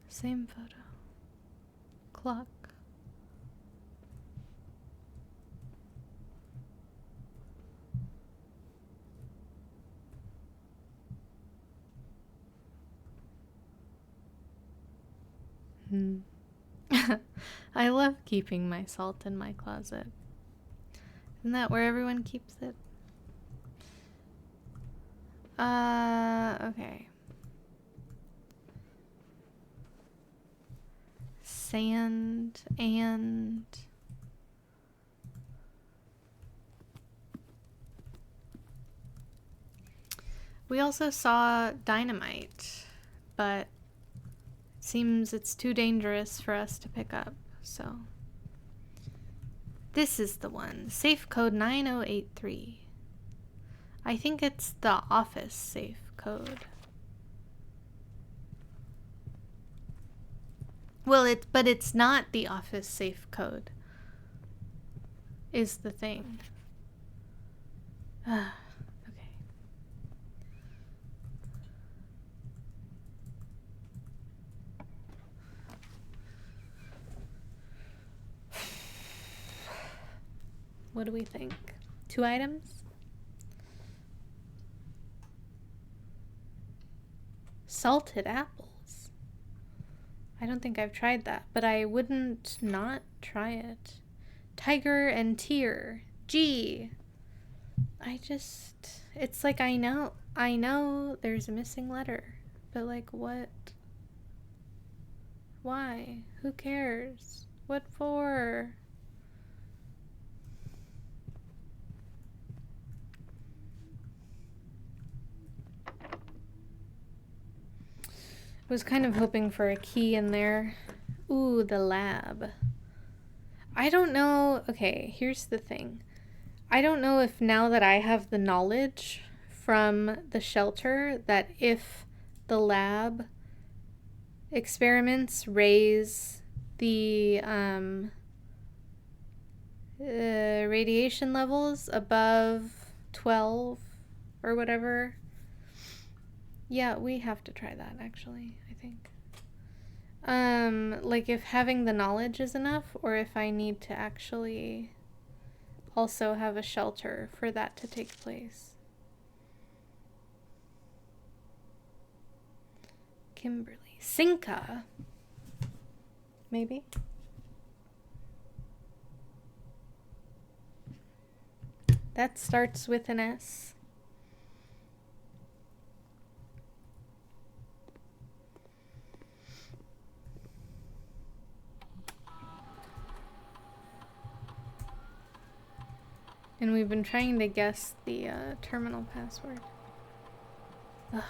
A: Same photo. Clock. I love keeping my salt in my closet. Isn't that where everyone keeps it? Okay. Sand and... We also saw dynamite, but it seems it's too dangerous for us to pick up, so... This is the one. Safe code 9083. I think it's the office safe code. Well, but it's not the office safe code, is the thing. Okay. What do we think? 2 items? Salted apples. I don't think I've tried that, but I wouldn't not try it. Tiger and tear. Gee. It's like I know there's a missing letter, but like what Why? Who cares? What for? Was kind of hoping for a key in there. Ooh, the lab. I don't know. Okay, here's the thing. I don't know if now that I have the knowledge from the shelter that if the lab experiments raise the radiation levels above 12 or whatever. Yeah, we have to try that actually, I think. Like if having the knowledge is enough, or if I need to actually also have a shelter for that to take place. Kimberly. Cinca. Maybe? That starts with an S. And we've been trying to guess the terminal password. Ugh.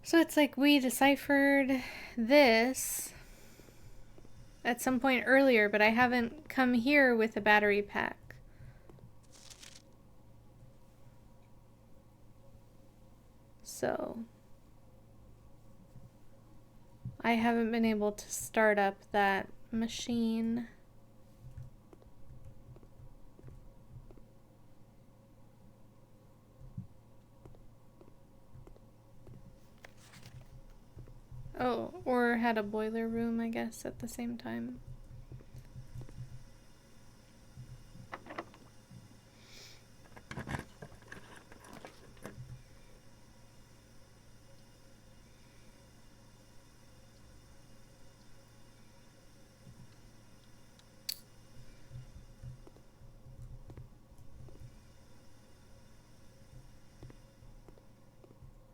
A: So it's like we deciphered this at some point earlier, but I haven't come here with a battery pack. So I haven't been able to start up that machine. Oh, or had a boiler room, I guess, at the same time.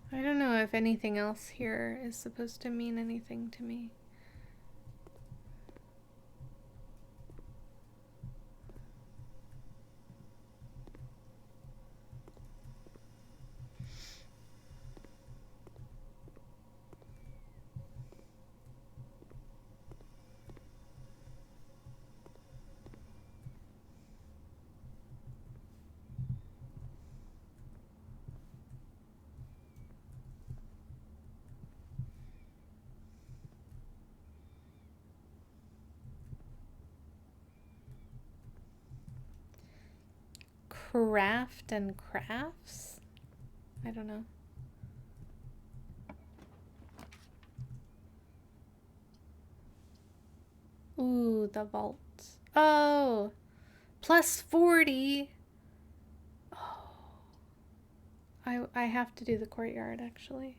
A: I don't know if anything else here is supposed to mean anything to me. Craft and crafts? I don't know. Ooh, the vault. Oh, plus 40. Oh, I have to do the courtyard, actually.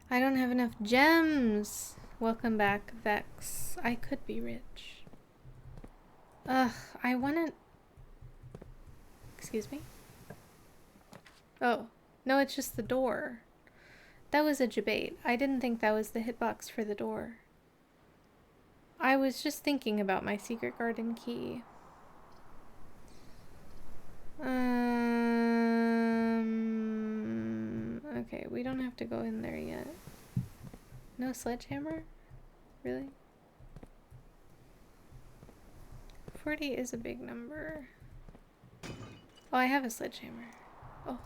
A: I don't have enough gems. Welcome back, Vex. I could be rich. Ugh, I want to... Excuse me? Oh, no, it's just the door. That was a debate. I didn't think that was the hitbox for the door. I was just thinking about my secret garden key. Okay, we don't have to go in there yet. No sledgehammer? Really? 40 is a big number. Oh, I have a sledgehammer. Oh.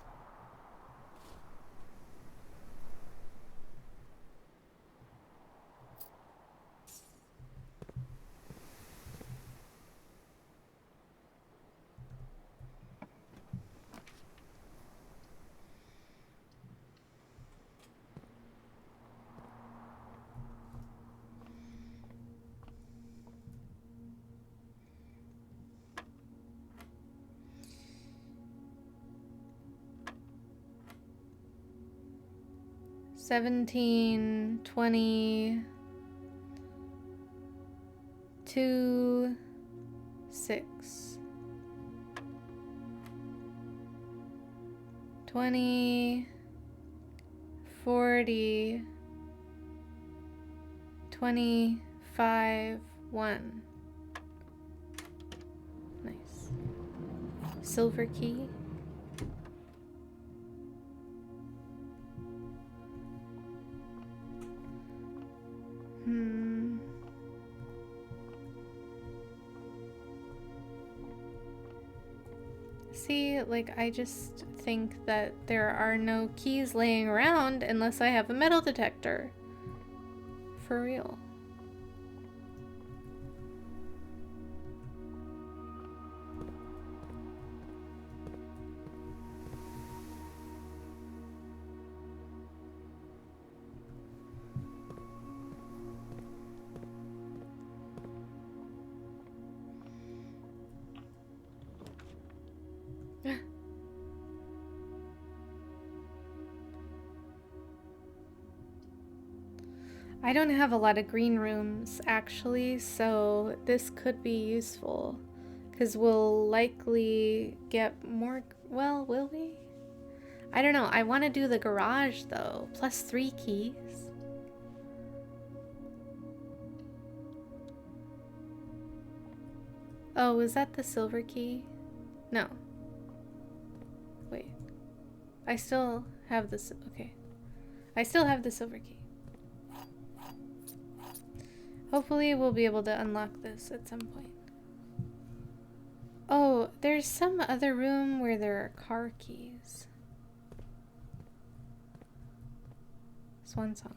A: $17, $20, $2, $6, $20, $40, $25, $1. Nice. Silver key. See, like, I just think that there are no keys laying around unless I have a metal detector. For real. I don't have a lot of green rooms, actually, so this could be useful. Because we'll likely get more... Well, will we? I don't know. I want to do the garage, though. Plus 3 keys. Oh, was that the silver key? No. Wait. I still have this... Okay. I still have the silver key. Hopefully we'll be able to unlock this at some point. Oh, there's some other room where there are car keys. Swan song.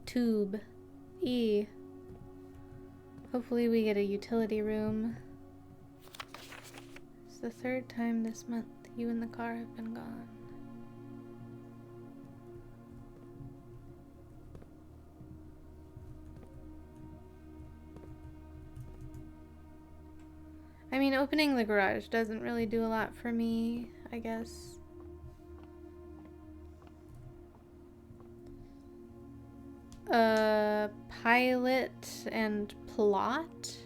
A: Tube. E. Hopefully we get a utility room. It's the 3rd time this month you and the car have been gone. I mean, opening the garage doesn't really do a lot for me, I guess. Pilot and plot.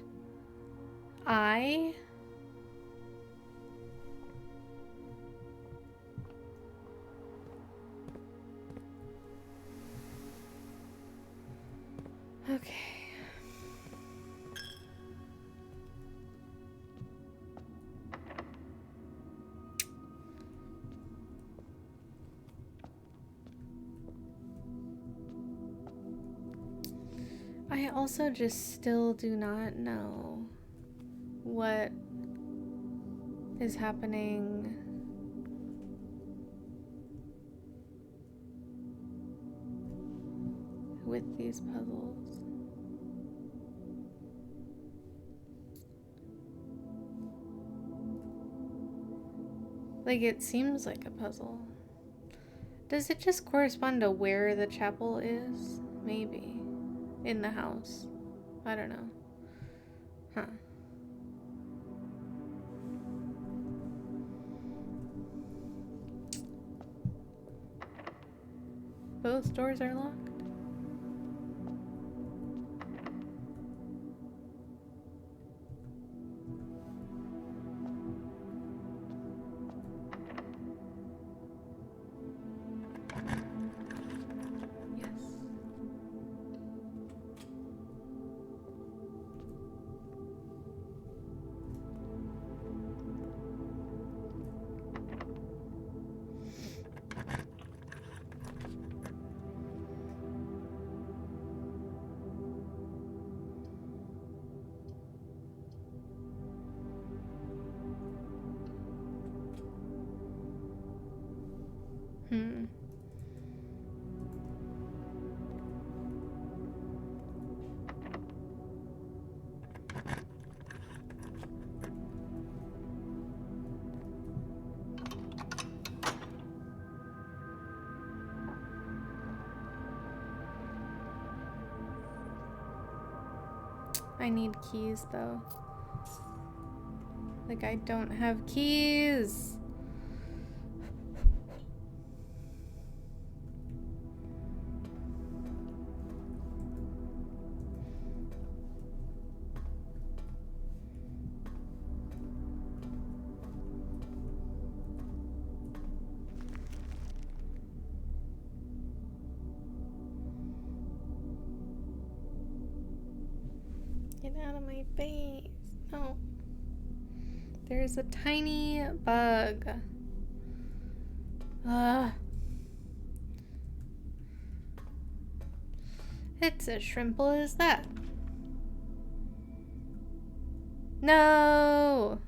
A: I. Okay. I also just still do not know what is happening with these puzzles. Like, it seems like a puzzle. Does it just correspond to where the chapel is? Maybe. In the house. I don't know. Huh. Both doors are locked. I need keys though. Like, I don't have keys. Get out of my face. No. There's a tiny bug. It's as simple as that. No!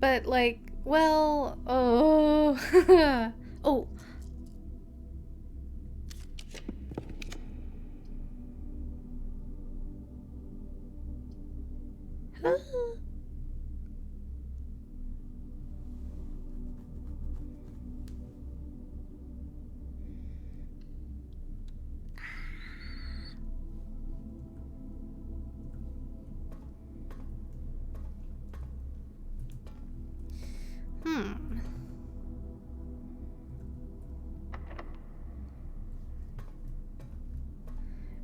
A: But like, well, oh. Oh.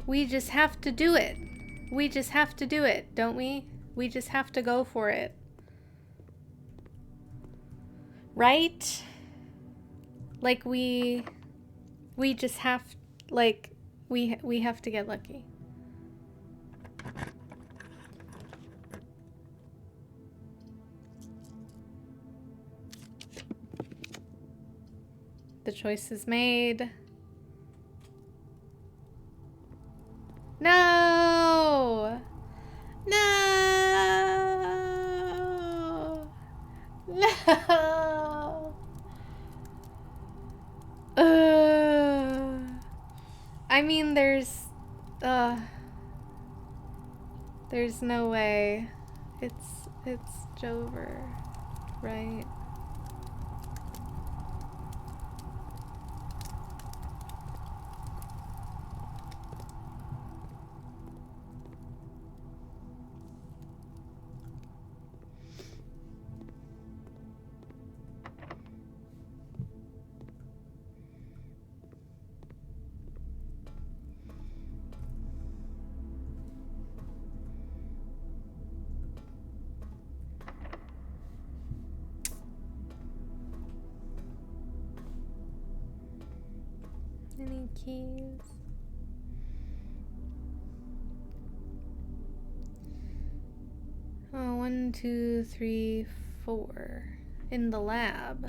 A: We just have to do it. We just have to do it, don't we? We just have to go for it. Right? Like we just have, like, we have to get lucky. The choice is made. No! No! No! I mean, there's no way. It's Jover, right? Any keys? Oh, 1, 2, 3, 4. In the lab.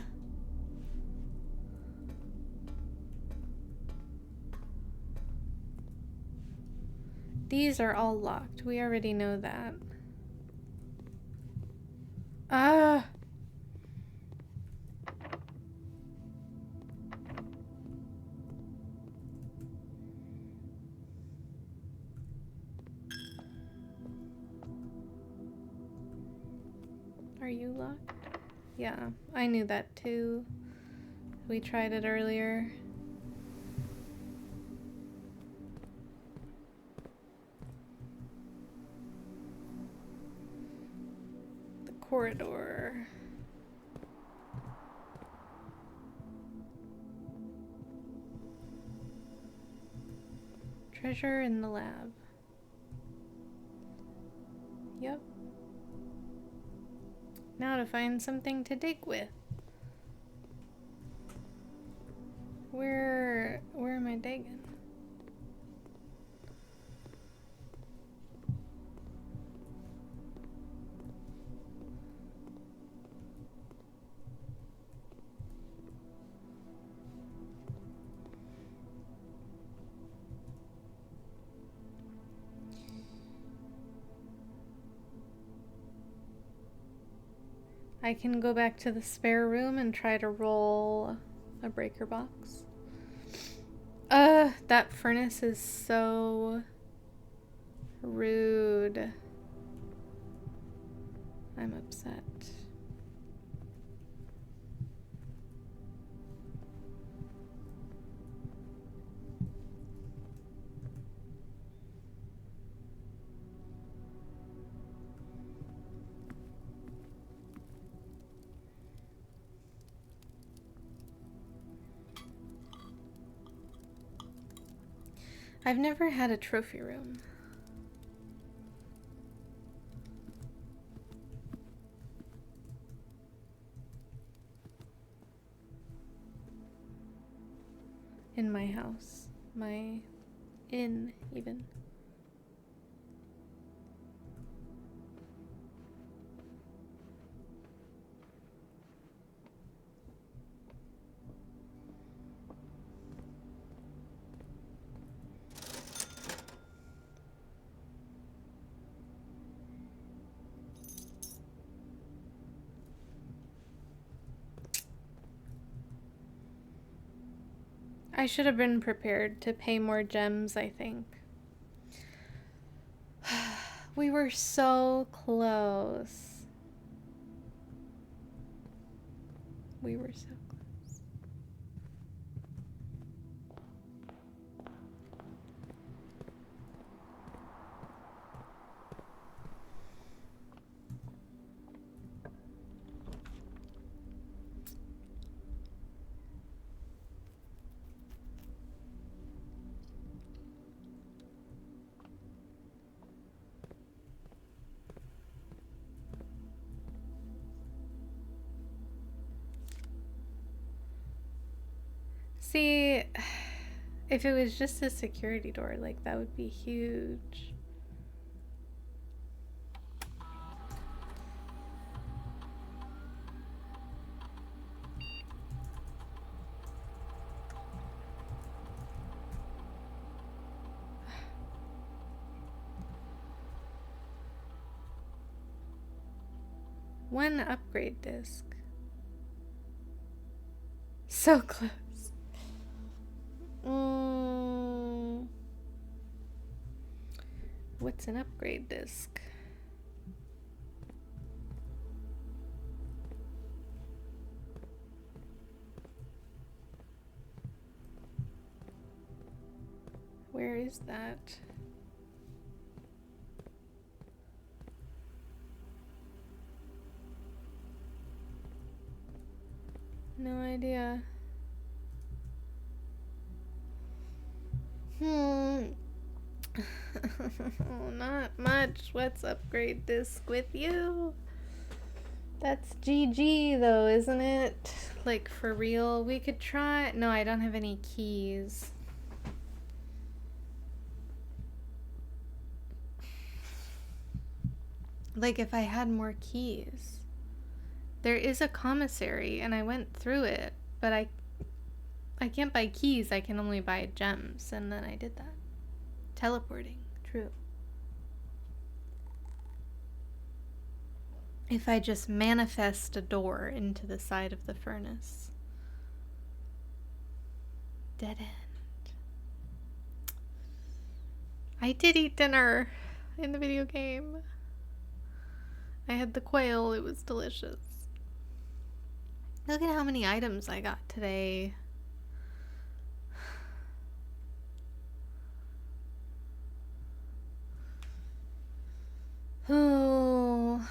A: These are all locked. We already know that. Ah! Are you locked? Yeah, I knew that too. We tried it earlier. The corridor. treasure in the lab. Yep. Now to find something to dig with. Where am I digging? I can go back to the spare room and try to roll a breaker box. That furnace is so rude. I'm upset. I've never had a trophy room. In my house. My inn, even. I should have been prepared to pay more gems, I think. We were so close. We were so close. See, if it was just a security door, like, that would be huge. One upgrade disc. So close. What's an upgrade disc? Where is that? No idea. Not much. What's upgrade disc with you? That's GG though, isn't it? Like, for real? We could try. No, I don't have any keys. Like, if I had more keys. There is a commissary and I went through it, but I can't buy keys. I can only buy gems, and then I did that. Teleporting, true. If I just manifest a door into the side of the furnace. Dead end. I did eat dinner in the video game. I had the quail, it was delicious. Look at how many items I got today. Oh.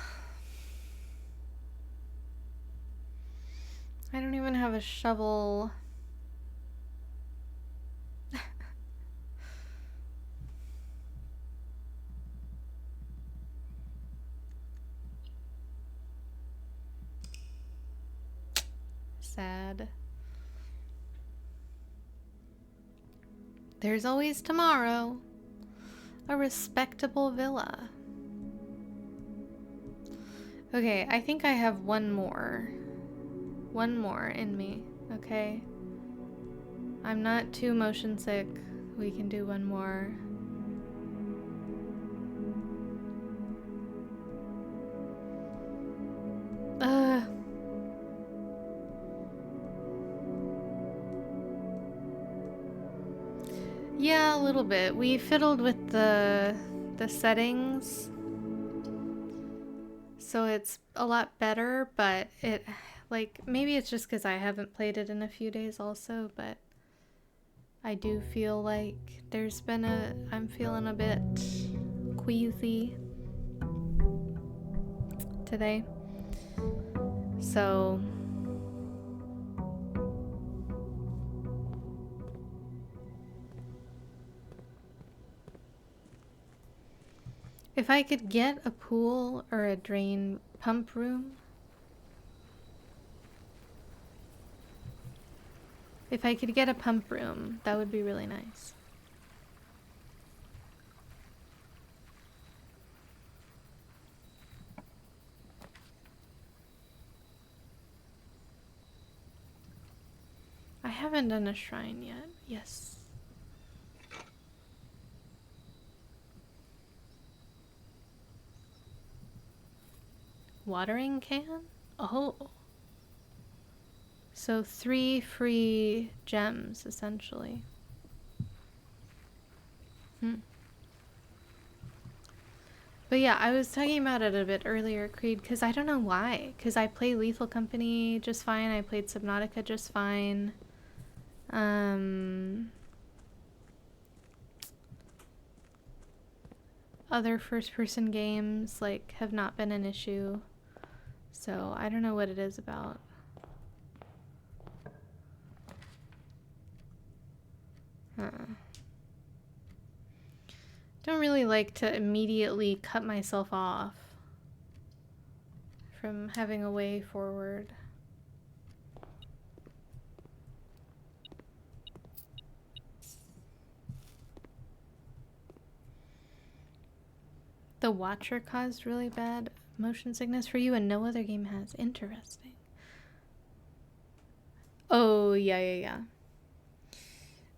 A: I don't even have a shovel. sad. There's always tomorrow. A respectable villa. Okay, I think I have one more. One more in me, okay? I'm not too motion sick. We can do one more. Yeah, a little bit. We fiddled with the settings, so it's a lot better, but it, like, maybe it's just because I haven't played it in a few days also, but I do feel like there's been I'm feeling a bit queasy today. So if I could get a pool or a drain pump room, if I could get a pump room, that would be really nice. I haven't done a shrine yet. Yes. Watering can? Oh. So 3 free gems, essentially. But yeah, I was talking about it a bit earlier, Creed, because I don't know why. Because I play Lethal Company just fine. I played Subnautica just fine. Other first-person games, like, have not been an issue. So I don't know what it is about. Don't really like to immediately cut myself off from having a way forward. The Watcher caused really bad motion sickness for you and no other game has. Interesting. Oh, yeah.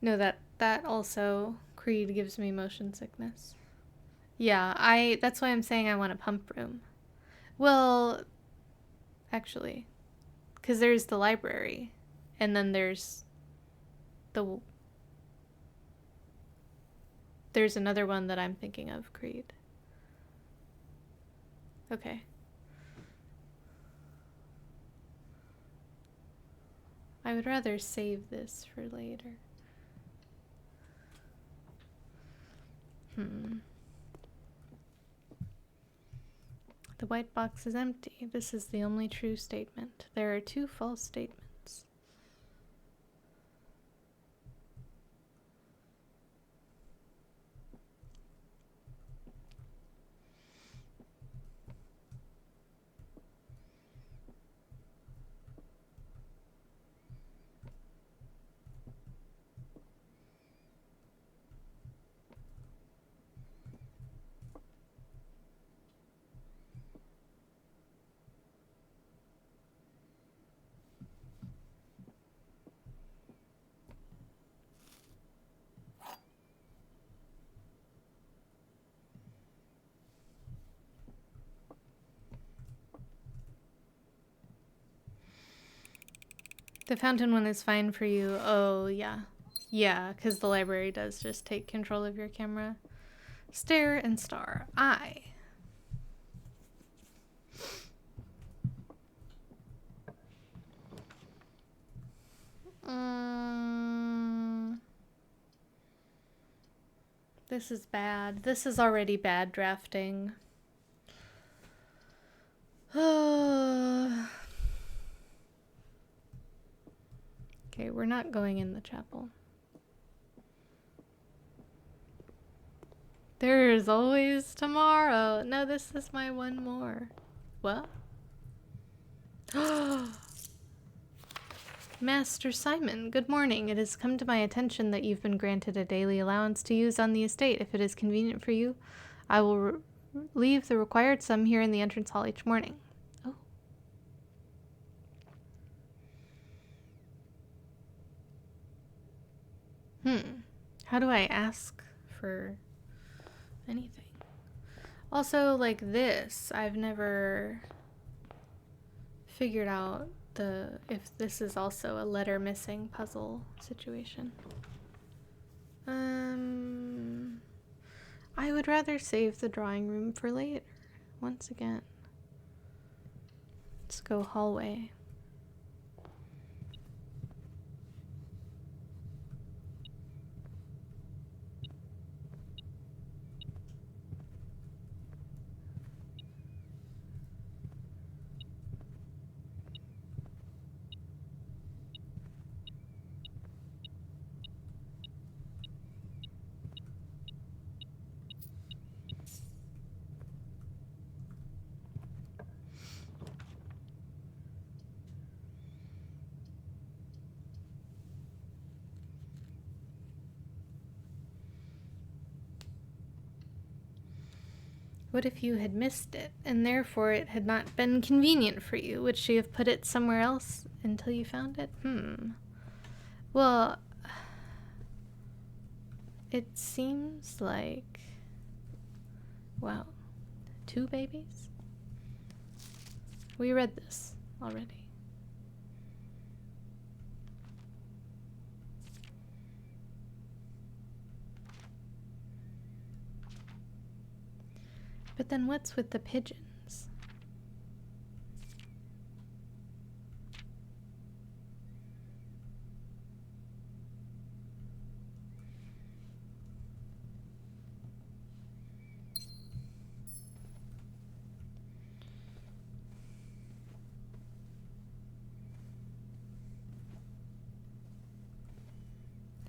A: No, that also, Creed gives me motion sickness. Yeah, that's why I'm saying I want a pump room. Well, actually, because there's the library, and then there's another one that I'm thinking of, Creed. Okay. I would rather save this for later. The white box is empty. This is the only true statement. There are 2 false statements. The fountain one is fine for you. Oh, yeah. Yeah, because the library does just take control of your camera. Stare and star. Eye. This is bad. This is already bad drafting. Okay, we're not going in the chapel. There's always tomorrow. No, this is my one more. What? Master Simon, good morning. It has come to my attention that you've been granted a daily allowance to use on the estate. If it is convenient for you, I will leave the required sum here in the entrance hall each morning. Oh. How do I ask for anything? Also, like this, I've never figured out if this is also a letter missing puzzle situation. I would rather save the drawing room for later. Once again. Let's go hallway. What if you had missed it, and therefore it had not been convenient for you? Would she have put it somewhere else until you found it? Well, it seems like... Wow. 2 babies? We read this already. But then what's with the pigeons?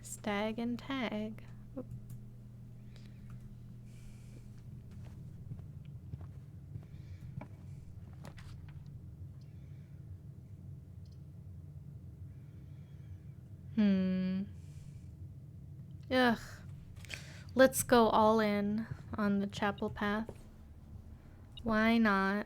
A: Stag and tag. Oop. Ugh. Let's go all in on the chapel path. Why not?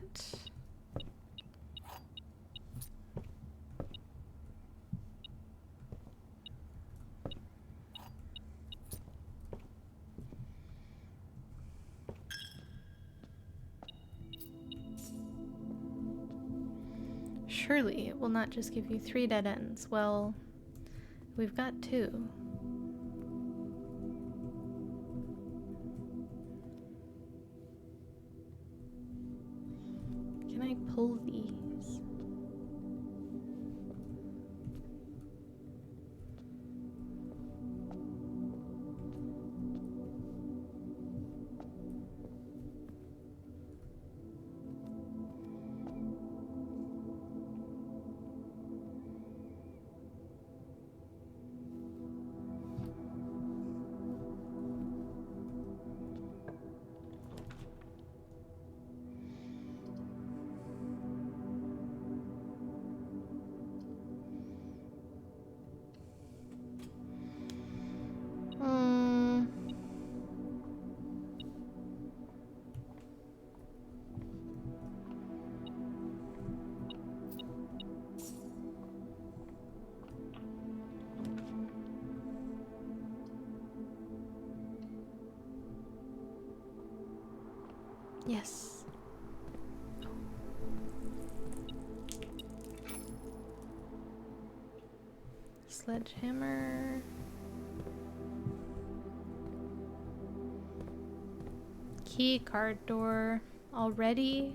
A: Surely it will not just give you 3 dead ends. Well, we've got 2. Can I pull these? Yes. Sledgehammer. Key card door. Already?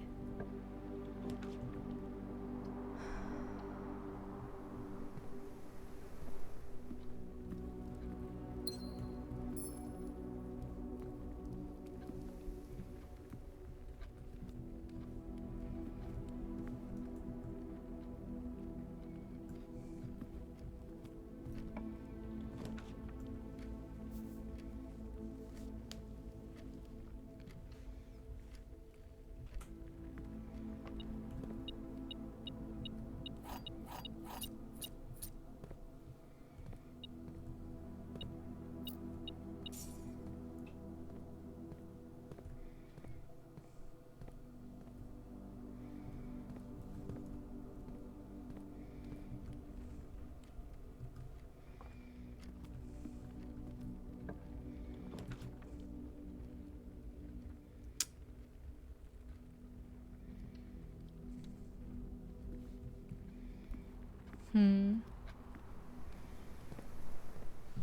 A: Hmm.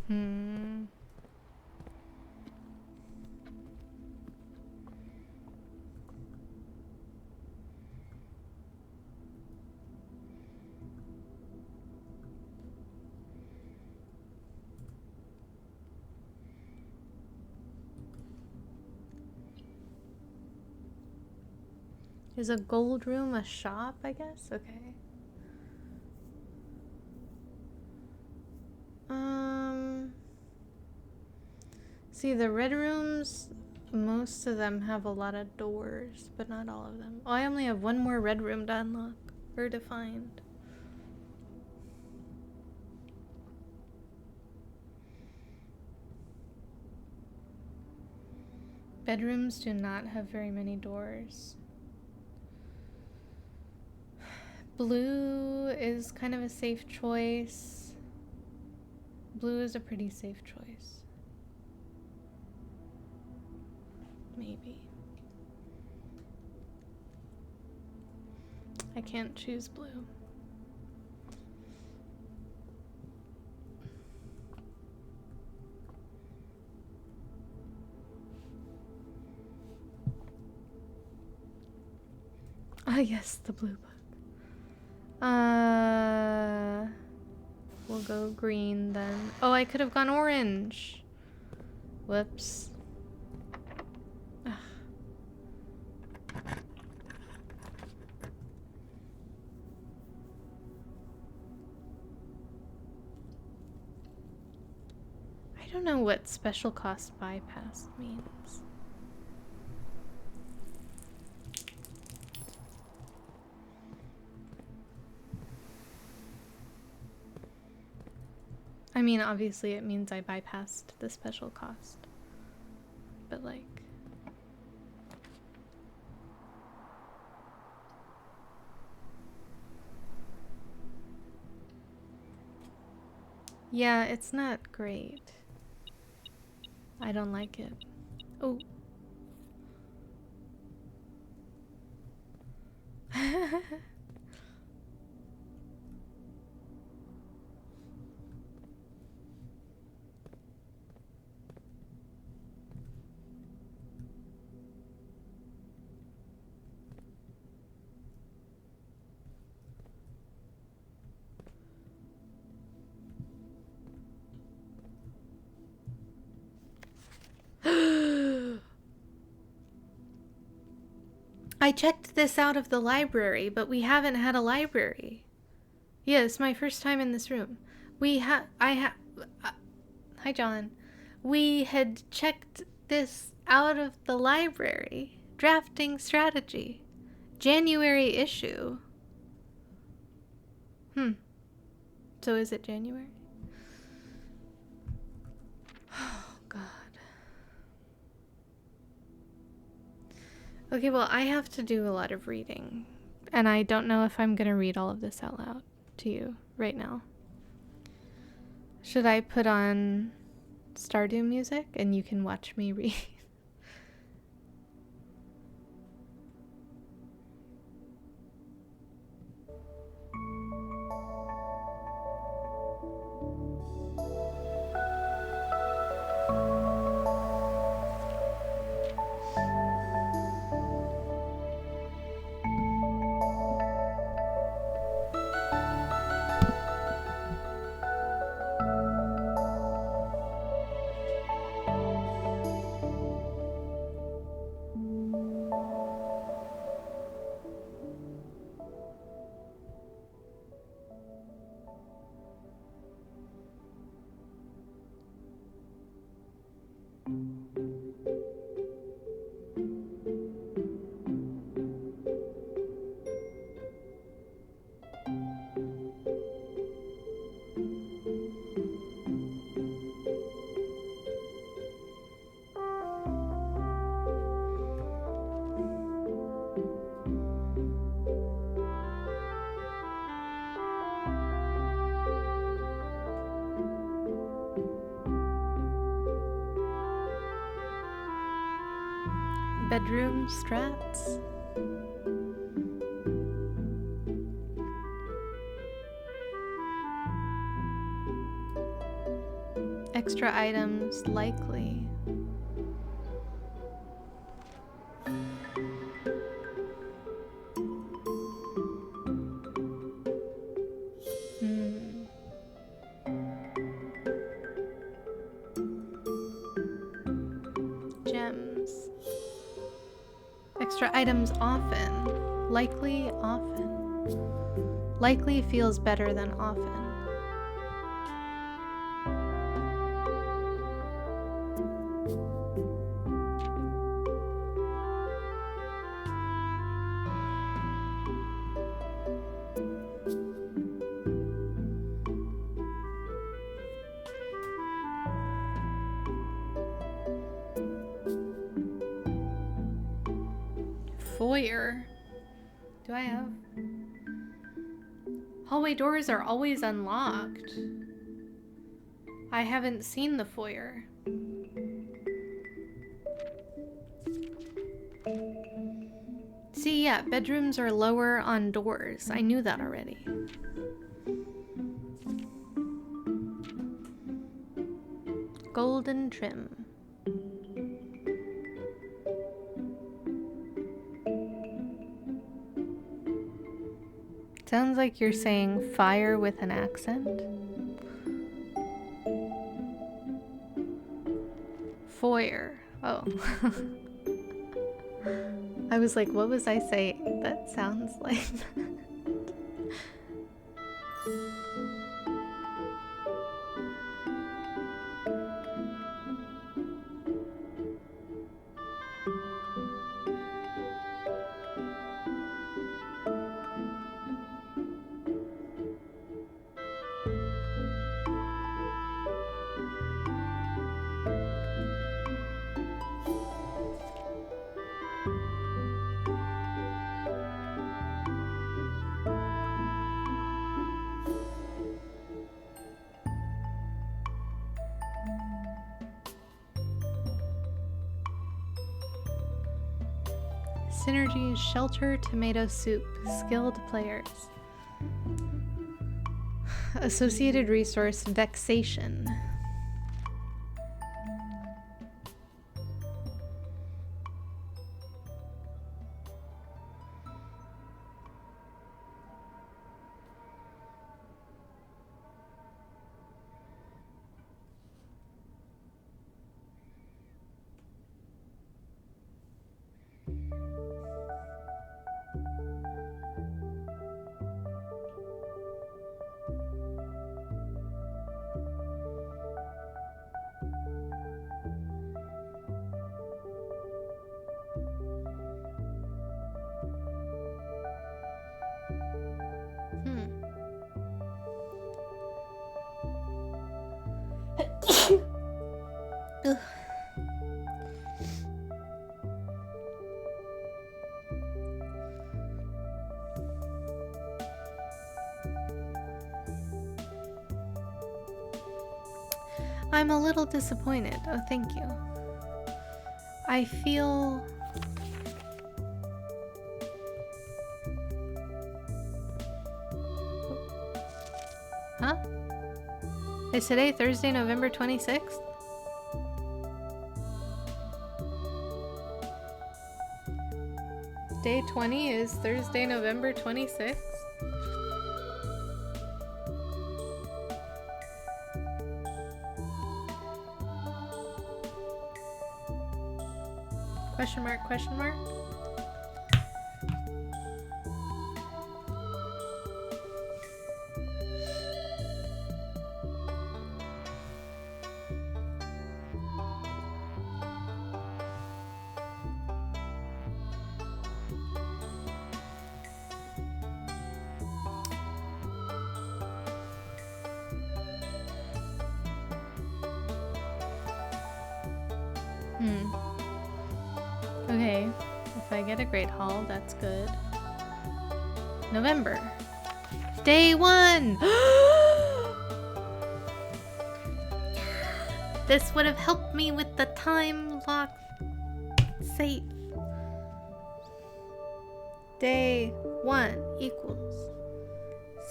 A: Hmm. Is a gold room a shop, I guess? Okay. See, the red rooms, most of them have a lot of doors, but not all of them. Oh, I only have one more red room to unlock, or to find. Bedrooms do not have very many doors. Blue is kind of a safe choice. Blue is a pretty safe choice. Maybe. I can't choose blue. Ah, yes, the blue book. We'll go green then. Oh, I could have gone orange. Whoops. Ugh. I don't know what special cost bypass means. I mean, obviously it means I bypassed the special cost. But like... yeah, it's not great. I don't like it. Oh. I checked this out of the library, but we haven't had a library. Yeah, it's my first time in this room. Hi, John. We had checked this out of the library. Drafting strategy. January issue. So is it January? Oh, God. Okay, well, I have to do a lot of reading. And I don't know if I'm going to read all of this out loud to you right now. Should I put on Stardew music and you can watch me read? Bedroom strats. Extra items likely. Gems. Extra items often. Likely often. Likely feels better than often. Foyer. Do I have? Hallway doors are always unlocked. I haven't seen the foyer. See, yeah, bedrooms are lower on doors. I knew that already. Golden trim. Sounds like you're saying fire with an accent. Foyer. Oh. I was like, what was I saying? That sounds like that. Synergy's shelter tomato soup. Skilled players. Associated resource vexation. Ugh. I'm a little disappointed. Oh, thank you. I feel... Huh? Is today Thursday, November 26th? Day 20 is Thursday, November 26th? Question mark, question mark? Okay, if I get a great haul, that's good. November. Day 1! This would have helped me with the time lock save. Day 1 equals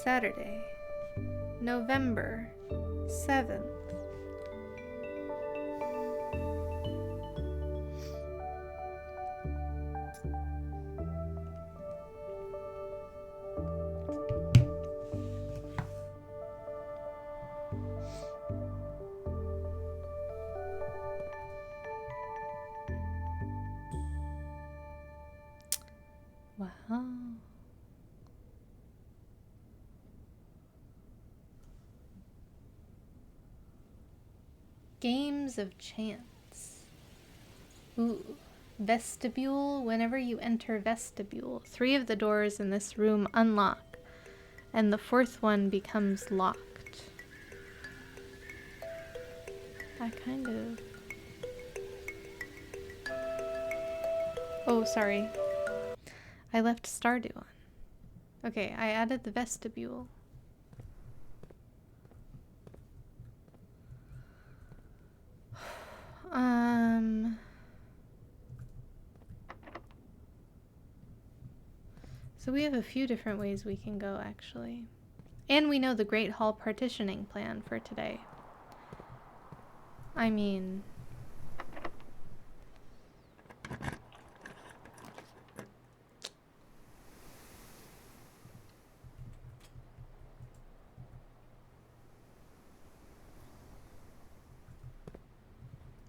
A: Saturday, November 7th, Wow. Games of chance. Ooh. Vestibule. Whenever you enter vestibule, 3 of the doors in this room unlock, and the 4th one becomes locked. I kind of... Oh, sorry. I left Stardew on. Okay, I added the vestibule. So we have a few different ways we can go, actually. And we know the Great Hall partitioning plan for today. I mean...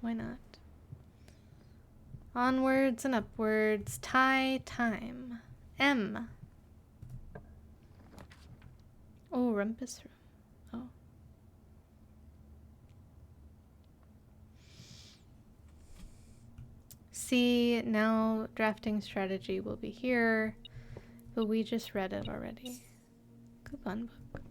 A: why not? Onwards and upwards. Time. M. Oh, Rumpus Room. Oh. See, now drafting strategy will be here, but we just read it already. Coupon book.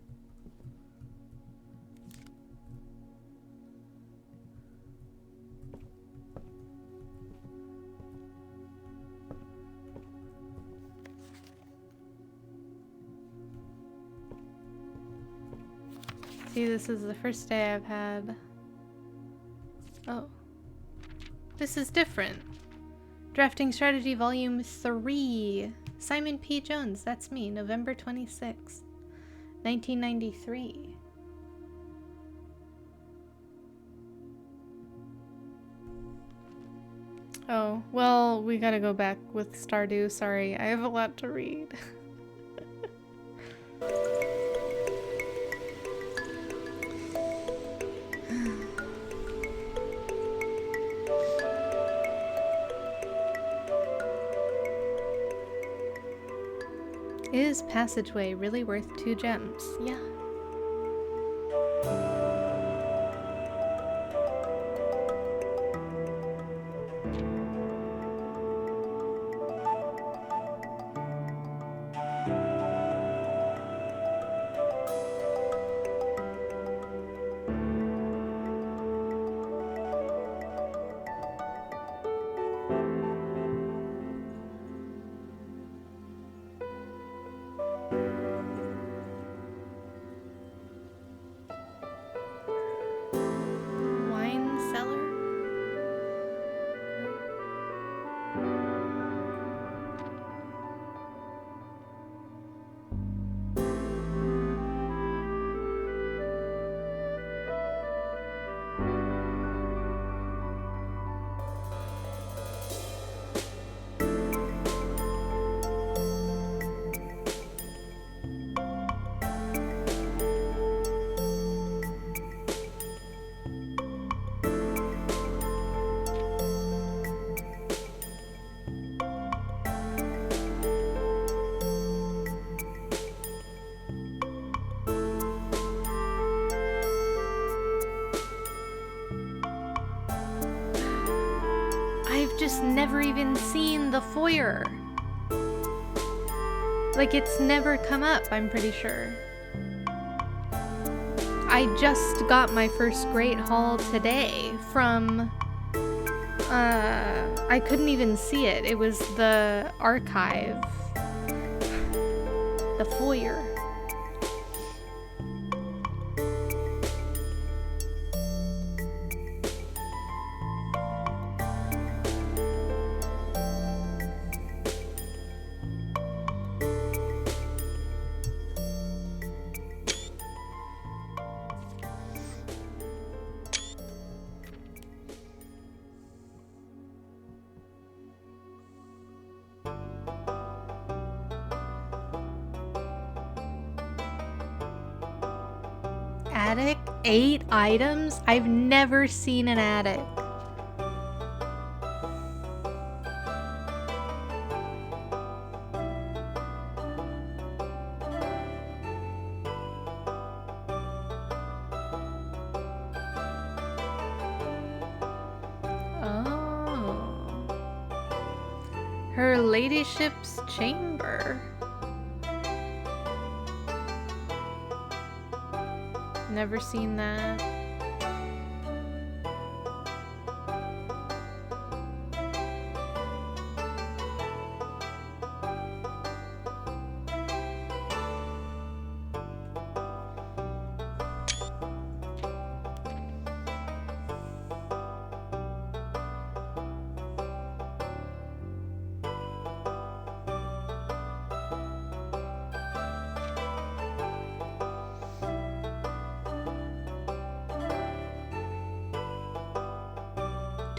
A: See, this is the first day I've had... Oh. This is different. Drafting Strategy Volume 3. Simon P. Jones, that's me, November 26th, 1993. Oh, well, we gotta go back with Stardew, sorry. I have a lot to read. Is Passageway really worth 2 gems? Yeah. Just never even seen the foyer. Like, it's never come up, I'm pretty sure. I just got my first Great Hall today from... I couldn't even see it. It was the archive. The foyer. Attic? 8 items? I've never seen an attic. Her ladyship's chamber. Never seen that.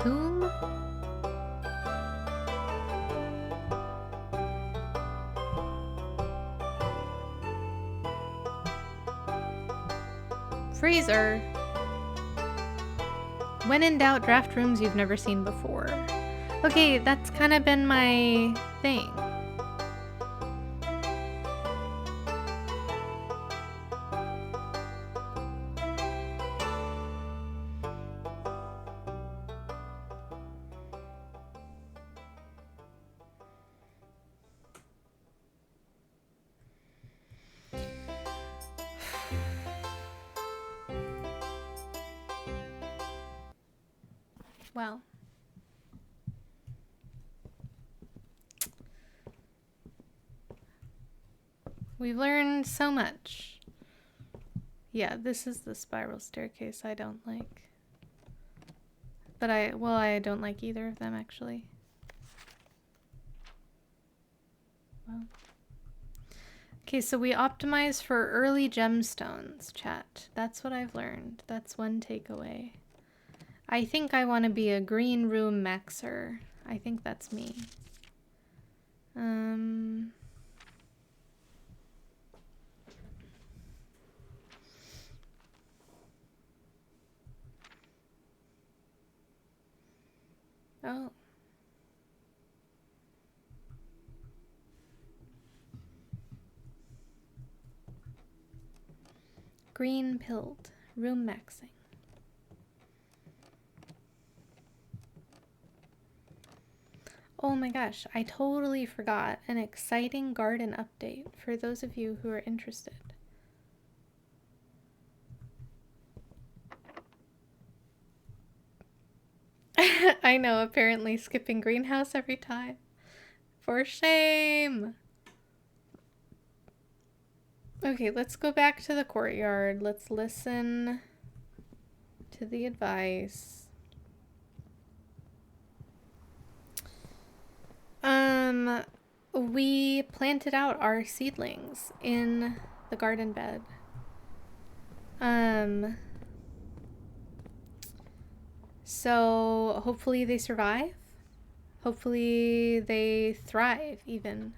A: Tomb? Freezer. When in doubt, draft rooms you've never seen before. Okay, that's kind of been my thing. Well, we've learned so much. Yeah, this is the spiral staircase I don't like. But I don't like either of them actually. Well. Okay, so we optimize for early gemstones, chat. That's what I've learned. That's one takeaway. I think I want to be a green room maxer. I think that's me. Oh. Green pilled. Room maxing. Oh my gosh, I totally forgot an exciting garden update for those of you who are interested. I know, apparently skipping greenhouse every time. For shame! Okay, let's go back to the courtyard. Let's listen to the advice. We planted out our seedlings in the garden bed. So hopefully they survive. Hopefully they thrive even.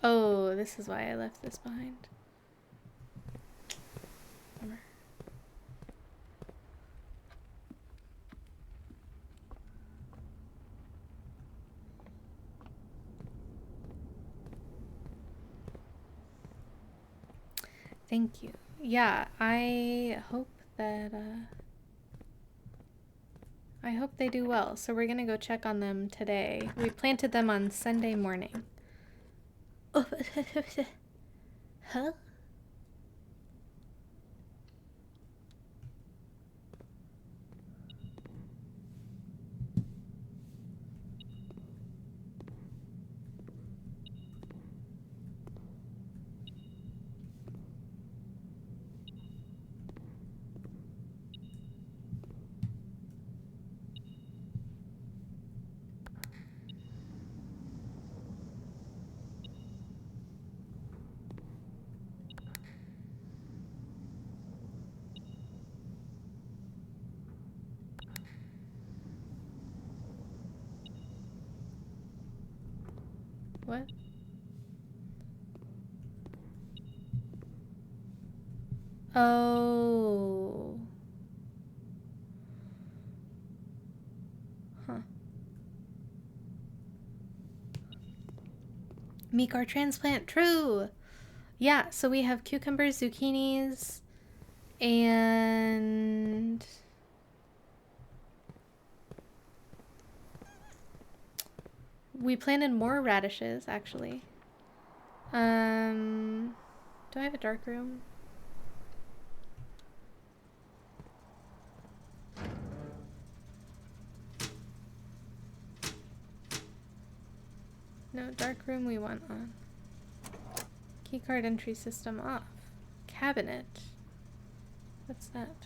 A: Oh, this is why I left this behind. Bummer. Thank you. Yeah, I hope that, I hope they do well. So we're gonna go check on them today. We planted them on Sunday morning. Oh, huh? What? Oh. Huh. Meeker transplant, true. Yeah, so we have cucumbers, zucchinis, and We planted more radishes, actually. Do I have a dark room? No, dark room we want on. Keycard entry system off. Cabinet. What's that?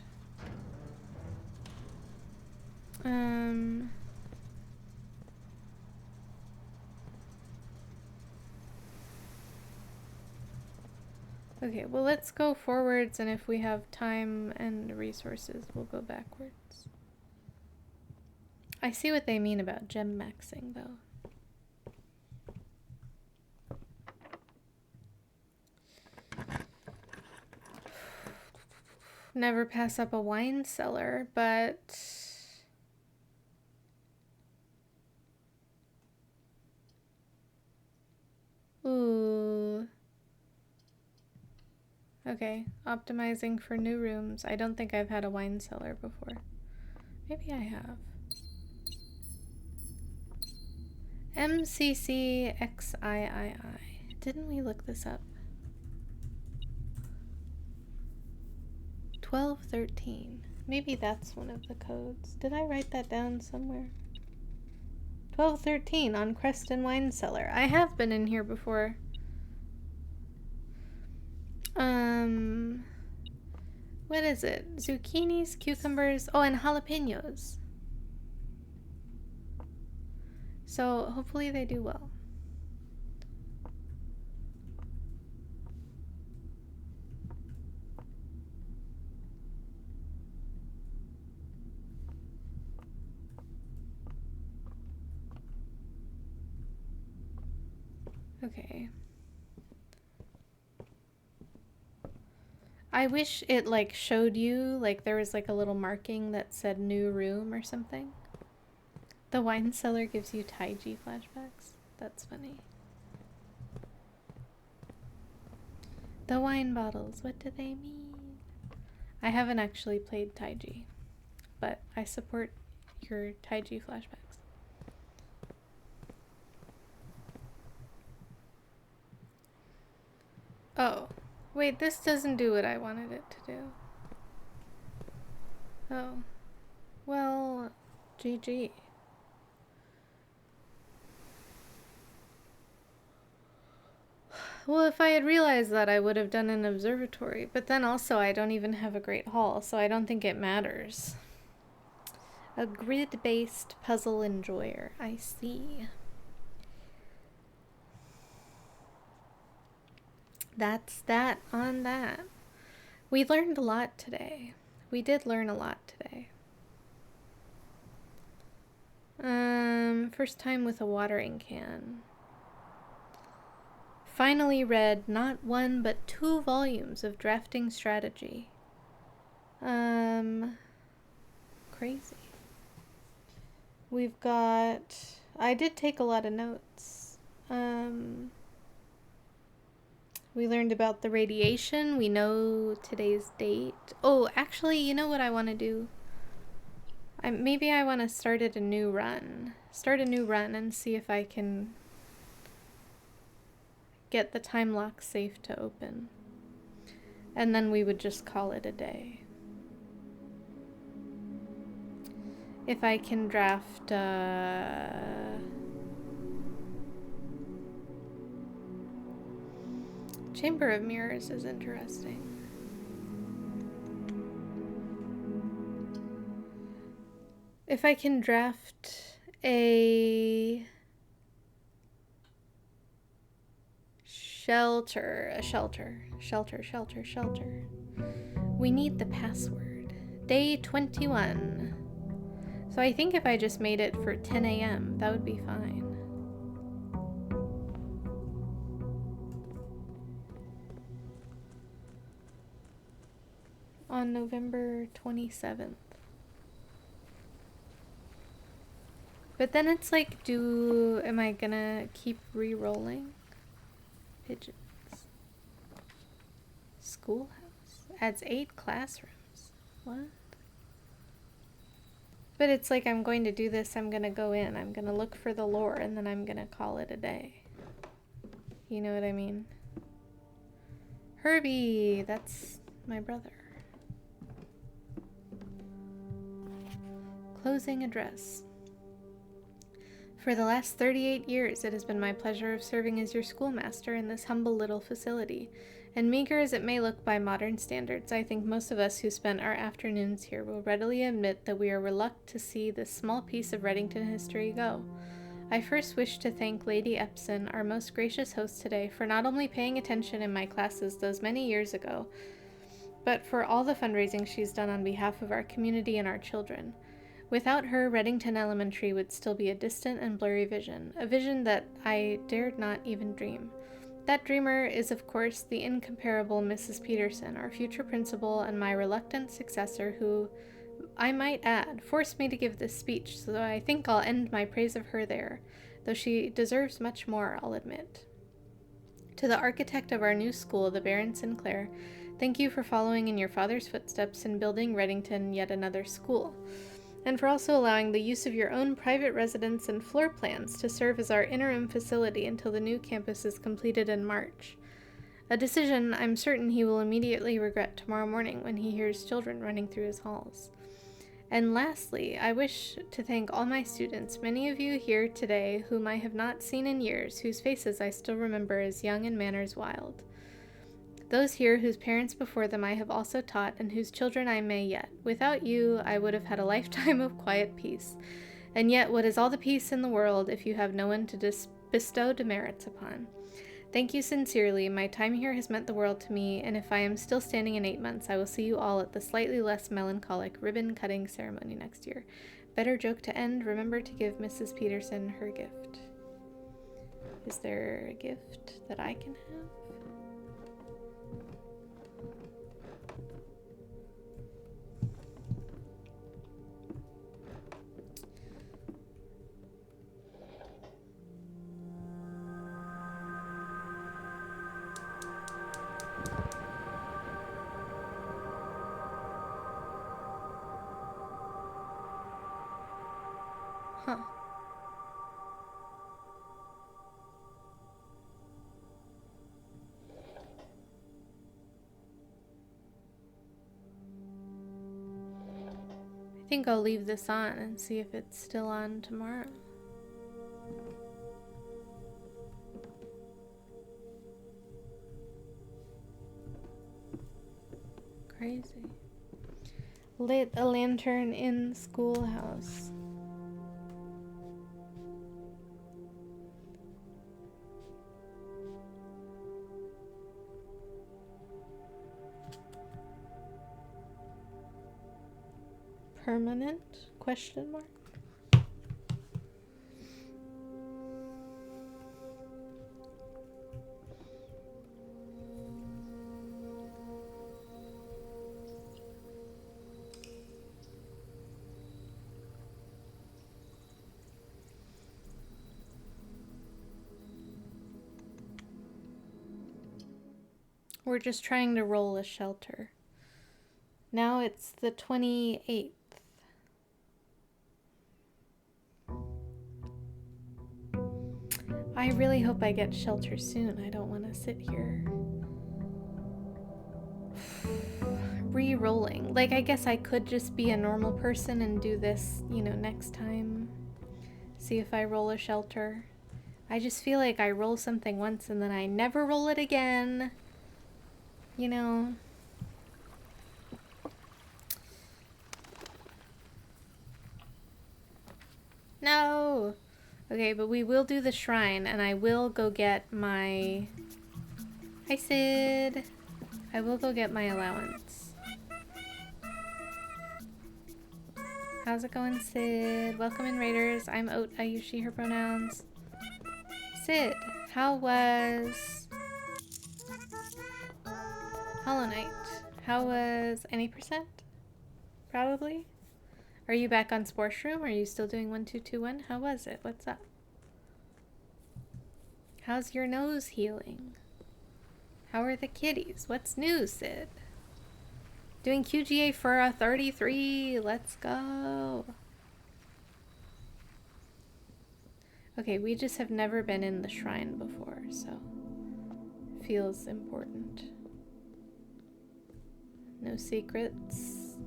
A: Okay, well, let's go forwards, and if we have time and resources, we'll go backwards. I see what they mean about gem maxing, though. Never pass up a wine cellar, but... Ooh. Okay, optimizing for new rooms. I don't think I've had a wine cellar before. Maybe I have. MCCXIII. Didn't we look this up? 1213. Maybe that's one of the codes. Did I write that down somewhere? 1213 on Creston Wine Cellar. I have been in here before. What is it? Zucchinis, cucumbers, oh, and jalapenos. So hopefully they do well. Okay. I wish it like showed you, like there was like a little marking that said new room or something. The wine cellar gives you Taiji flashbacks. That's funny. The wine bottles, what do they mean? I haven't actually played Taiji, but I support your Taiji flashbacks. Oh, wait, this doesn't do what I wanted it to do. Oh, well, GG. Well, if I had realized that, I would have done an observatory, but then also I don't even have a great hall, so I don't think it matters. A grid-based puzzle enjoyer, I see. That's that on that. We learned a lot today. We did learn a lot today. First time with a watering can. Finally read not one but 2 volumes of drafting strategy. Crazy. We've got... I did take a lot of notes. We learned about the radiation. We know today's date. Oh, actually, you know what I want to do? Maybe I want to start a new run. Start a new run and see if I can get the time lock safe to open. And then we would just call it a day. If I can draft Chamber of Mirrors is interesting. If I can draft a shelter. We need the password. Day 21. So I think if I just made it for 10 a.m., that would be fine. On November 27th. But then it's like, am I gonna keep re-rolling? Pigeons. Schoolhouse. Adds 8 classrooms. What? But it's like I'm going to do this, I'm going to go in, I'm going to look for the lore, and then I'm going to call it a day. You know what I mean? Herbie, that's my brother. Closing address. For the last 38 years, it has been my pleasure of serving as your schoolmaster in this humble little facility. And meager as it may look by modern standards, I think most of us who spent our afternoons here will readily admit that we are reluctant to see this small piece of Reddington history go. I first wish to thank Lady Epson, our most gracious host today, for not only paying attention in my classes those many years ago, but for all the fundraising she's done on behalf of our community and our children. Without her, Reddington Elementary would still be a distant and blurry vision, a vision that I dared not even dream. That dreamer is, of course, the incomparable Mrs. Peterson, our future principal and my reluctant successor, who, I might add, forced me to give this speech, so I think I'll end my praise of her there, though she deserves much more, I'll admit. To the architect of our new school, the Baron Sinclair, thank you for following in your father's footsteps and building Reddington yet another school, and for also allowing the use of your own private residence and floor plans to serve as our interim facility until the new campus is completed in March. A decision I'm certain he will immediately regret tomorrow morning when he hears children running through his halls. And lastly, I wish to thank all my students, many of you here today whom I have not seen in years, whose faces I still remember as young and manners wild. Those here whose parents before them I have also taught, and whose children I may yet. Without you, I would have had a lifetime of quiet peace. And yet, what is all the peace in the world if you have no one to bestow demerits upon? Thank you sincerely. My time here has meant the world to me, and if I am still standing in 8 months, I will see you all at the slightly less melancholic ribbon-cutting ceremony next year. Better joke to end. Remember to give Mrs. Peterson her gift. Is there a gift that I can have? Huh. I think I'll leave this on and see if it's still on tomorrow. Crazy. Lit a lantern in schoolhouse. Permanent? Question mark? We're just trying to roll a shelter. Now it's the 28th. I really hope I get shelter soon. I don't want to sit here re-rolling. Like, I guess I could just be a normal person and do this, you know, next time. See if I roll a shelter. I just feel like I roll something once and then I never roll it again. You know? No! Okay, but we will do the shrine, and I will go get my... Hi, Sid! I will go get my allowance. How's it going, Sid? Welcome in, Raiders. I'm Oat. I use she, her pronouns. Sid, how was... Hollow Knight? How was any percent? Probably? Are you back on Sporshroom? Are you still doing 1221? How was it? What's up? How's your nose healing? How are the kitties? What's new, Sid? Doing QGA for a 33. Let's go. Okay, we just have never been in the shrine before, so feels important. No secrets.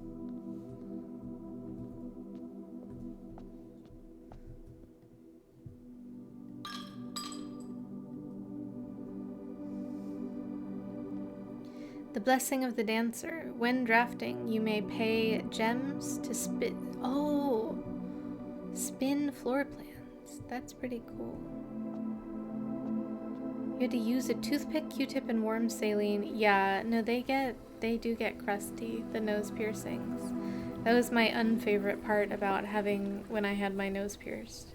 A: The blessing of the dancer. When drafting, you may pay gems to spin. Oh, spin floor plans. That's pretty cool. You had to use a toothpick, Q-tip, and warm saline. Yeah, no, they do get crusty, the nose piercings. That was my unfavorite part about having when I had my nose pierced.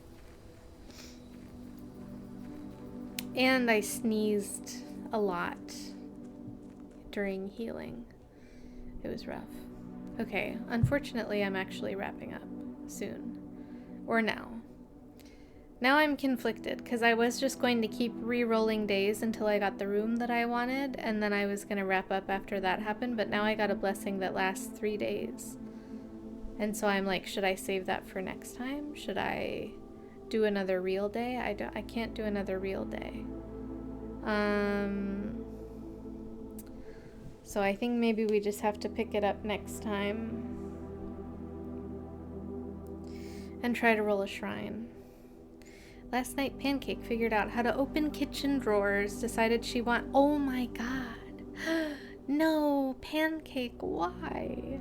A: And I sneezed a lot during healing. It was rough. Okay, unfortunately, I'm actually wrapping up soon. Or now. Now I'm conflicted, because I was just going to keep re-rolling days until I got the room that I wanted, and then I was going to wrap up after that happened, but now I got a blessing that lasts 3 days. And so I'm like, should I save that for next time? Should I do another real day? I can't do another real day. So I think maybe we just have to pick it up next time and try to roll a shrine. Last night, Pancake figured out how to open kitchen drawers, decided she oh my god. No, Pancake, why?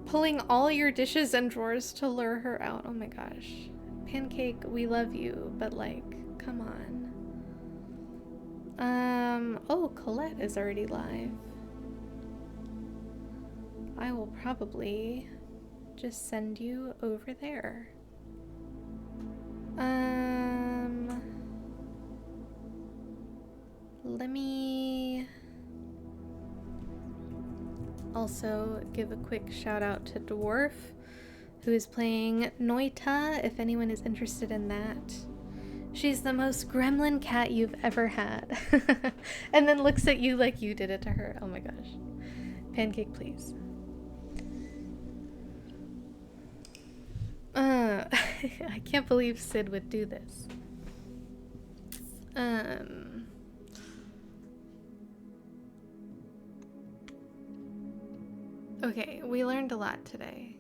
A: Pulling all your dishes and drawers to lure her out. Oh my gosh. Pancake, we love you, but like, come on. Oh, Colette is already live. I will probably just send you over there. Let me also give a quick shout out to Dwarf, who is playing Noita, if anyone is interested in that. She's the most gremlin cat you've ever had. And then looks at you like you did it to her. Oh my gosh. Pancake, please. I can't believe Sid would do this. Okay, we learned a lot today.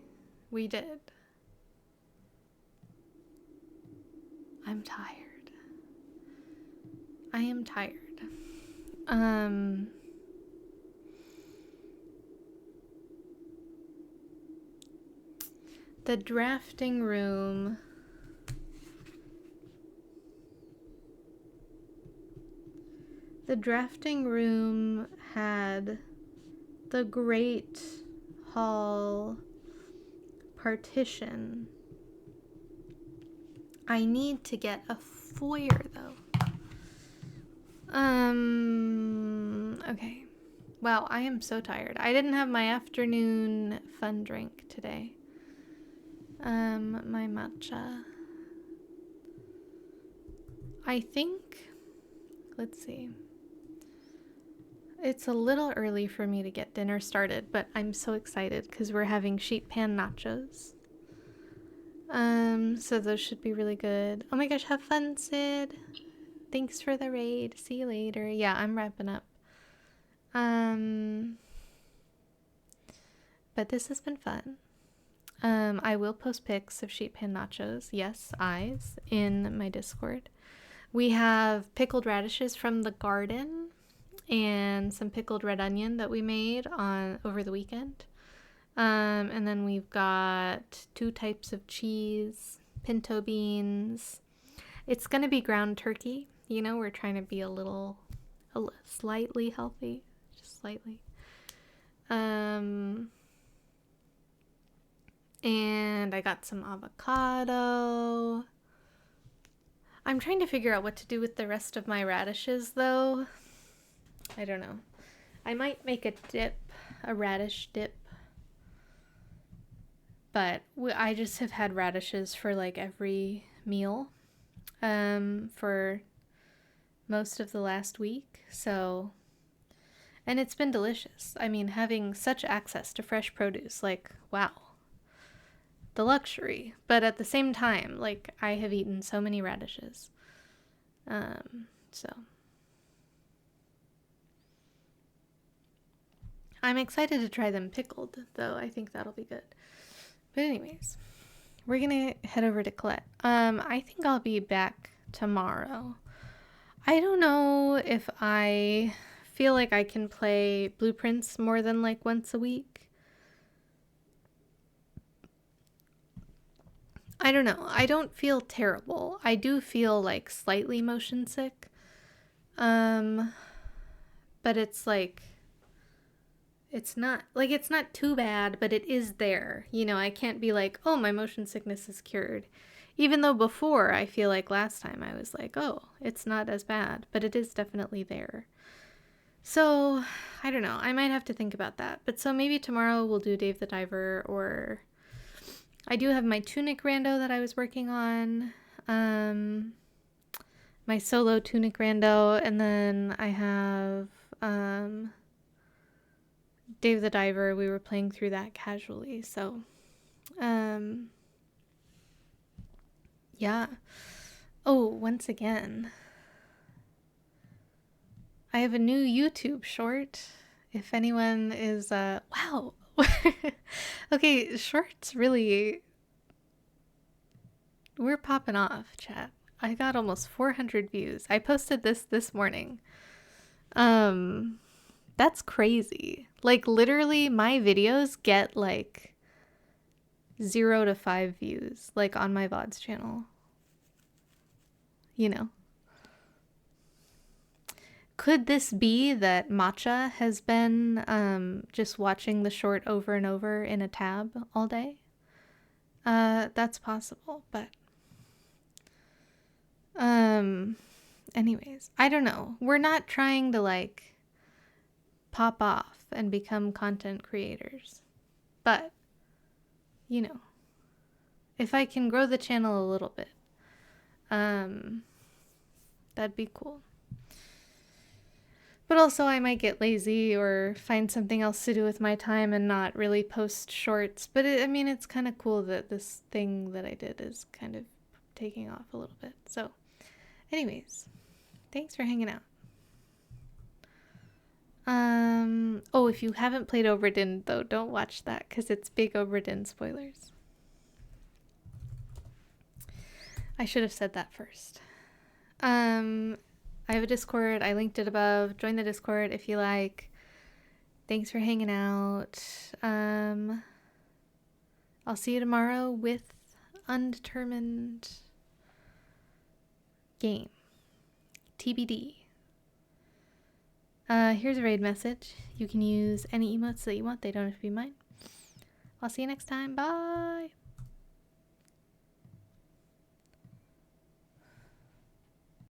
A: We did. I'm tired. I am tired. The drafting room. The drafting room had the Great Hall partition. I need to get a foyer though. Okay. Wow, I am so tired. I didn't have my afternoon fun drink today. My matcha. I think, let's see. It's a little early for me to get dinner started, but I'm so excited because we're having sheet pan nachos. So those should be really good. Oh my gosh, have fun, Sid. Thanks for the raid. See you later. Yeah, I'm wrapping up. But this has been fun. I will post pics of sheet pan nachos, yes, eyes, in my Discord. We have pickled radishes from the garden and some pickled red onion that we made over the weekend. And then we've got 2 types of cheese, pinto beans. It's gonna be ground turkey. You know, we're trying to be a slightly healthy, just slightly. And I got some avocado. I'm trying to figure out what to do with the rest of my radishes, though. I don't know. I might make a radish dip. But I just have had radishes for like every meal for most of the last week. So, and it's been delicious. I mean, having such access to fresh produce, like, wow. the luxury. But at the same time, like, I have eaten so many radishes. So I'm excited to try them pickled, though. I think that'll be good. But anyways, we're gonna head over to Colette. I think I'll be back tomorrow. I don't know if I feel like I can play Blueprints more than like once a week. I don't know. I don't feel terrible. I do feel like slightly motion sick. But it's like, it's not too bad, but it is there. You know, I can't be like, oh, my motion sickness is cured. Even though before, I feel like last time I was like, oh, it's not as bad, but it is definitely there. So, I don't know. I might have to think about that. But so maybe tomorrow we'll do Dave the Diver, or I do have my Tunic rando that I was working on. My solo Tunic rando, and then I have Dave the Diver. We were playing through that casually. So, yeah. Oh, once again, I have a new YouTube short. If anyone is, wow. Okay, shorts really, we're popping off, chat. I got almost 400 views. I posted this morning. That's crazy. Like, literally, my videos get like 0 to 5 views, like on my VODs channel. You know. Could this be that Matcha has been just watching the short over and over in a tab all day? That's possible, but anyways, I don't know. We're not trying to like pop off and become content creators. But you know, if I can grow the channel a little bit, that'd be cool. But also I might get lazy or find something else to do with my time and not really post shorts. But I mean, it's kind of cool that this thing that I did is kind of taking off a little bit. So anyways, thanks for hanging out. Oh, if you haven't played Obra Dinn, though, don't watch that because it's big Obra Dinn spoilers. I should have said that first. I have a Discord. I linked it above. Join the Discord if you like. Thanks for hanging out. I'll see you tomorrow with Undetermined Game. TBD. Here's a raid message. You can use any emotes that you want. They don't have to be mine. I'll see you next time. Bye!